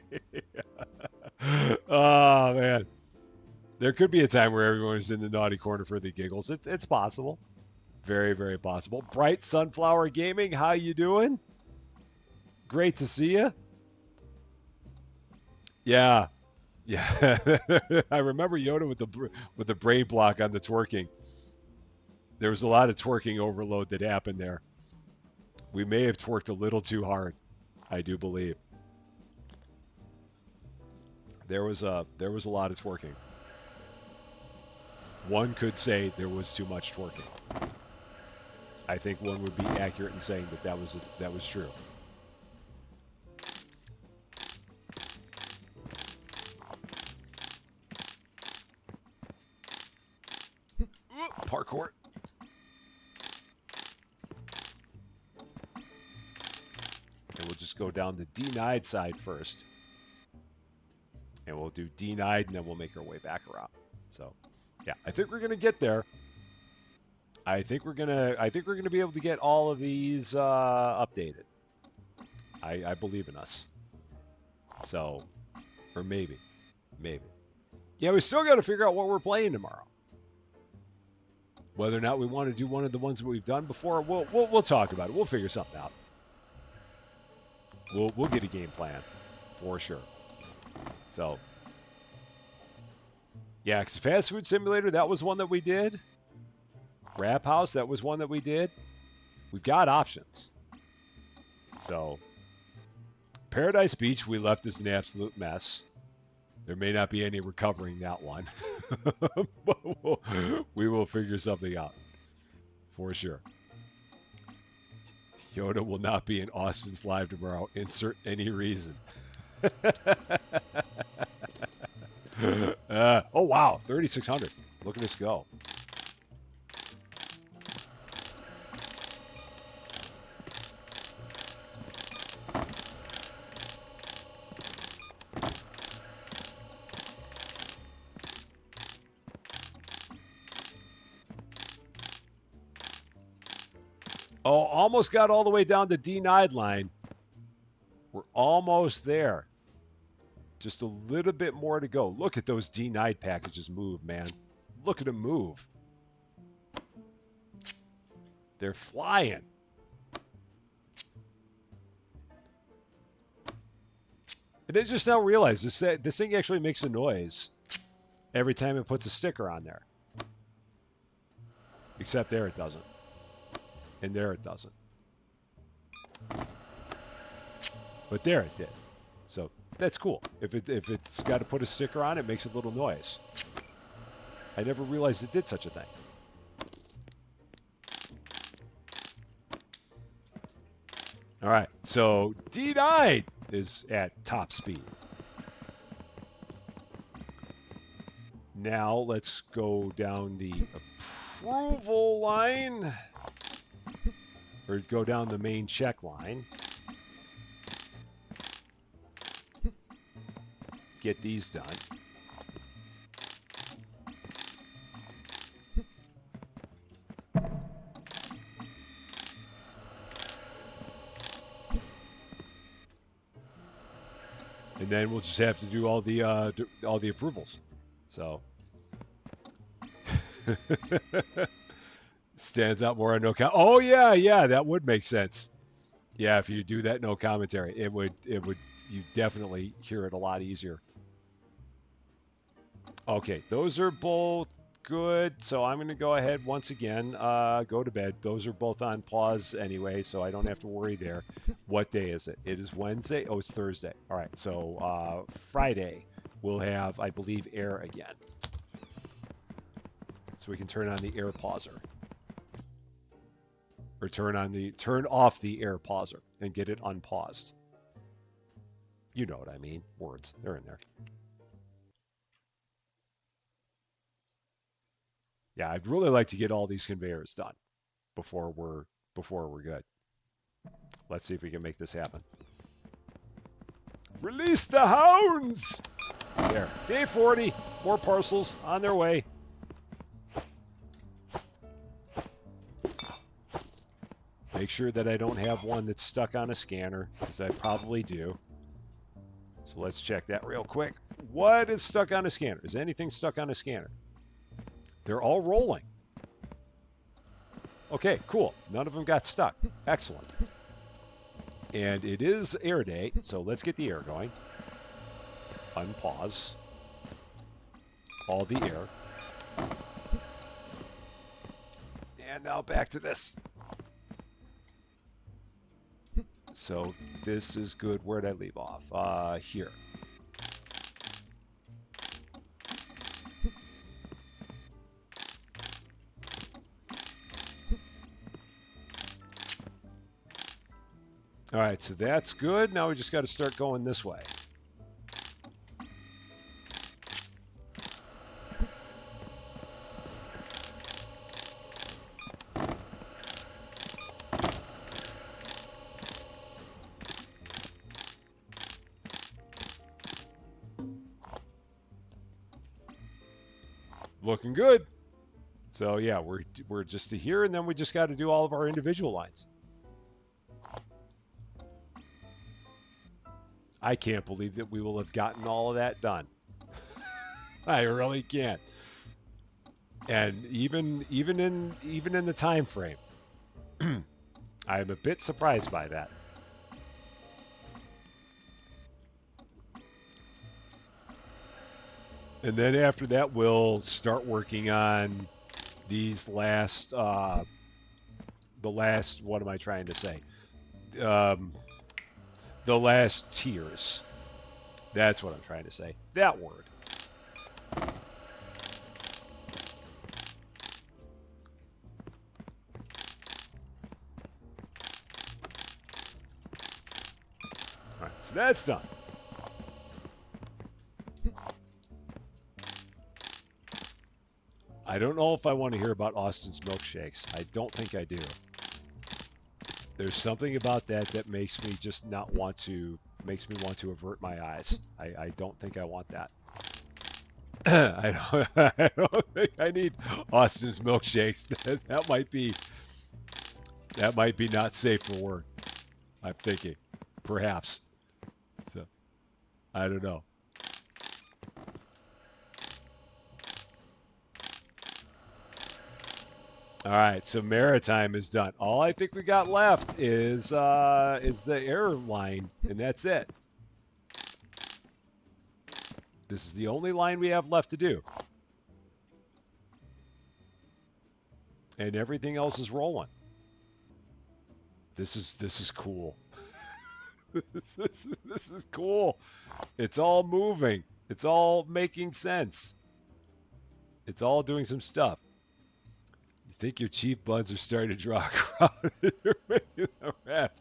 S1: Oh, man. There could be a time where everyone is in the naughty corner for the giggles. It's possible. Very, very possible. Bright Sunflower Gaming, how you doing? Great to see you. Yeah. Yeah. I remember Yoda with the brain block on the twerking. There was a lot of twerking overload that happened there. We may have twerked a little too hard, I do believe. There was a lot of twerking. One could say there was too much twerking. I think one would be accurate in saying that was true. Parkour. And we'll just go down the denied side first. And we'll do denied, and then we'll make our way back around. So, yeah, I think we're gonna get there. I think we're gonna be able to get all of these updated. I believe in us. So, or maybe. Yeah, we still got to figure out what we're playing tomorrow. Whether or not we want to do one of the ones that we've done before, we'll talk about it. We'll figure something out. We'll get a game plan for sure. So, yeah, because Fast Food Simulator, that was one that we did. Rap House, that was one that we did. We've got options. So, Paradise Beach, we left as an absolute mess. There may not be any recovering that one. But we will figure something out. For sure. Yoda will not be in Austin's live tomorrow. Insert any reason. Oh, wow. 3,600. Look at us go. Oh, almost got all the way down to denied line. We're almost there. Just a little bit more to go. Look at those denied packages move, man. Look at them move. They're flying. And I just now realized this thing actually makes a noise every time it puts a sticker on there. Except there it doesn't. And there it doesn't. But there it did. So that's cool. If it's got to put a sticker on, it makes a little noise. I never realized it did such a thing. All right, so D9 is at top speed. Now let's go down the approval line, or go down the main check line. Get these done. And then we'll just have to do all the approvals. So stands out more on no comment. Oh yeah, that would make sense. Yeah, if you do that no commentary, it would you definitely hear it a lot easier. Okay, those are both good. So I'm going to go ahead once again, go to bed. Those are both on pause anyway, so I don't have to worry there. What day is it? It is Wednesday. Oh, it's Thursday. All right, so Friday we'll have, I believe, air again. So we can turn on the air pauser. Or turn off the air pauser and get it unpaused. You know what I mean. Words. They're in there. Yeah, I'd really like to get all these conveyors done before we're good. Let's see if we can make this happen. Release the hounds! There. Day 40. More parcels on their way. Make sure that I don't have one that's stuck on a scanner, because I probably do. So let's check that real quick. What is stuck on a scanner? Is anything stuck on a scanner? They're all rolling. Okay, cool. None of them got stuck. Excellent. And it is air day, so let's get the air going. Unpause. All the air. And now back to this. So this is good. Where'd I leave off? Here. All right, so that's good. Now we just got to start going this way. Looking good. So yeah, we're just to here, and then we just got to do all of our individual lines. I can't believe that we will have gotten all of that done. I really can't. And even in the time frame, I'm a bit surprised by that. And then after that, we'll start working on these last, what am I trying to say? The last tiers. That's what I'm trying to say. That word. All right, so that's done. I don't know if I want to hear about Austin's milkshakes. I don't think I do. There's something about that that makes me want to avert my eyes. I don't think I want that. I don't think I need Austin's milkshakes. That might be not safe for work. I'm thinking, perhaps. So I don't know. All right, so Maritime is done. All I think we got left is the airline, and that's it. This is the only line we have left to do, and everything else is rolling. This is cool. This is cool. It's all moving. It's all making sense. It's all doing some stuff. You think your cheap buds are starting to draw a crowd? You're making a rap.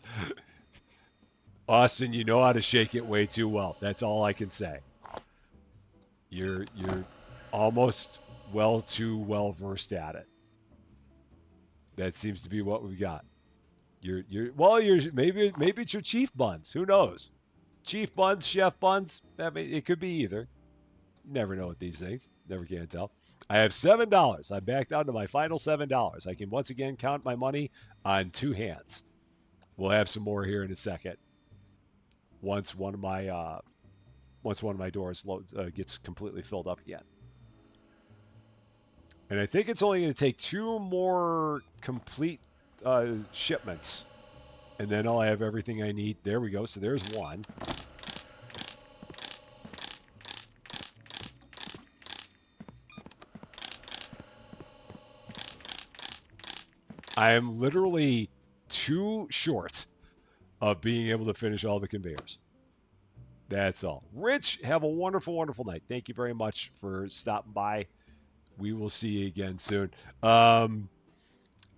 S1: Austin, you know how to shake it way too well. That's all I can say. You're almost too well versed at it. That seems to be what we've got. You're maybe it's your chief buns. Who knows? Chief buns, chef buns. I mean, it could be either. Never know with these things. Never can tell. I have $7. I'm back down to my final $7. I can once again count my money on two hands. We'll have some more here in a second. Once one of my doors gets completely filled up again. And I think it's only going to take two more complete shipments, and then I'll have everything I need. There we go. So there's one. I am literally too short of being able to finish all the conveyors. That's all. Rich, have a wonderful, wonderful night. Thank you very much for stopping by. We will see you again soon.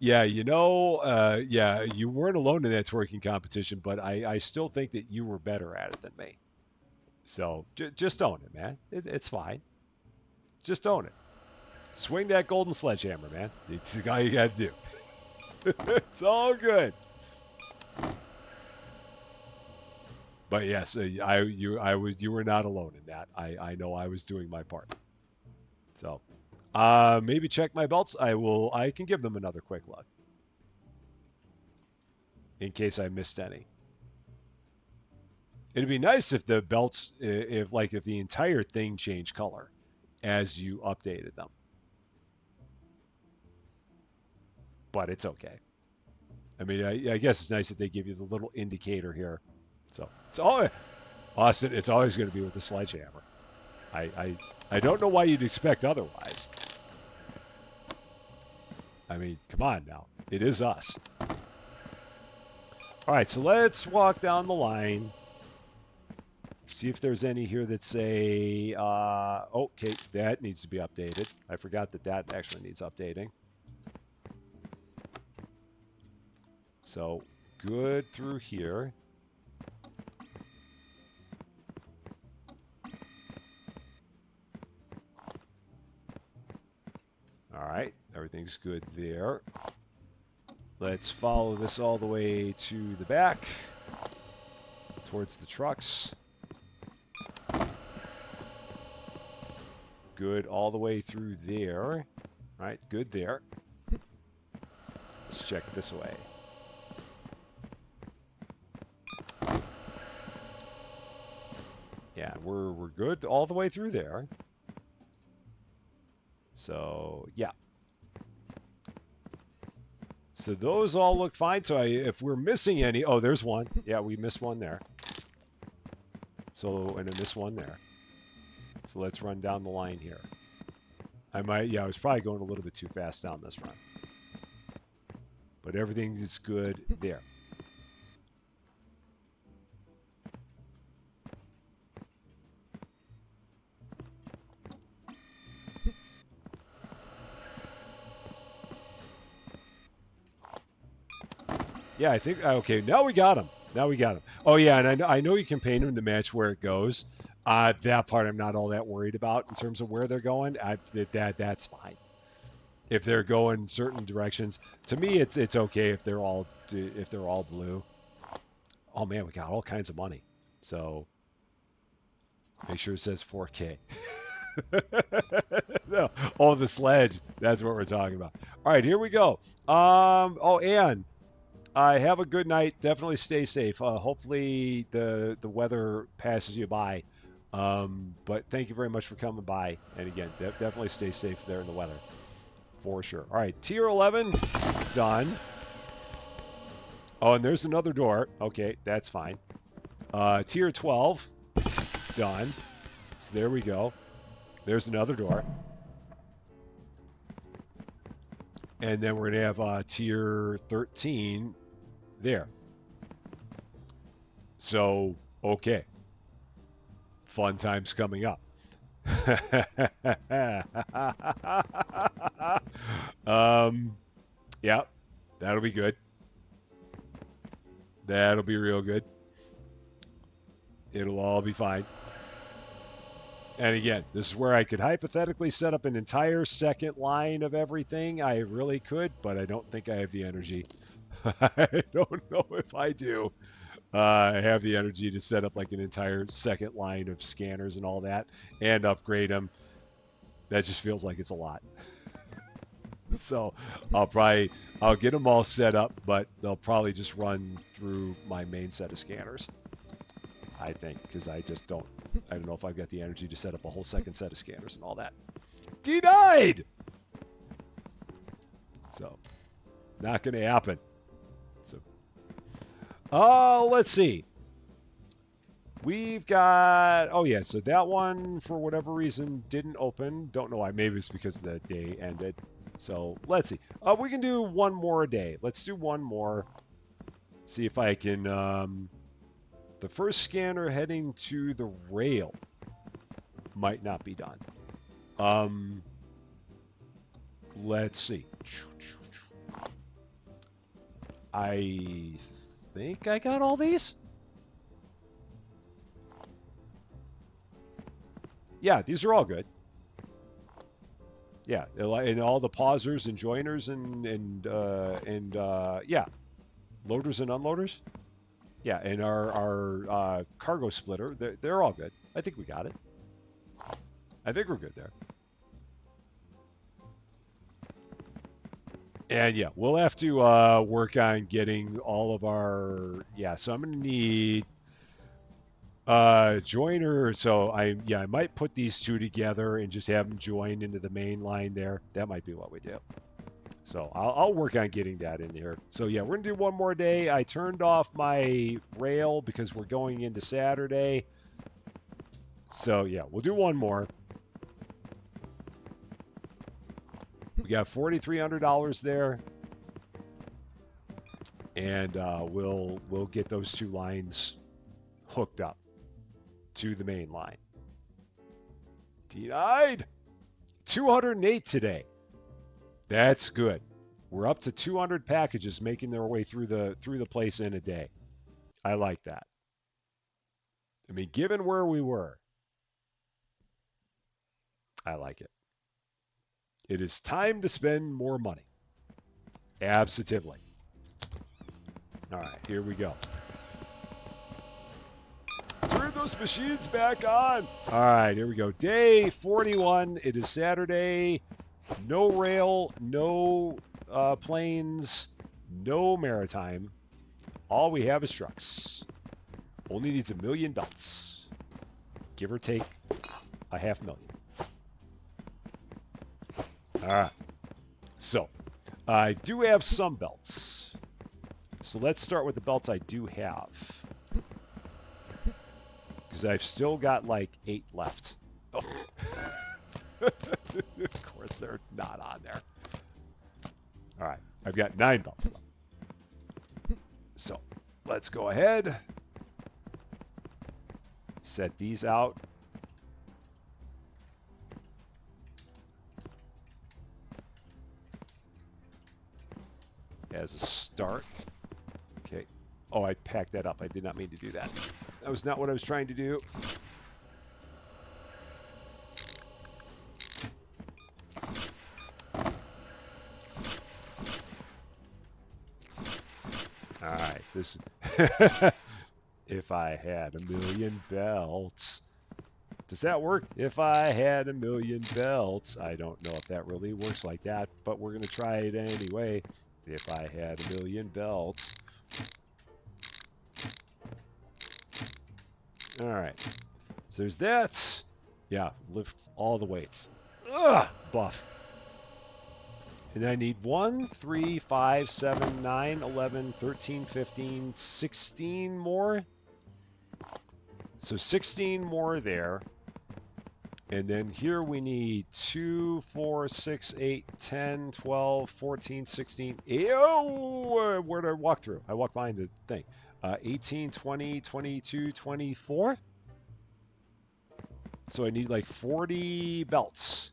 S1: Yeah, yeah, you weren't alone in that twerking competition, but I still think that you were better at it than me. So just own it, man. It's fine. Just own it. Swing that golden sledgehammer, man. It's all you got to do. It's all good. But yes, you were not alone in that. I know I was doing my part. So, maybe check my belts. I can give them another quick look in case I missed any. It'd be nice if the belts, if the entire thing changed color as you updated them. But it's okay. I mean, I guess it's nice that they give you the little indicator here. So it's all Austin. It's always going to be with the sledgehammer. I don't know why you'd expect otherwise. I mean, come on now. It is us. All right, so let's walk down the line. See if there's any here that say, okay, that needs to be updated. I forgot that actually needs updating. So good through here. All right, everything's good there. Let's follow this all the way to the back, towards the trucks. Good all the way through there. All right, good there. Let's check it this way. Yeah, we're good all the way through there. So, yeah. So those all look fine. So if we're missing any, oh, there's one. Yeah, we missed one there. So, and I missed one there. So let's run down the line here. I was probably going a little bit too fast down this run. But everything is good there. Yeah, I think, okay, now we got him. Now we got him. Oh, yeah, and I know you can paint him to match where it goes. That part I'm not all that worried about in terms of where they're going. That's fine. If they're going certain directions, to me, it's okay if they're all blue. Oh man, we got all kinds of money. So make sure it says 4K. No. Oh, the sledge. That's what we're talking about. All right, here we go. Oh, and have a good night. Definitely stay safe. Hopefully the weather passes you by. But thank you very much for coming by. And again, definitely stay safe there in the weather. For sure. All right, tier 11, done. Oh, and there's another door. Okay, that's fine. Tier 12, done. So there we go. There's another door. And then we're going to have tier 13 there. So, okay, fun times coming up. um, yeah, that'll be good. That'll be real good. It'll all be fine. And again, this is where I could hypothetically set up an entire second line of everything. I really could, but I don't think I have the energy. I don't know if I do. I have the energy to set up like an entire second line of scanners and all that and upgrade them. That just feels like it's a lot. So I'll get them all set up, but they'll probably just run through my main set of scanners. I think, because I don't know if I've got the energy to set up a whole second set of scanners and all that. Denied! So, not going to happen. So, let's see. We've got, oh yeah, so that one, for whatever reason, didn't open. Don't know why. Maybe it's because the day ended. So, let's see. We can do one more a day. Let's do one more. See if I can, the first scanner heading to the rail might not be done. Let's see. I think I got all these. Yeah, these are all good. Yeah, and all the pausers and joiners and yeah, loaders and unloaders. Yeah, and our cargo splitter, they're all good. I think we got it. I think we're good there. And yeah, we'll have to work on getting all of our, yeah, so I'm gonna need joiner. So I might put these two together and just have them join into the main line there. That might be what we do. So I'll work on getting that in there. So yeah, we're gonna do one more day. I turned off my rail because we're going into Saturday. So yeah, we'll do one more. We got $4,300 there, and we'll get those two lines hooked up to the main line. Denied. 208 today. That's good. We're up to 200 packages making their way through the place in a day. I like that. I mean, given where we were, I like it. It is time to spend more money. Absolutely. All right, here we go. Turn those machines back on. All right, here we go. Day 41. It is Saturday. No rail, no planes, no maritime. All we have is trucks. Only needs 1 million belts. Give or take a 500,000. All right. So, I do have some belts. So let's start with the belts I do have. Because I've still got like 8 left. Oh. Of course, they're not on there. All right. I've got 9 belts left. So, let's go ahead. Set these out. As a start. Okay. Oh, I packed that up. I did not mean to do that. That was not what I was trying to do. All right. This. If I had 1 million belts. Does that work? If I had 1 million belts. I don't know if that really works like that, but we're going to try it anyway. If I had 1 million belts. All right. So there's that. Yeah, lift all the weights. Ugh, buff. And I need 1, 3, 5, 7, 9, 11, 13, 15, 16 more. So 16 more there. And then here we need 2, 4, 6, 8, 10, 12, 14, 16. Ew! Where did I walk through? I walked behind the thing. 18, 20, 22, 24. So I need like 40 belts.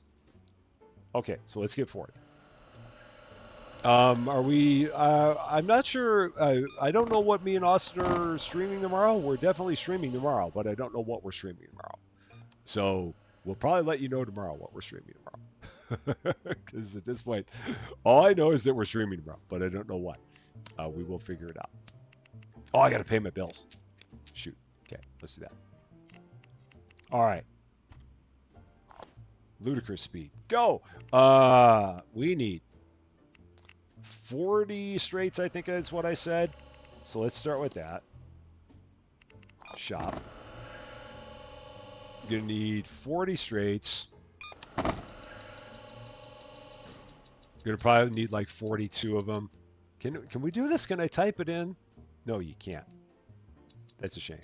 S1: Okay, so let's get 40. Are we? I'm not sure. I don't know what me and Austin are streaming tomorrow. We're definitely streaming tomorrow, but I don't know what we're streaming tomorrow. So we'll probably let you know tomorrow what we're streaming tomorrow. Because at this point, all I know is that we're streaming tomorrow, but I don't know what. We will figure it out. Oh, I got to pay my bills. Shoot. Okay, let's do that. All right. Ludicrous speed. Go. We need 40 straights, I think is what I said. So let's start with that. Shop. I'm going to need 40 straights. I'm going to probably need like 42 of them. Can we do this? Can I type it in? No, you can't. That's a shame.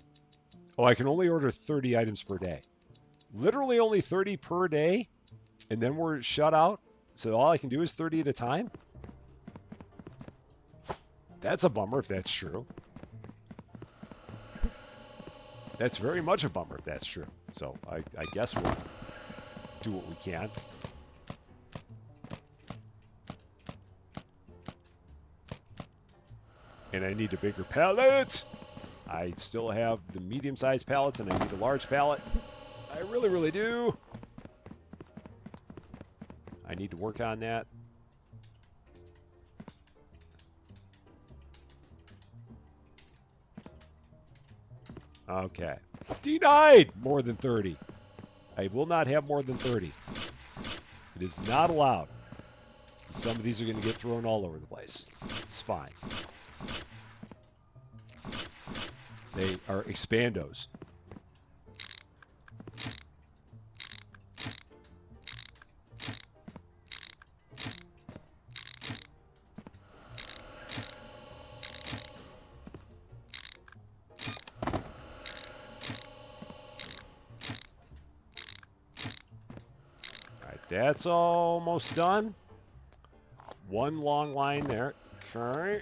S1: Oh, I can only order 30 items per day. Literally only 30 per day? And then we're shut out? So all I can do is 30 at a time? That's a bummer if that's true. That's very much a bummer if that's true. So I guess we'll do what we can. And I need a bigger pallet. I still have the medium-sized pallets, and I need a large pallet. I really, really do. I need to work on that. Okay. Denied more than 30. I will not have more than 30. It is not allowed. Some of these are going to get thrown all over the place. It's fine. They are expandos. All right, that's almost done. One long line there. Okay.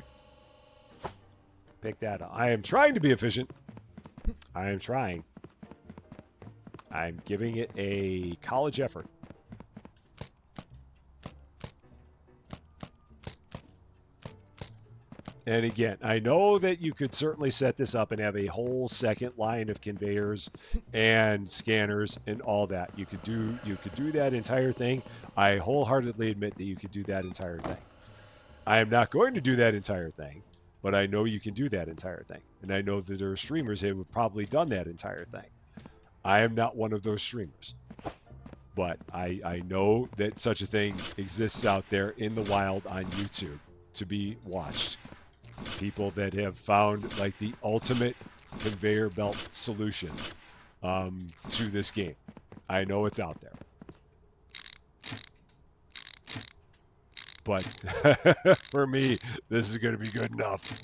S1: Pick that up. I am trying to be efficient. I am trying. I'm giving it a college effort. And again, I know that you could certainly set this up and have a whole second line of conveyors and scanners and all that. You could do that entire thing. I wholeheartedly admit that you could do that entire thing. I am not going to do that entire thing, but I know you can do that entire thing. And I know that there are streamers who have probably done that entire thing. I am not one of those streamers. But I know that such a thing exists out there in the wild on YouTube to be watched. People that have found like the ultimate conveyor belt solution to this game. I know it's out there. But for me, this is going to be good enough.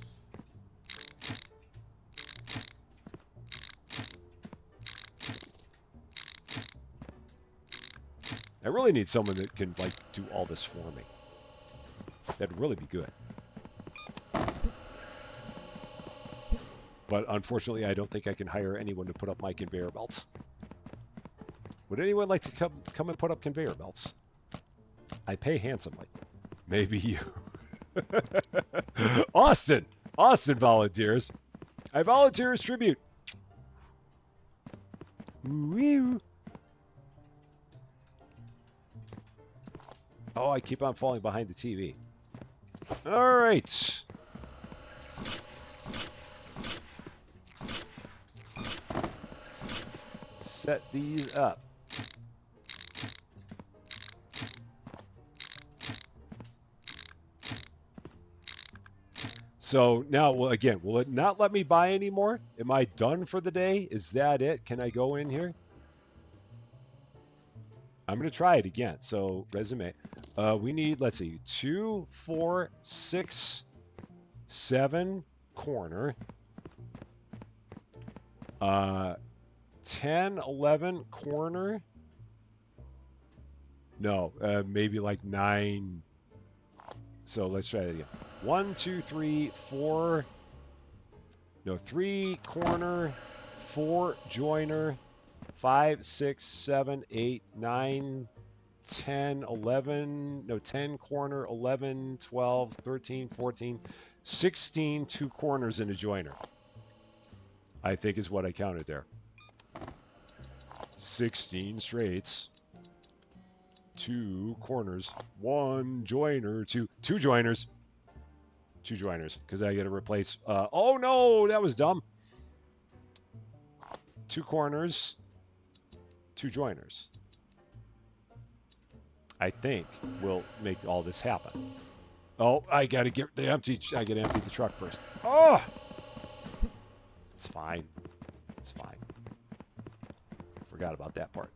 S1: I really need someone that can like do all this for me. That'd really be good. But unfortunately, I don't think I can hire anyone to put up my conveyor belts. Would anyone like to come and put up conveyor belts? I pay handsomely. Maybe you. Austin! Austin volunteers. I volunteer as tribute. Ooh. Oh, I keep on falling behind the TV. All right. Set these up. So now, well, again, will it not let me buy anymore? Am I done for the day? Is that it? Can I go in here? I'm going to try it again. So resume. We need, let's see, 2, 4, 6, 7 corner. 10, 11 corner. No, maybe like 9. So let's try it again. 1, 2, 3, 4, No, 3 corner, 4 joiner, 5, 6, 7, 8, 9, 10, 11, no, 10 corner, 11, 12, 13, 14, 16 2 corners in a joiner. I think is what I counted there. 16 straights, 2 corners, 1 joiner, 2 joiners. 2 joiners, because I got to replace. Oh no, that was dumb. 2 corners, 2 joiners. I think will make all this happen. Oh, I gotta get the empty. I gotta empty the truck first. Oh, it's fine. It's fine. Forgot about that part.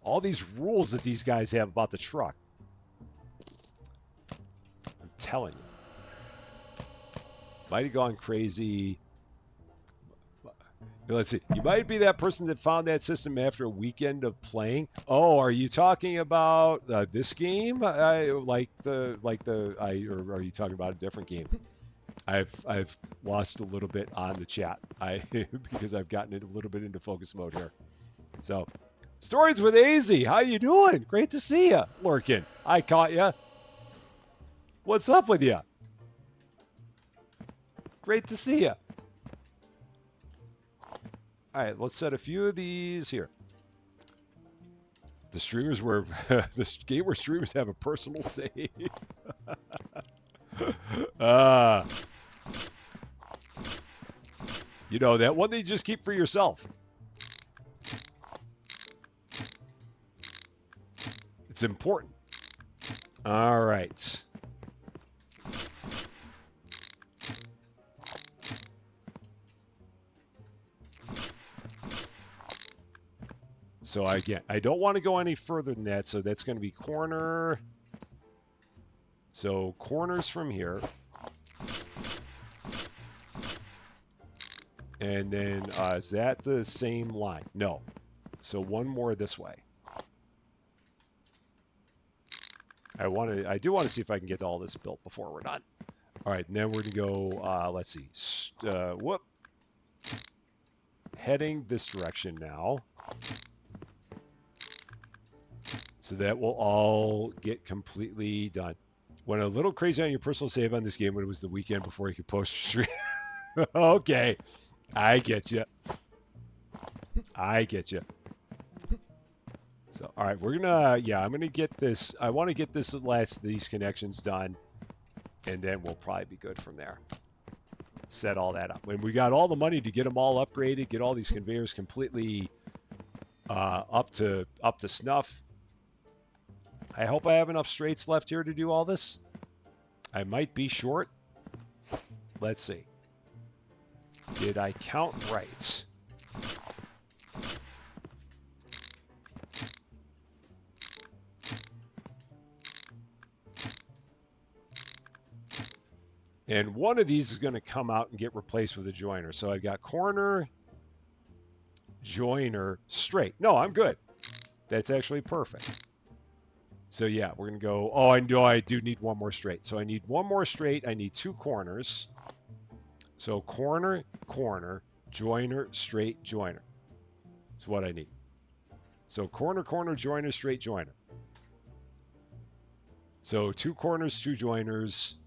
S1: All these rules that these guys have about the truck. I'm telling you. Might have gone crazy. Let's see. You might be that person that found that system after a weekend of playing. Oh, are you talking about this game? Or are you talking about a different game? I've lost a little bit on the chat. Because I've gotten it a little bit into focus mode here. So, Stories with AZ. How you doing? Great to see you, lurking. I caught you. What's up with you? Great to see you. All right, let's set a few of these here. The streamers were the game where streamers have a personal save. You know, that one that you just keep for yourself. It's important. All right. So again, I don't want to go any further than that. So that's going to be corner. So corners from here. And then is that the same line? No. So one more this way. I do want to see if I can get all this built before we're done. All right, and then we're going to go, let's see. Heading this direction now. So that will all get completely done. Went a little crazy on your personal save on this game when it was the weekend before you could post stream. Okay, I get you. I get you. So, all right, we're gonna, I'm gonna get this. I want to get these connections done, and then we'll probably be good from there. Set all that up. When we got all the money to get them all upgraded, get all these conveyors completely up to snuff. I hope I have enough straights left here to do all this. I might be short. Let's see. Did I count right? And one of these is going to come out and get replaced with a joiner. So I've got corner, joiner, straight. No, I'm good. That's actually perfect. So yeah, we're going to go. Oh, I know I do need one more straight. So I need one more straight. I need 2 corners. So corner, corner, joiner, straight, joiner. That's what I need. So corner, corner, joiner, straight, joiner. So 2 corners, 2 joiners,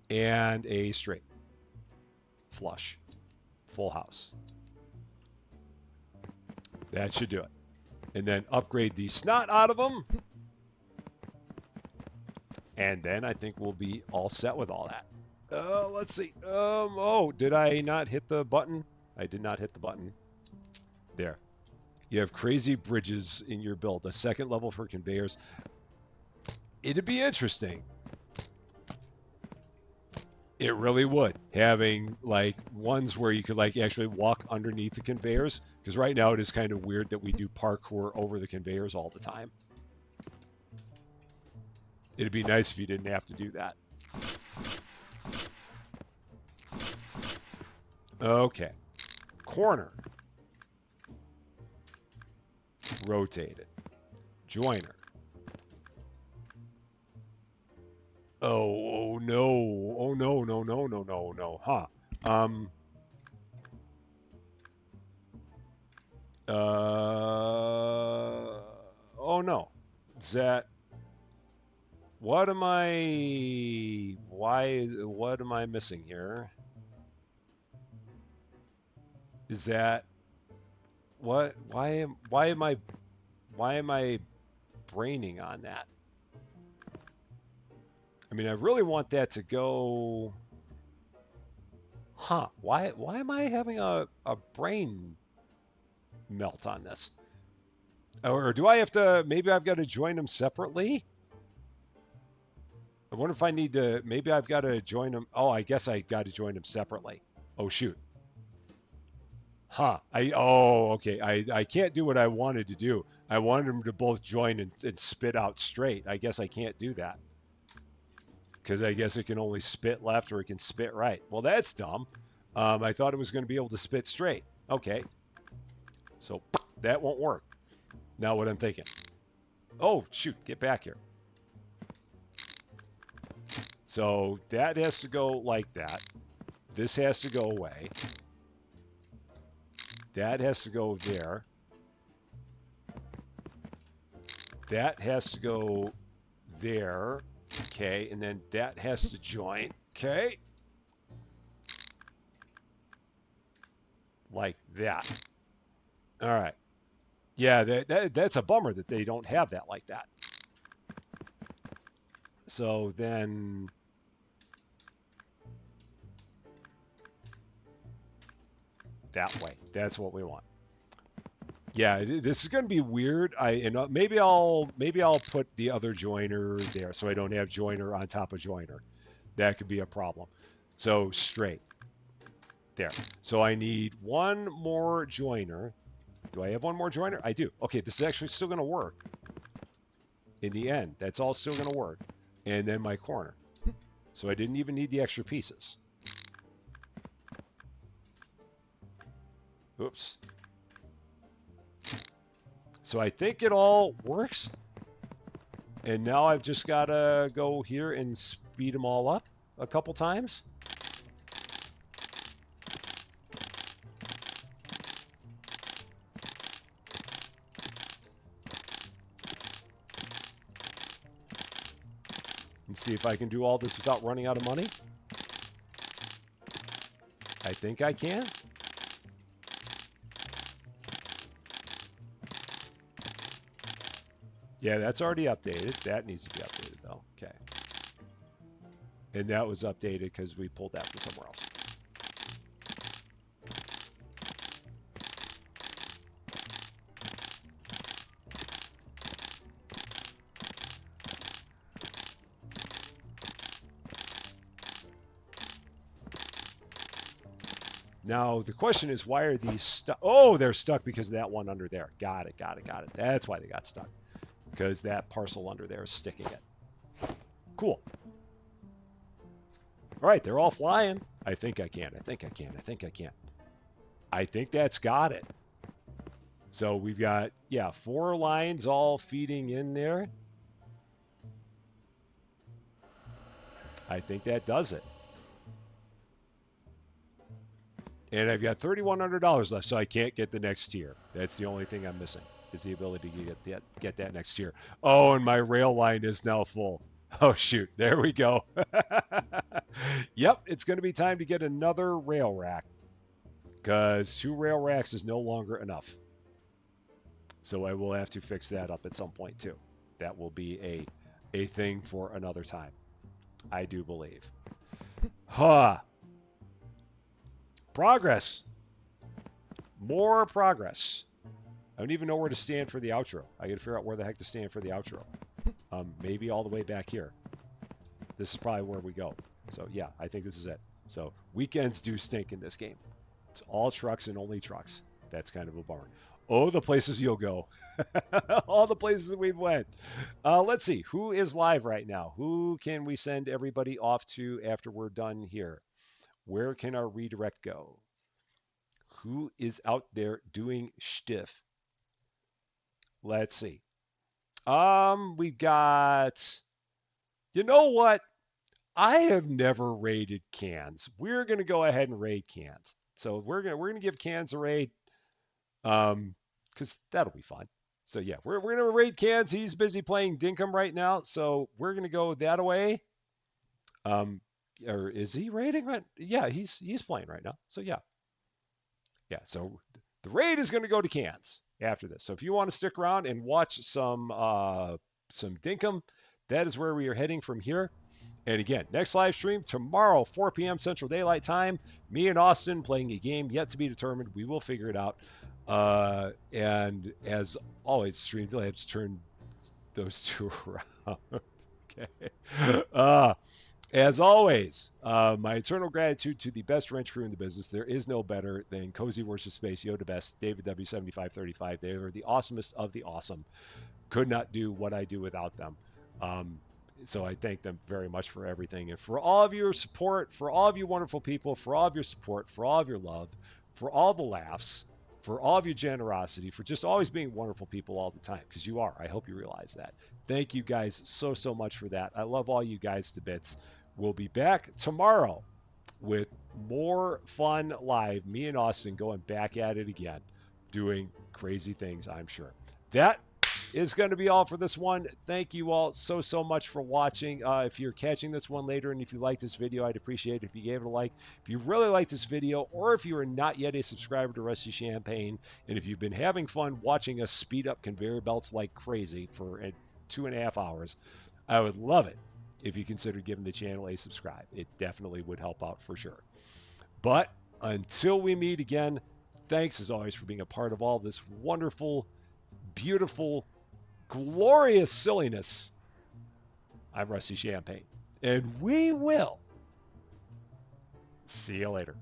S1: and a straight. Flush. Full house. That should do it. And then upgrade the snot out of them. And then I think we'll be all set with all that. Let's see. Oh, did I not hit the button? I did not hit the button. There. You have crazy bridges in your build. A second level for conveyors. It'd be interesting. It really would. Having like ones where you could like actually walk underneath the conveyors. Because right now it is kind of weird that we do parkour over the conveyors all the time. It'd be nice if you didn't have to do that. Okay. Corner. Rotate it. Joiner. Oh no. Oh no, no, no, know, huh? Um, oh no. Is that, what am I, what am I missing here? Is that, why am I braining on that? I mean, I really want that to go, huh? Why am I having a brain melt on this? Or do I have to, maybe I've got to join them separately? I wonder if I need to, maybe I've got to join them. Oh, I guess I got to join them separately. Oh, shoot. Huh. Okay. I can't do what I wanted to do. I wanted them to both join and spit out straight. I guess I can't do that because I guess it can only spit left or it can spit right. Well, that's dumb. I thought it was going to be able to spit straight. Okay. So that won't work. Now what I'm thinking. Oh, shoot. Get back here. So that has to go like that. This has to go away. That has to go there. That has to go there. Okay. And then that has to join. Okay. Like that. All right. Yeah, that's a bummer that they don't have that like that. So then that way. That's what we want. Yeah, this is going to be weird. Maybe I'll put the other joiner there so I don't have joiner on top of joiner. That could be a problem. So straight there. So I need one more joiner. Do I have one more joiner? I do. Okay, this is actually still going to work in the end. That's all still going to work. And then my corner. So I didn't even need the extra pieces. Oops. So I think it all works. And now I've just got to go here and speed them all up a couple times. And see if I can do all this without running out of money. I think I can. Yeah, that's already updated. That needs to be updated though. Okay. And that was updated because we pulled that from somewhere else. Now, the question is, why are these stuck? Oh, they're stuck because of that one under there. Got it, got it, got it. That's why they got stuck. Because that parcel under there is sticking it. Cool. All right, they're all flying. I think I can. I think I can. I think I can. I think that's got it. So we've got, yeah, 4 lines all feeding in there. I think that does it. And I've got $3,100 left, so I can't get the next tier. That's the only thing I'm missing, is the ability to get that next tier. Oh, and my rail line is now full. Oh, shoot. There we go. Yep, it's going to be time to get another rail rack because 2 rail racks is no longer enough. So I will have to fix that up at some point too. That will be a thing for another time, I do believe. Huh. Progress. More progress. I don't even know where to stand for the outro. I got to figure out where the heck to stand for the outro. Maybe all the way back here. This is probably where we go. So yeah, I think this is it. So weekends do stink in this game. It's all trucks and only trucks. That's kind of a bummer. Oh, the places you'll go. All the places we've went. Let's see. Who is live right now? Who can we send everybody off to after we're done here? Where can our redirect go? Who is out there doing stiff? Let's see. We've got, you know what? I have never raided cans. We're gonna go ahead and raid cans. So we're gonna give cans a raid, because that'll be fun. So yeah, we're gonna raid cans. He's busy playing Dinkum right now, so we're gonna go that away. Um, or is he raiding right? Yeah, he's playing right now. So yeah, yeah. So the raid is gonna go to cans after this. So if you want to stick around and watch some Dinkum, that is where we are heading from here. And again, next live stream tomorrow, 4 p.m. Central Daylight Time. Me and Austin playing a game yet to be determined. We will figure it out. And as always, Stream Labs turn those two around. Okay. As always, my eternal gratitude to the best wrench crew in the business. There is no better than Cozy Worship Space, Yoda Best, David W7535. They are the awesomest of the awesome. Could not do what I do without them. Um, so I thank them very much for everything and for all of your support, for all of you wonderful people, for all of your support, for all of your love, for all the laughs, for all of your generosity, for just always being wonderful people all the time, because you are. I hope you realize that. Thank you guys so, so much for that. I love all you guys to bits. We'll be back tomorrow with more fun live. Me and Austin going back at it again, doing crazy things, I'm sure. That is going to be all for this one. Thank you all so, so much for watching. If you're catching this one later and if you like this video, I'd appreciate it if you gave it a like. If you really like this video, or if you are not yet a subscriber to Rusty Champagne, and if you've been having fun watching us speed up conveyor belts like crazy for 2.5 hours, I would love it if you consider giving the channel a subscribe. It definitely would help out for sure. But until we meet again, thanks as always for being a part of all this wonderful, beautiful, glorious silliness. I'm Rusty Champagne, and we will see you later.